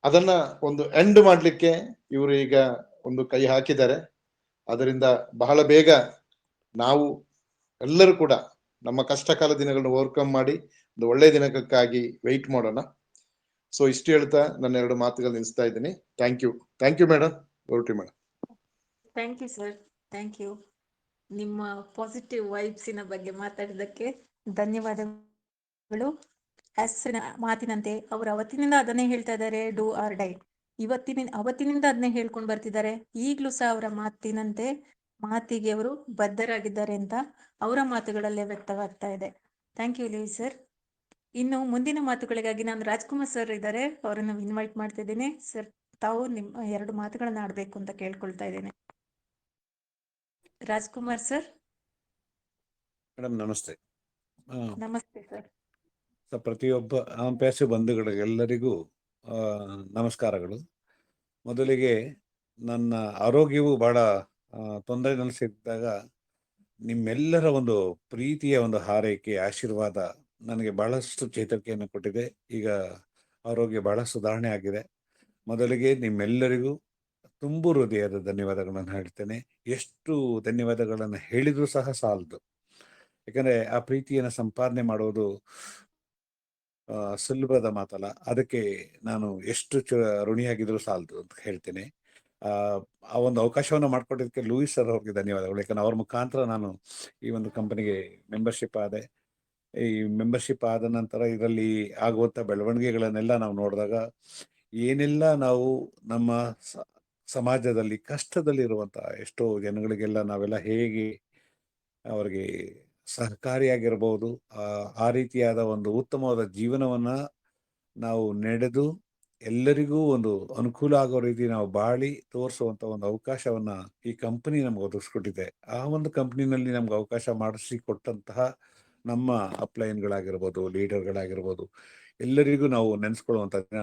ಅದನ್ನ ಒಂದು ಎಂಡ್ ಮಾಡ್ಲಿಕ್ಕೆ ಇವರು ಈಗ ಒಂದು ಕೈ ಹಾಕಿದ್ದಾರೆ. ಅದರಿಂದ ಬಹಳ ಬೇಗ ನಾವು ಎಲ್ಲರೂ ಕೂಡ ನಮ್ಮ ಕಷ್ಟಕಾಲ ದಿನಗಳನ್ನು ಓವರ್ಕಮ್ ಮಾಡಿ ಒಂದು ಒಳ್ಳೆ ದಿನಕ್ಕಾಗಿ ವೆಯ್ಟ್ ಮಾಡೋಣ. ಸೊ ಇಷ್ಟು ಹೇಳ್ತಾ ನನ್ನ 2 ಮಾತುಗಳು ನಿಲ್ಲಿಸ್ತಾ ಇದ್ದೀನಿ. Thank you madam. ಹೊರಟಿ madam. Thank you sir, thank you. ನಿಮ್ಮ ಪಾಸಿಟಿವ್ ವೈಬ್ಸಿನ ಬಗ್ಗೆ ಮಾತಾಡಿದ್ದಕ್ಕೆ ಧನ್ಯವಾದಗಳು. ಹೆಸರಿನ ಮಾತಿನಂತೆ ಅವರು ಅವತ್ತಿನಿಂದ ಅದನ್ನೇ ಹೇಳ್ತಾ ಇದ್ದಾರೆ, ಡೂ ಆರ್ ಡೈ. ಅವತ್ತಿನಿಂದ ಅದನ್ನೇ ಹೇಳ್ಕೊಂಡು ಬರ್ತಿದ್ದಾರೆ. ಈಗಲೂ ಸಹ ಅವರ ಮಾತಿಗೆ ಅವರು ಬದ್ಧರಾಗಿದ್ದಾರೆ ಅಂತ ಅವರ ಮಾತುಗಳಲ್ಲೇ ವ್ಯಕ್ತವಾಗ್ತಾ ಇದೆ. Thank you leave sir. ಇನ್ನು ಮುಂದಿನ ಮಾತುಗಳಿಗಾಗಿ ನಾನು ರಾಜ್ಕುಮಾರ್ ಸರ್ ಇದ್ದಾರೆ, ಅವರನ್ನು ಇನ್ವೈಟ್ ಮಾಡ್ತಿದ್ದೀನಿ. ಸರ್, ತಾವು ನಿಮ್ಮ 2 ಮಾತುಗಳನ್ನ ಆಡ್ಬೇಕು ಅಂತ ಕೇಳ್ಕೊಳ್ತಾ ಇದ್ದೇನೆ. ರಾಜ್ಕುಮಾರ್ ಸರ್. ಮೇಡಮ್ ನಮಸ್ತೆ. ನಮಸ್ತೆ ಸರ್. ಪ್ರತಿಯೊಬ್ಬ ಆಂಪ್ಯಾಸು ಬಂಧುಗಳಿಗೆಲ್ಲರಿಗೂ ನಮಸ್ಕಾರಗಳು. ಮೊದಲಿಗೆ ನನ್ನ ಆರೋಗ್ಯವು ಬಹಳ ತೊಂದರೆಯಲ್ಲಿ ಸಿಕ್ಕಿದಾಗ ನಿಮ್ಮೆಲ್ಲರ ಒಂದು ಪ್ರೀತಿಯ ಒಂದು ಹಾರೈಕೆ, ಆಶೀರ್ವಾದ ನನಗೆ ಬಹಳಷ್ಟು ಚೇತರಿಕೆಯನ್ನು ಕೊಟ್ಟಿದೆ. ಈಗ ಆರೋಗ್ಯ ಬಹಳ ಸುಧಾರಣೆ ಆಗಿದೆ. ಮೊದಲಿಗೆ ನಿಮ್ಮೆಲ್ಲರಿಗೂ ತುಂಬು ಹೃದಯದ ಧನ್ಯವಾದಗಳನ್ನು ಹೇಳ್ತೇನೆ. ಎಷ್ಟು ಧನ್ಯವಾದಗಳನ್ನು ಹೇಳಿದರೂ ಸಹ ಸಾಲದು. ಯಾಕಂದರೆ ಆ ಪ್ರೀತಿಯನ್ನು ಸಂಪಾದನೆ ಮಾಡೋದು ಸುಲಭದ ಮಾತಲ್ಲ. ಅದಕ್ಕೆ ನಾನು ಎಷ್ಟು ಋಣಿಯಾಗಿದ್ರು ಸಾಲದು ಅಂತ ಹೇಳ್ತೇನೆ. ಆ ಒಂದು ಅವಕಾಶವನ್ನು ಮಾಡಿಕೊಟ್ಟಿದ್ದಕ್ಕೆ ಲೂಯಿಸ್ ಸರ್ ಅವ್ರಿಗೆ ಧನ್ಯವಾದಗಳು. ಯಾಕಂದ್ರೆ ಅವ್ರ ಮುಖಾಂತರ ನಾನು ಈ ಒಂದು ಕಂಪನಿಗೆ ಮೆಂಬರ್ಶಿಪ್ ಆದೆ. ಈ ಮೆಂಬರ್ಶಿಪ್ ಆದ ನಂತರ ಇದರಲ್ಲಿ ಆಗುವಂಥ ಬೆಳವಣಿಗೆಗಳನ್ನೆಲ್ಲ ನಾವು ನೋಡಿದಾಗ ಏನೆಲ್ಲ ನಾವು ನಮ್ಮ ಸಮಾಜದಲ್ಲಿ ಕಷ್ಟದಲ್ಲಿರುವಂಥ ಎಷ್ಟೋ ಜನಗಳಿಗೆಲ್ಲ ನಾವೆಲ್ಲ ಹೇಗೆ ಅವರಿಗೆ ಸಹಕಾರಿಯಾಗಿರ್ಬೋದು, ಆ ರೀತಿಯಾದ ಒಂದು ಉತ್ತಮವಾದ ಜೀವನವನ್ನು ನಾವು ನಡೆದು ಎಲ್ಲರಿಗೂ ಒಂದು ಅನುಕೂಲ ಆಗೋ ರೀತಿ ನಾವು ಬಾಳಿ ತೋರಿಸುವಂಥ ಒಂದು ಅವಕಾಶವನ್ನು ಈ ಕಂಪನಿ ನಮ್ಗೆ ಒದಗಿಸ್ಕೊಟ್ಟಿದೆ. ಆ ಒಂದು ಕಂಪ್ನಿನಲ್ಲಿ ನಮ್ಗೆ ಅವಕಾಶ ಮಾಡಿಸಿಕೊಟ್ಟಂತಹ ನಮ್ಮ ಅಪ್ಲೈನ್ಗಳಾಗಿರ್ಬೋದು, ಲೀಡರ್ಗಳಾಗಿರ್ಬೋದು, ಎಲ್ಲರಿಗೂ ನಾವು ನೆನೆಸ್ಕೊಳ್ಳುವಂಥ ದಿನ,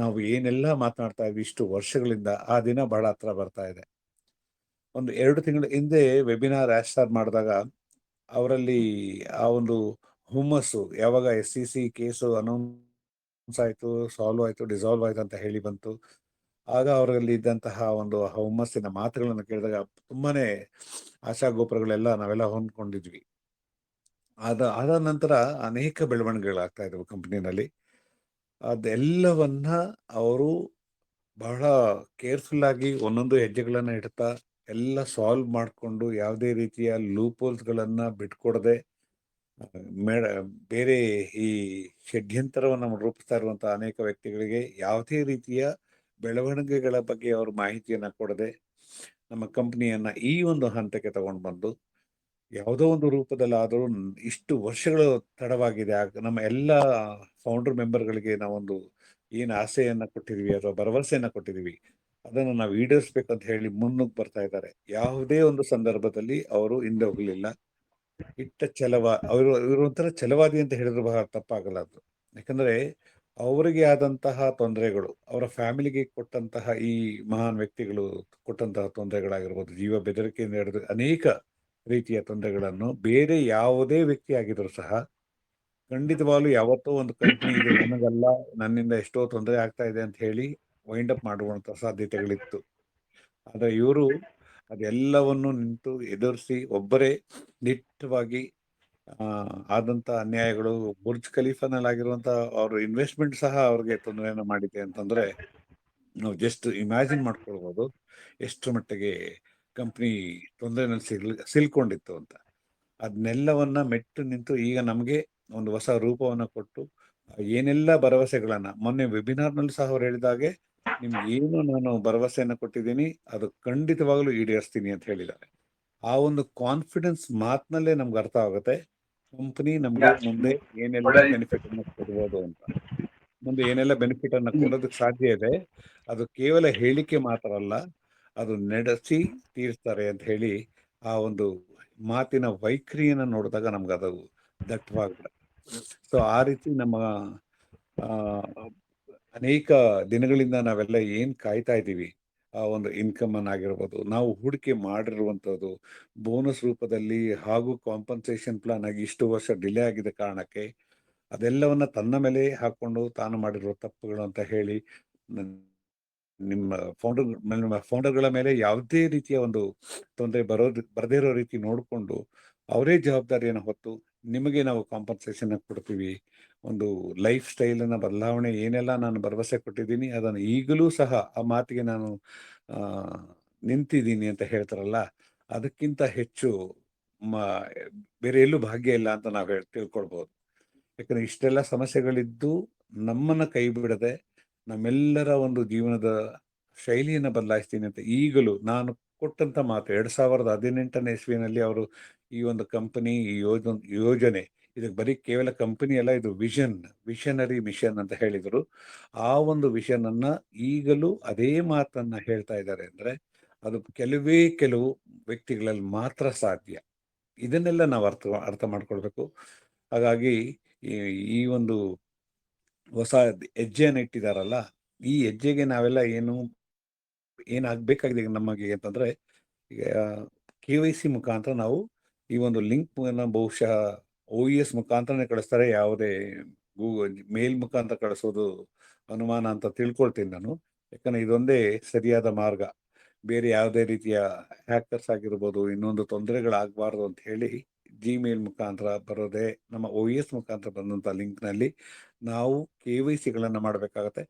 ನಾವು ಏನೆಲ್ಲ ಮಾತನಾಡ್ತಾ ಇದ್ವಿ ಇಷ್ಟು ವರ್ಷಗಳಿಂದ, ಆ ದಿನ ಬಹಳ ಹತ್ರ ಬರ್ತಾ ಇದೆ. ಒಂದು 2 ತಿಂಗಳ ಹಿಂದೆ ವೆಬಿನಾರ್ ಆಸ್ಟಾರ್ ಮಾಡಿದಾಗ ಅವರಲ್ಲಿ ಆ ಒಂದು ಹುಮ್ಮಸ್ಸು, ಯಾವಾಗ SEC ಕೇಸು ಅನೌನ್ಸ್ ಆಯಿತು, ಸಾಲ್ವ್ ಆಯಿತು, ಡಿಸಾಲ್ವ್ ಆಯಿತು ಅಂತ ಹೇಳಿ ಬಂತು, ಆಗ ಅವರಲ್ಲಿ ಇದ್ದಂತಹ ಒಂದು ಹುಮ್ಮಸ್ಸಿನ ಮಾತುಗಳನ್ನು ಕೇಳಿದಾಗ ತುಂಬಾನೇ ಆಶಾಗೋಪುರಗಳೆಲ್ಲ ನಾವೆಲ್ಲ ಹೊಂದ್ಕೊಂಡಿದ್ವಿ. ಆದ ನಂತರ ಅನೇಕ ಬೆಳವಣಿಗೆಗಳಾಗ್ತಾ ಇದ್ದವು ಕಂಪ್ನಿನಲ್ಲಿ. ಅದೆಲ್ಲವನ್ನ ಅವರು ಬಹಳ ಕೇರ್ಫುಲ್ ಆಗಿ ಒಂದೊಂದು ಹೆಜ್ಜೆಗಳನ್ನು ಇಡ್ತಾ ಎಲ್ಲ ಸಾಲ್ವ್ ಮಾಡಿಕೊಂಡು, ಯಾವುದೇ ರೀತಿಯ ಲೂಪೋಲ್ಸ್ಗಳನ್ನು ಬಿಟ್ಕೊಡದೆ, ಬೇರೆ ಈ ಷಡ್ಯಂತರವನ್ನು ರೂಪಿಸ್ತಾ ಇರುವಂಥ ಅನೇಕ ವ್ಯಕ್ತಿಗಳಿಗೆ ಯಾವುದೇ ರೀತಿಯ ಬೆಳವಣಿಗೆಗಳ ಬಗ್ಗೆ ಅವರು ಮಾಹಿತಿಯನ್ನು ಕೊಡದೆ ನಮ್ಮ ಕಂಪ್ನಿಯನ್ನು ಈ ಒಂದು ಹಂತಕ್ಕೆ ತಗೊಂಡು ಬಂದು, ಯಾವುದೋ ಒಂದು ರೂಪದಲ್ಲಾದರೂ ಇಷ್ಟು ವರ್ಷಗಳು ತಡವಾಗಿದೆ. ನಮ್ಮ ಎಲ್ಲ ಫೌಂಡರ್ ಮೆಂಬರ್ಗಳಿಗೆ ನಾವೊಂದು ಏನು ಆಸೆಯನ್ನು ಕೊಟ್ಟಿದ್ವಿ ಅಥವಾ ಭರವಸೆಯನ್ನು ಕೊಟ್ಟಿದ್ವಿ, ಅದನ್ನು ನಾವು ಈಡೇರಿಸ್ಬೇಕಂತ ಹೇಳಿ ಮುನ್ನುಗ್ಗಿ ಬರ್ತಾ ಇದ್ದಾರೆ. ಯಾವುದೇ ಒಂದು ಸಂದರ್ಭದಲ್ಲಿ ಅವರು ಹಿಂದೆ ಹೋಗಲಿಲ್ಲ. ಇವರು ಒಂಥರ ಛಲವಾದಿ ಅಂತ ಹೇಳಿದ್ರು ಬಹಳ ತಪ್ಪಾಗಲ್ಲ ಅದು. ಯಾಕಂದರೆ ಅವರಿಗೆ ಆದಂತಹ ತೊಂದರೆಗಳು, ಅವರ ಫ್ಯಾಮಿಲಿಗೆ ಕೊಟ್ಟಂತಹ ಈ ಮಹಾನ್ ವ್ಯಕ್ತಿಗಳು ಕೊಟ್ಟಂತಹ ತೊಂದರೆಗಳಾಗಿರ್ಬೋದು, ಜೀವ ಬೆದರಿಕೆಯಿಂದ ಹಿಡಿದು ಅನೇಕ ರೀತಿಯ ತೊಂದರೆಗಳನ್ನು ಬೇರೆ ಯಾವುದೇ ವ್ಯಕ್ತಿ ಆಗಿದ್ರು ಸಹ ಖಂಡಿತವಾಗ್ಲೂ ಯಾವತ್ತೋ ಒಂದು ಕಂಪ್ನಿ ಇದು ನನಗಲ್ಲ, ನನ್ನಿಂದ ಎಷ್ಟೋ ತೊಂದರೆ ಆಗ್ತಾ ಇದೆ ಅಂತ ಹೇಳಿ ವೈಂಡ್ ಅಪ್ ಮಾಡುವಂಥ ಸಾಧ್ಯತೆಗಳಿತ್ತು. ಆದರೆ ಇವರು ಅದೆಲ್ಲವನ್ನು ನಿಂತು ಎದುರಿಸಿ ಒಬ್ಬರೇ ನಿಟ್ಟವಾಗಿ ಆದಂಥ ಅನ್ಯಾಯಗಳು, ಬುರ್ಜ್ ಖಲೀಫಾನಲ್ಲಾಗಿರುವಂಥ ಅವ್ರ ಇನ್ವೆಸ್ಟ್ಮೆಂಟ್ ಸಹ ಅವ್ರಿಗೆ ತೊಂದರೆಯನ್ನು ಮಾಡಿದೆ ಅಂತಂದರೆ ನಾವು ಜಸ್ಟ್ ಇಮ್ಯಾಜಿನ್ ಮಾಡ್ಕೊಳ್ಬೋದು ಎಷ್ಟು ಮಟ್ಟಿಗೆ ಕಂಪ್ನಿ ತೊಂದರೆನಲ್ಲಿ ಸಿಲ್ಕೊಂಡಿತ್ತು ಅಂತ. ಅದನ್ನೆಲ್ಲವನ್ನ ಮೆಟ್ಟು ನಿಂತು ಈಗ ನಮಗೆ ಒಂದು ಹೊಸ ರೂಪವನ್ನು ಕೊಟ್ಟು ಏನೆಲ್ಲ ಭರವಸೆಗಳನ್ನು ಮೊನ್ನೆ ವೆಬಿನಾರ್ನಲ್ಲಿ ಸಹ ಅವ್ರು ಹೇಳಿದಾಗೆ, ನಿಮ್ಗೆ ಏನು ನಾನು ಭರವಸೆಯನ್ನು ಕೊಟ್ಟಿದ್ದೀನಿ ಅದು ಖಂಡಿತವಾಗ್ಲೂ ಈಡೇರಿಸ್ತೀನಿ ಅಂತ ಹೇಳಿದ್ದಾರೆ. ಆ ಒಂದು ಕಾನ್ಫಿಡೆನ್ಸ್ ಮಾತಿನಲ್ಲೇ ನಮ್ಗೆ ಅರ್ಥ ಆಗುತ್ತೆ ಕಂಪನಿ ನಮಗೆ ಮುಂದೆ ಏನೆಲ್ಲ ಬೆನಿಫಿಟ್ ಅನ್ನು ಕೊಡ್ಬೋದು ಅಂತ. ಮುಂದೆ ಏನೆಲ್ಲ ಬೆನಿಫಿಟ್ ಅನ್ನು ಕೊಡೋದಕ್ಕೆ ಸಾಧ್ಯ ಇದೆ, ಅದು ಕೇವಲ ಹೇಳಿಕೆ ಮಾತ್ರ ಅಲ್ಲ, ಅದು ನಡೆಸಿ ತೀರಿಸ್ತಾರೆ ಅಂತ ಹೇಳಿ ಆ ಒಂದು ಮಾತಿನ ವೈಖರಿಯನ್ನು ನೋಡಿದಾಗ ನಮ್ಗೆ ಅದು ದಟ್ಟವಾಗ್ಬಿಡುತ್ತೆ. ಸೊ ಆ ರೀತಿ ನಮ್ಮ ಅನೇಕ ದಿನಗಳಿಂದ ನಾವೆಲ್ಲ ಏನು ಕಾಯ್ತಾ ಇದ್ದೀವಿ, ಆ ಒಂದು ಇನ್ಕಮ್ ಆಗಿರ್ಬೋದು, ನಾವು ಹೂಡಿಕೆ ಮಾಡಿರುವಂಥದ್ದು ಬೋನಸ್ ರೂಪದಲ್ಲಿ ಹಾಗೂ ಕಾಂಪನ್ಸೇಷನ್ ಪ್ಲಾನ್ ಆಗಿ ಇಷ್ಟು ವರ್ಷ ಡಿಲೇ ಆಗಿದ್ದ ಕಾರಣಕ್ಕೆ ಅದೆಲ್ಲವನ್ನ ತನ್ನ ಮೇಲೆ ಹಾಕೊಂಡು ತಾನು ಮಾಡಿರುವ ತಪ್ಪುಗಳು ಅಂತ ಹೇಳಿ ನಿಮ್ಮ ಫೌಂಡರ್ಗಳ ಮೇಲೆ ಯಾವುದೇ ರೀತಿಯ ಒಂದು ತೊಂದರೆ ಬರದೇ ಇರೋ ರೀತಿ ನೋಡಿಕೊಂಡು ಅವರೇ ಜವಾಬ್ದಾರಿಯನ್ನು ಹೊತ್ತು ನಿಮಗೆ ನಾವು ಕಾಂಪನ್ಸೇಷನ್ ಕೊಡ್ತೀವಿ, ಒಂದು ಲೈಫ್ ಸ್ಟೈಲನ್ನು ಬದಲಾವಣೆ ಏನೆಲ್ಲ ನಾನು ಭರವಸೆ ಕೊಟ್ಟಿದ್ದೀನಿ ಅದನ್ನು ಈಗಲೂ ಸಹ ಆ ಮಾತಿಗೆ ನಾನು ನಿಂತಿದ್ದೀನಿ ಅಂತ ಹೇಳ್ತಾರಲ್ಲ, ಅದಕ್ಕಿಂತ ಹೆಚ್ಚು ಬೇರೆ ಎಲ್ಲೂ ಭಾಗ್ಯ ಇಲ್ಲ ಅಂತ ನಾವು ತಿಳ್ಕೊಳ್ಬೋದು. ಯಾಕಂದ್ರೆ ಇಷ್ಟೆಲ್ಲ ಸಮಸ್ಯೆಗಳಿದ್ದು ನಮ್ಮನ್ನ ಕೈ ಬಿಡದೆ ನಮ್ಮೆಲ್ಲರ ಒಂದು ಜೀವನದ ಶೈಲಿಯನ್ನು ಬದಲಾಯಿಸ್ತೀನಿ ಅಂತ ಈಗಲೂ ನಾನು ಕೊಟ್ಟಂತ ಮಾತು 2018ನೇ ಇಸ್ವಿನಲ್ಲಿ ಅವರು ಈ ಒಂದು ಕಂಪನಿ ಈ ಯೋಜನೆ ಇದಕ್ಕೆ ಬರೀ ಕೇವಲ ಕಂಪನಿ ಅಲ್ಲ, ಇದು ವಿಷನರಿ ಮಿಷನ್ ಅಂತ ಹೇಳಿದರು. ಆ ಒಂದು ವಿಷನ್ ಅನ್ನ ಈಗಲೂ ಅದೇ ಮಾತನ್ನ ಹೇಳ್ತಾ ಇದ್ದಾರೆ ಅಂದ್ರೆ ಅದು ಕೆಲವು ವ್ಯಕ್ತಿಗಳಲ್ಲಿ ಮಾತ್ರ ಸಾಧ್ಯ. ಇದನ್ನೆಲ್ಲ ನಾವು ಅರ್ಥ ಮಾಡ್ಕೊಳ್ಬೇಕು. ಹಾಗಾಗಿ ಈ ಒಂದು ಹೊಸ ಹೆಜ್ಜೆಯನ್ನು ಇಟ್ಟಿದಾರಲ್ಲ, ಈ ಹೆಜ್ಜೆಗೆ ನಾವೆಲ್ಲ ಏನಾಗಬೇಕಾಗಿದೆ ನಮಗೆ ಅಂತಂದ್ರೆ, ಈಗ KYC ಮುಖಾಂತರ ನಾವು ಈ ಒಂದು ಲಿಂಕ್ ಬಹುಶಃ OES ಮುಖಾಂತರನೇ ಕಳಿಸ್ತಾರೆ, ಯಾವುದೇ ಮೇಲ್ ಮುಖಾಂತರ ಕಳಿಸೋದು ಅನುಮಾನ ಅಂತ ತಿಳ್ಕೊಳ್ತೀನಿ ನಾನು. ಯಾಕಂದ್ರೆ ಇದೊಂದೇ ಸರಿಯಾದ ಮಾರ್ಗ. ಬೇರೆ ಯಾವುದೇ ರೀತಿಯ ಹ್ಯಾಕರ್ಸ್ ಆಗಿರ್ಬೋದು, ಇನ್ನೊಂದು ತೊಂದರೆಗಳಾಗಬಾರ್ದು ಅಂತ ಹೇಳಿ ಜಿಮೇಲ್ ಮುಖಾಂತರ ಬರೋದೇ, ನಮ್ಮ OES ಮುಖಾಂತರ ಬಂದಂಥ ಲಿಂಕ್ನಲ್ಲಿ ನಾವು KYCಗಳನ್ನು ಮಾಡಬೇಕಾಗತ್ತೆ.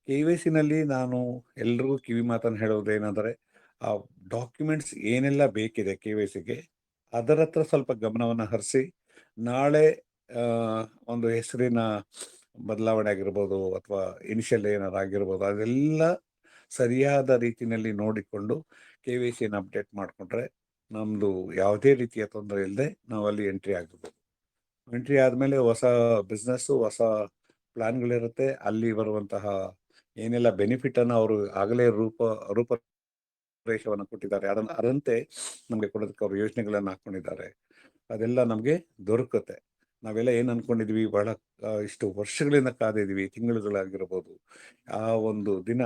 KYCನಲ್ಲಿ ನಾನು ಎಲ್ರಿಗೂ ಕಿವಿ ಮಾತನ್ನು ಹೇಳೋದೇನೆಂದರೆ, ಆ ಡಾಕ್ಯುಮೆಂಟ್ಸ್ ಏನೆಲ್ಲ ಬೇಕಿದೆ KYCಗೆ ಅದರ ಹತ್ರ ಸ್ವಲ್ಪ ಗಮನವನ್ನು ಹರಿಸಿ, ನಾಳೆ ಒಂದು ಹೆಸರಿನ ಬದಲಾವಣೆ ಆಗಿರ್ಬೋದು ಅಥವಾ ಇನಿಷಿಯಲ್ ಏನಾರು ಆಗಿರ್ಬೋದು, ಅದೆಲ್ಲ ಸರಿಯಾದ ರೀತಿಯಲ್ಲಿ ನೋಡಿಕೊಂಡು KYCಯನ್ನು ಅಪ್ಡೇಟ್ ಮಾಡಿಕೊಂಡ್ರೆ ನಮ್ಮದು ಯಾವುದೇ ರೀತಿಯ ತೊಂದರೆ ಇಲ್ಲದೆ ನಾವು ಅಲ್ಲಿ ಎಂಟ್ರಿ ಆಗಿರ್ಬೋದು. ಎಂಟ್ರಿ ಆದಮೇಲೆ ಹೊಸ ಬಿಸ್ನೆಸ್ಸು, ಹೊಸ ಪ್ಲಾನ್ಗಳಿರುತ್ತೆ. ಅಲ್ಲಿ ಬರುವಂತಹ ಏನೆಲ್ಲ ಬೆನಿಫಿಟನ್ನು ಅವರು ಆಗಲೇ ರೂಪರೇಷವನ್ನು ಕೊಟ್ಟಿದ್ದಾರೆ, ಅದಂತೆ ನಮಗೆ ಕೊಡೋದಕ್ಕೆ ಅವರು ಯೋಜನೆಗಳನ್ನು ಹಾಕ್ಕೊಂಡಿದ್ದಾರೆ. ಅದೆಲ್ಲ ನಮಗೆ ದೊರಕುತ್ತೆ. ನಾವೆಲ್ಲ ಏನು ಅಂದ್ಕೊಂಡಿದ್ವಿ, ಬಹಳ ಇಷ್ಟು ವರ್ಷಗಳಿಂದ ಕಾದಿದ್ವಿ, ತಿಂಗಳುಗಳಾಗಿರ್ಬೋದು, ಆ ಒಂದು ದಿನ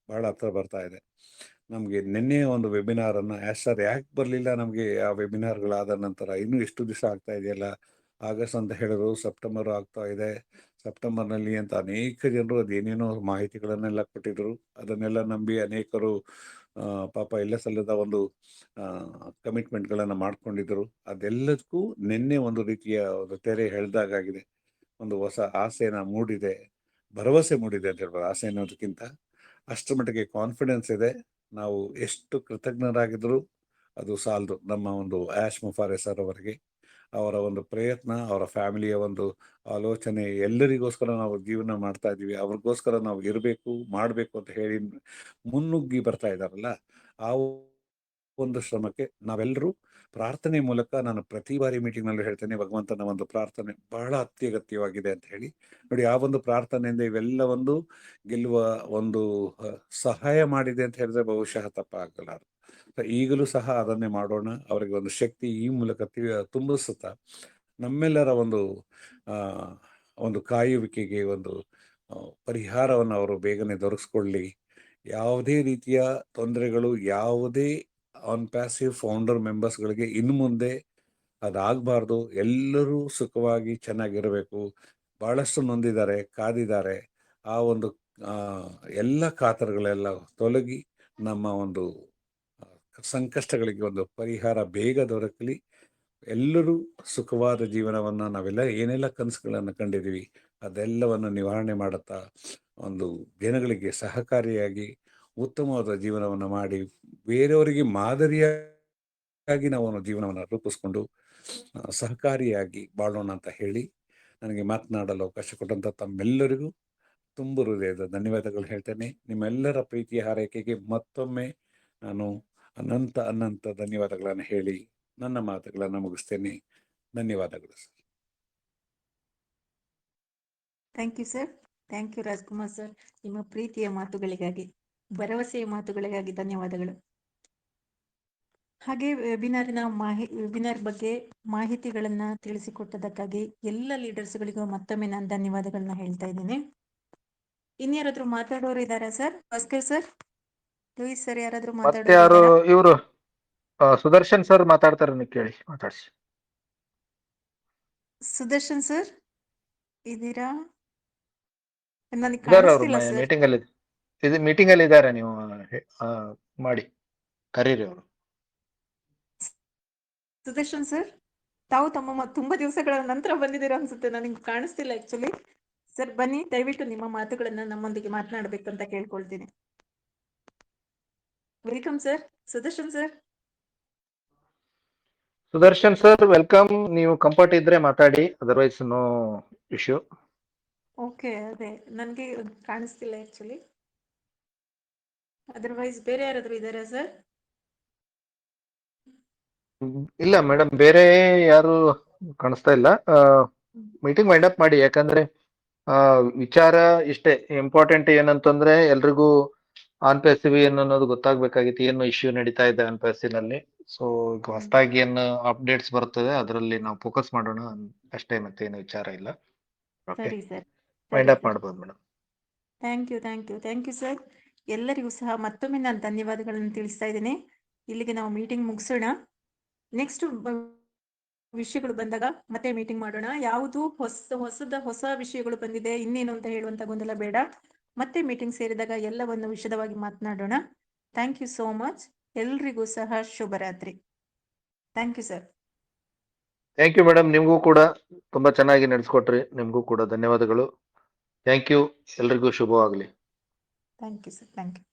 ಬಹಳ ಹತ್ರ ಬರ್ತಾ ಇದೆ. ನಮಗೆ ನಿನ್ನೆ ಒಂದು ವೆಬಿನಾರನ್ನು ಸರ್ ಯಾಕೆ ಬರಲಿಲ್ಲ ನಮಗೆ, ಆ ವೆಬಿನಾರ್ಗಳಾದ ನಂತರ ಇನ್ನೂ ಎಷ್ಟು ದಿವಸ ಆಗ್ತಾ ಇದೆಯಲ್ಲ, ಆಗಸ್ಟ್ ಅಂತ ಹೇಳಿದ್ರು, ಸೆಪ್ಟೆಂಬರ್ ಆಗ್ತಾ ಇದೆ, ಸೆಪ್ಟೆಂಬರ್ನಲ್ಲಿ ಅಂತ ಅನೇಕ ಜನರು ಅದೇನೇನೋ ಮಾಹಿತಿಗಳನ್ನೆಲ್ಲ ಕೊಟ್ಟಿದ್ರು. ಅದನ್ನೆಲ್ಲ ನಂಬಿ ಅನೇಕರು ಪಾಪ ಎಲ್ಲ ಸಲ್ಲದ ಒಂದು ಕಮಿಟ್ಮೆಂಟ್ಗಳನ್ನು ಮಾಡ್ಕೊಂಡಿದ್ರು. ಅದೆಲ್ಲದಕ್ಕೂ ನಿನ್ನೆ ಒಂದು ರೀತಿಯ ಒಂದು ತೆರೆ ಎಳೆದಾಗಿದೆ. ಒಂದು ಹೊಸ ಆಸೆನ ಮೂಡಿದೆ, ಭರವಸೆ ಮೂಡಿದೆ ಅಂತ ಹೇಳ್ಬೋದು. ಆಸೆ ಅನ್ನೋದಕ್ಕಿಂತ ಅಷ್ಟರ ಮಟ್ಟಿಗೆ ಕಾನ್ಫಿಡೆನ್ಸ್ ಇದೆ. ನಾವು ಎಷ್ಟು ಕೃತಜ್ಞರಾಗಿದ್ರು ಅದು ಸಾಲದು. ನಮ್ಮ ಒಂದು ಆ್ಯಶ್ ಮುಫಾರೆ ಸರ್ ಅವರಿಗೆ, ಅವರ ಒಂದು ಪ್ರಯತ್ನ, ಅವರ ಫ್ಯಾಮಿಲಿಯ ಒಂದು ಆಲೋಚನೆ, ಎಲ್ಲರಿಗೋಸ್ಕರ ನಾವು ಜೀವನ ಮಾಡ್ತಾ ಇದ್ದೀವಿ, ಅವ್ರಿಗೋಸ್ಕರ ನಾವು ಇರಬೇಕು, ಮಾಡಬೇಕು ಅಂತ ಹೇಳಿ ಮುನ್ನುಗ್ಗಿ ಬರ್ತಾ ಇದ್ದಾರಲ್ಲ, ಆ ಒಂದು ಶ್ರಮಕ್ಕೆ ನಾವೆಲ್ಲರೂ ಪ್ರಾರ್ಥನೆ ಮೂಲಕ, ನಾನು ಪ್ರತಿ ಬಾರಿ ಮೀಟಿಂಗ್ನಲ್ಲಿ ಹೇಳ್ತೇನೆ, ಭಗವಂತನ ಒಂದು ಪ್ರಾರ್ಥನೆ ಬಹಳ ಅತ್ಯಗತ್ಯವಾಗಿದೆ ಅಂತ ಹೇಳಿ. ನೋಡಿ, ಆ ಒಂದು ಪ್ರಾರ್ಥನೆಯಿಂದ ಇವೆಲ್ಲ ಒಂದು ಗೆಲ್ಲುವ ಒಂದು ಸಹಾಯ ಮಾಡಿದೆ ಅಂತ ಹೇಳಿದ್ರೆ ಬಹುಶಃ ತಪ್ಪಾಗಲಾರದು. ಈಗಲೂ ಸಹ ಅದನ್ನೇ ಮಾಡೋಣ. ಅವರಿಗೆ ಒಂದು ಶಕ್ತಿ ಈ ಮೂಲಕ ತುಂಬಿಸುತ್ತಾ ನಮ್ಮೆಲ್ಲರ ಒಂದು ಕಾಯುವಿಕೆಗೆ ಒಂದು ಪರಿಹಾರವನ್ನು ಅವರು ಬೇಗನೆ ದೊರಕಿಸ್ಕೊಳ್ಳಿ. ಯಾವುದೇ ರೀತಿಯ ತೊಂದರೆಗಳು, ಯಾವುದೇ ಪ್ಯಾಸಿವ್ ಫೌಂಡರ್ ಮೆಂಬರ್ಸ್ಗಳಿಗೆ ಇನ್ನು ಮುಂದೆ ಅದಾಗಬಾರ್ದು. ಎಲ್ಲರೂ ಸುಖವಾಗಿ ಚೆನ್ನಾಗಿರಬೇಕು. ಬಹಳಷ್ಟು ನೊಂದಿದ್ದಾರೆ, ಕಾದಿದ್ದಾರೆ. ಆ ಒಂದು ಎಲ್ಲ ಕಾತರಗಳೆಲ್ಲ ತೊಲಗಿ ನಮ್ಮ ಒಂದು ಸಂಕಷ್ಟಗಳಿಗೆ ಒಂದು ಪರಿಹಾರ ಬೇಗ ದೊರಕಲಿ. ಎಲ್ಲರೂ ಸುಖವಾದ ಜೀವನವನ್ನು, ನಾವೆಲ್ಲ ಏನೆಲ್ಲ ಕನಸುಗಳನ್ನು ಕಂಡಿದ್ದೀವಿ ಅದೆಲ್ಲವನ್ನು ನಿವಾರಣೆ ಮಾಡುತ್ತಾ ಒಂದು ಜನಗಳಿಗೆ ಸಹಕಾರಿಯಾಗಿ ಉತ್ತಮವಾದ ಜೀವನವನ್ನು ಮಾಡಿ, ಬೇರೆಯವರಿಗೆ ಮಾದರಿಯಾಗಿ ನಾವು ಜೀವನವನ್ನು ರೂಪಿಸ್ಕೊಂಡು ಸಹಕಾರಿಯಾಗಿ ಬಾಳೋಣ ಅಂತ ಹೇಳಿ, ನನಗೆ ಮಾತನಾಡಲು ಅವಕಾಶ ಕೊಟ್ಟಂಥ ತಮ್ಮೆಲ್ಲರಿಗೂ ತುಂಬ ಹೃದಯದ ಧನ್ಯವಾದಗಳು ಹೇಳ್ತೇನೆ. ನಿಮ್ಮೆಲ್ಲರ ಪ್ರೀತಿಯ ಹಾರೈಕೆಗೆ ಮತ್ತೊಮ್ಮೆ ನಾನು ಅನಂತ ಧನ್ಯವಾದಗಳನ್ನು ಹೇಳಿ ನನ್ನ ಮಾತುಗಳನ್ನು ಮುಗಿಸ್ತೇನೆ. ಧನ್ಯವಾದಗಳು sir. Thank you sir. Thank you Rajkumar sir. ನಿಮ್ಮ ಪ್ರೀತಿಯ ಮಾತುಗಳಿಗಾಗಿ, ಭರವಸೆಯ ಮಾತುಗಳಿಗಾಗಿ ಧನ್ಯವಾದಗಳು. ಹಾಗೆ ವೆಬಿನಾರ್ ಬಗ್ಗೆ ಮಾಹಿತಿಗಳನ್ನ ತಿಳಿಸಿಕೊಟ್ಟದಕ್ಕಾಗಿ ಎಲ್ಲ ಲೀಡರ್ಸ್ಗಳಿಗೂ ಮತ್ತೊಮ್ಮೆ ನಾನು ಧನ್ಯವಾದಗಳನ್ನ ಹೇಳ್ತಾ ಇದ್ದೀನಿ. ಇನ್ಯಾರಾದ್ರೂ ಮಾತಾಡೋರು ಇದ್ದಾರಾ sir? Bhaskar sir. Louis sir ಯಾರಾದ್ರೂ ಮತ್ತೆ ಯಾರು ಮಾತಾಡೋರಿದ್ದಾರಾ? ಇವರು ಸುದರ್ಶನ್ ಸರ್ ಮಾತಾಡ್ತಾರೆ, ನೀವು ಕೇಳಿ ಮಾತಾಡ್ಸಿ. ಸುದರ್ಶನ್ ಸರ್ ಇದ್ದೀರಾ? ನನಗೆ ಇದಾರೆ ಅವರು ಕಾಣಿಸ್ತಿಲ್ಲ ಸರ್. ಮೀಟಿಂಗ್ ಅಲ್ಲಿ, ಇದು ಮೀಟಿಂಗ್ ಅಲ್ಲಿ ಇದ್ದಾರೆ, ನೀವು ಆ, ಮಾಡಿ ಕರೀರಿ ಅವರು. ಸುದರ್ಶನ್ ಸರ್, ತಾವು ತುಂಬಾ ದಿವಸಗಳ ನಂತರ ಬಂದಿದ್ದೀರಾ ಅನ್ಸುತ್ತೆ, ನನಗೆ ಕಾಣಿಸ್ತಿಲ್ಲ ಆಕ್ಚುಲಿ. ಸರ್ ಬನ್ನಿ, ದಯವಿಟ್ಟು ನಿಮ್ಮ ಮಾತುಗಳನ್ನ ನಮ್ಮೊಂದಿಗೆ ಮಾತನಾಡಬೇಕು ಅಂತ ಕೇಳ್ಕೊಳ್ತೀನಿ. Welcome sir, Sudarshan sir. Sudarshan sir welcome. ನೀವು ಕಂಫರ್ಟ್ ಇದ್ರೆ ಮಾತಾಡಿ, ಅದರ್ವೈಸ್ ನೋ ಇಶ್ಯೂ. ಓಕೆ, ಅದೇ ನನಗೆ ಕಾಣಿಸ್ತಿಲ್ಲ ಆಕ್ಚುಲಿ. ಅದರ್ವೈಸ್ ಬೇರೆ ಯಾರಾದ್ರೂ ಇದ್ದಾರಾ ಸರ್? ಇಲ್ಲ ಮೇಡಮ್, ಬೇರೆ ಯಾರು ಕಾಣಿಸ್ತಾ ಇಲ್ಲ. ಮೀಟಿಂಗ್ ವೈಂಡ್ ಅಪ್ ಮಾಡಿ, ಯಾಕಂದ್ರೆ ವಿಚಾರ ಇಷ್ಟೇ ಇಂಪಾರ್ಟೆಂಟ್. ಏನಂತಂದ್ರೆ ಎಲ್ರಿಗೂ ಆನ್ಪೆಸಿವಿ ಅನ್ನೋದು ಗೊತ್ತಾಗ್ಬೇಕಾಗಿತ್ತು, ಏನು ಇಶ್ಯೂ ನಡೀತಾ ಇದೆ ಆನ್ಪೆಸಿನಲ್ಲಿ. ಸೊ ಹೊಸದಾಗಿ ಏನು ಅಪ್ಡೇಟ್ಸ್ ಬರ್ತದೆ ಅದರಲ್ಲಿ ನಾವು ಫೋಕಸ್ ಮಾಡೋಣ ಅಷ್ಟೇ, ಮತ್ತೇನು ವಿಚಾರ ಇಲ್ಲ. ಓಕೆ, ಸರಿ ಸರ್, ವೈಂಡ್ ಸರಿ ಅಪ್ ಸರ್. ಮಾಡ್ಬೋದು ಮೇಡಮ್. Thank you sir. ಎಲ್ಲರಿಗೂ ಸಹ ಮತ್ತೊಮ್ಮೆ ನಾನು ಧನ್ಯವಾದಗಳನ್ನು ತಿಳಿಸ್ತಾ ಇದ್ದೀನಿ. ಇಲ್ಲಿಗೆ ನಾವು ಮೀಟಿಂಗ್ ಮುಗಿಸೋಣ. ನೆಕ್ಸ್ಟ್ ವಿಷಯಗಳು ಬಂದಾಗ ಮತ್ತೆ ಮೀಟಿಂಗ್ ಮಾಡೋಣ. ಯಾವುದು ಹೊಸ ವಿಷಯಗಳು ಬಂದಿದೆ ಇನ್ನೇನು ಅಂತ ಹೇಳುವಂತ ಗೊಂದಲ ಬೇಡ. ಮತ್ತೆ ಮೀಟಿಂಗ್ ಸೇರಿದಾಗ ಎಲ್ಲವನ್ನು ವಿಶದವಾಗಿ ಮಾತನಾಡೋಣ. Thank you so much. ಎಲ್ರಿಗೂ ಸಹ ಶುಭರಾತ್ರಿ. Thank you sir. Thank you madam, ನಿಮಗೂ ಕೂಡ ತುಂಬಾ ಚೆನ್ನಾಗಿ ನಡೆಸ್ಕೊಟ್ರಿ, ನಿಮಗೂ ಕೂಡ ಧನ್ಯವಾದಗಳು. ಥ್ಯಾಂಕ್ ಯು, ಎಲ್ರಿಗೂ ಶುಭವಾಗಲಿ. Thank you sir, thank you.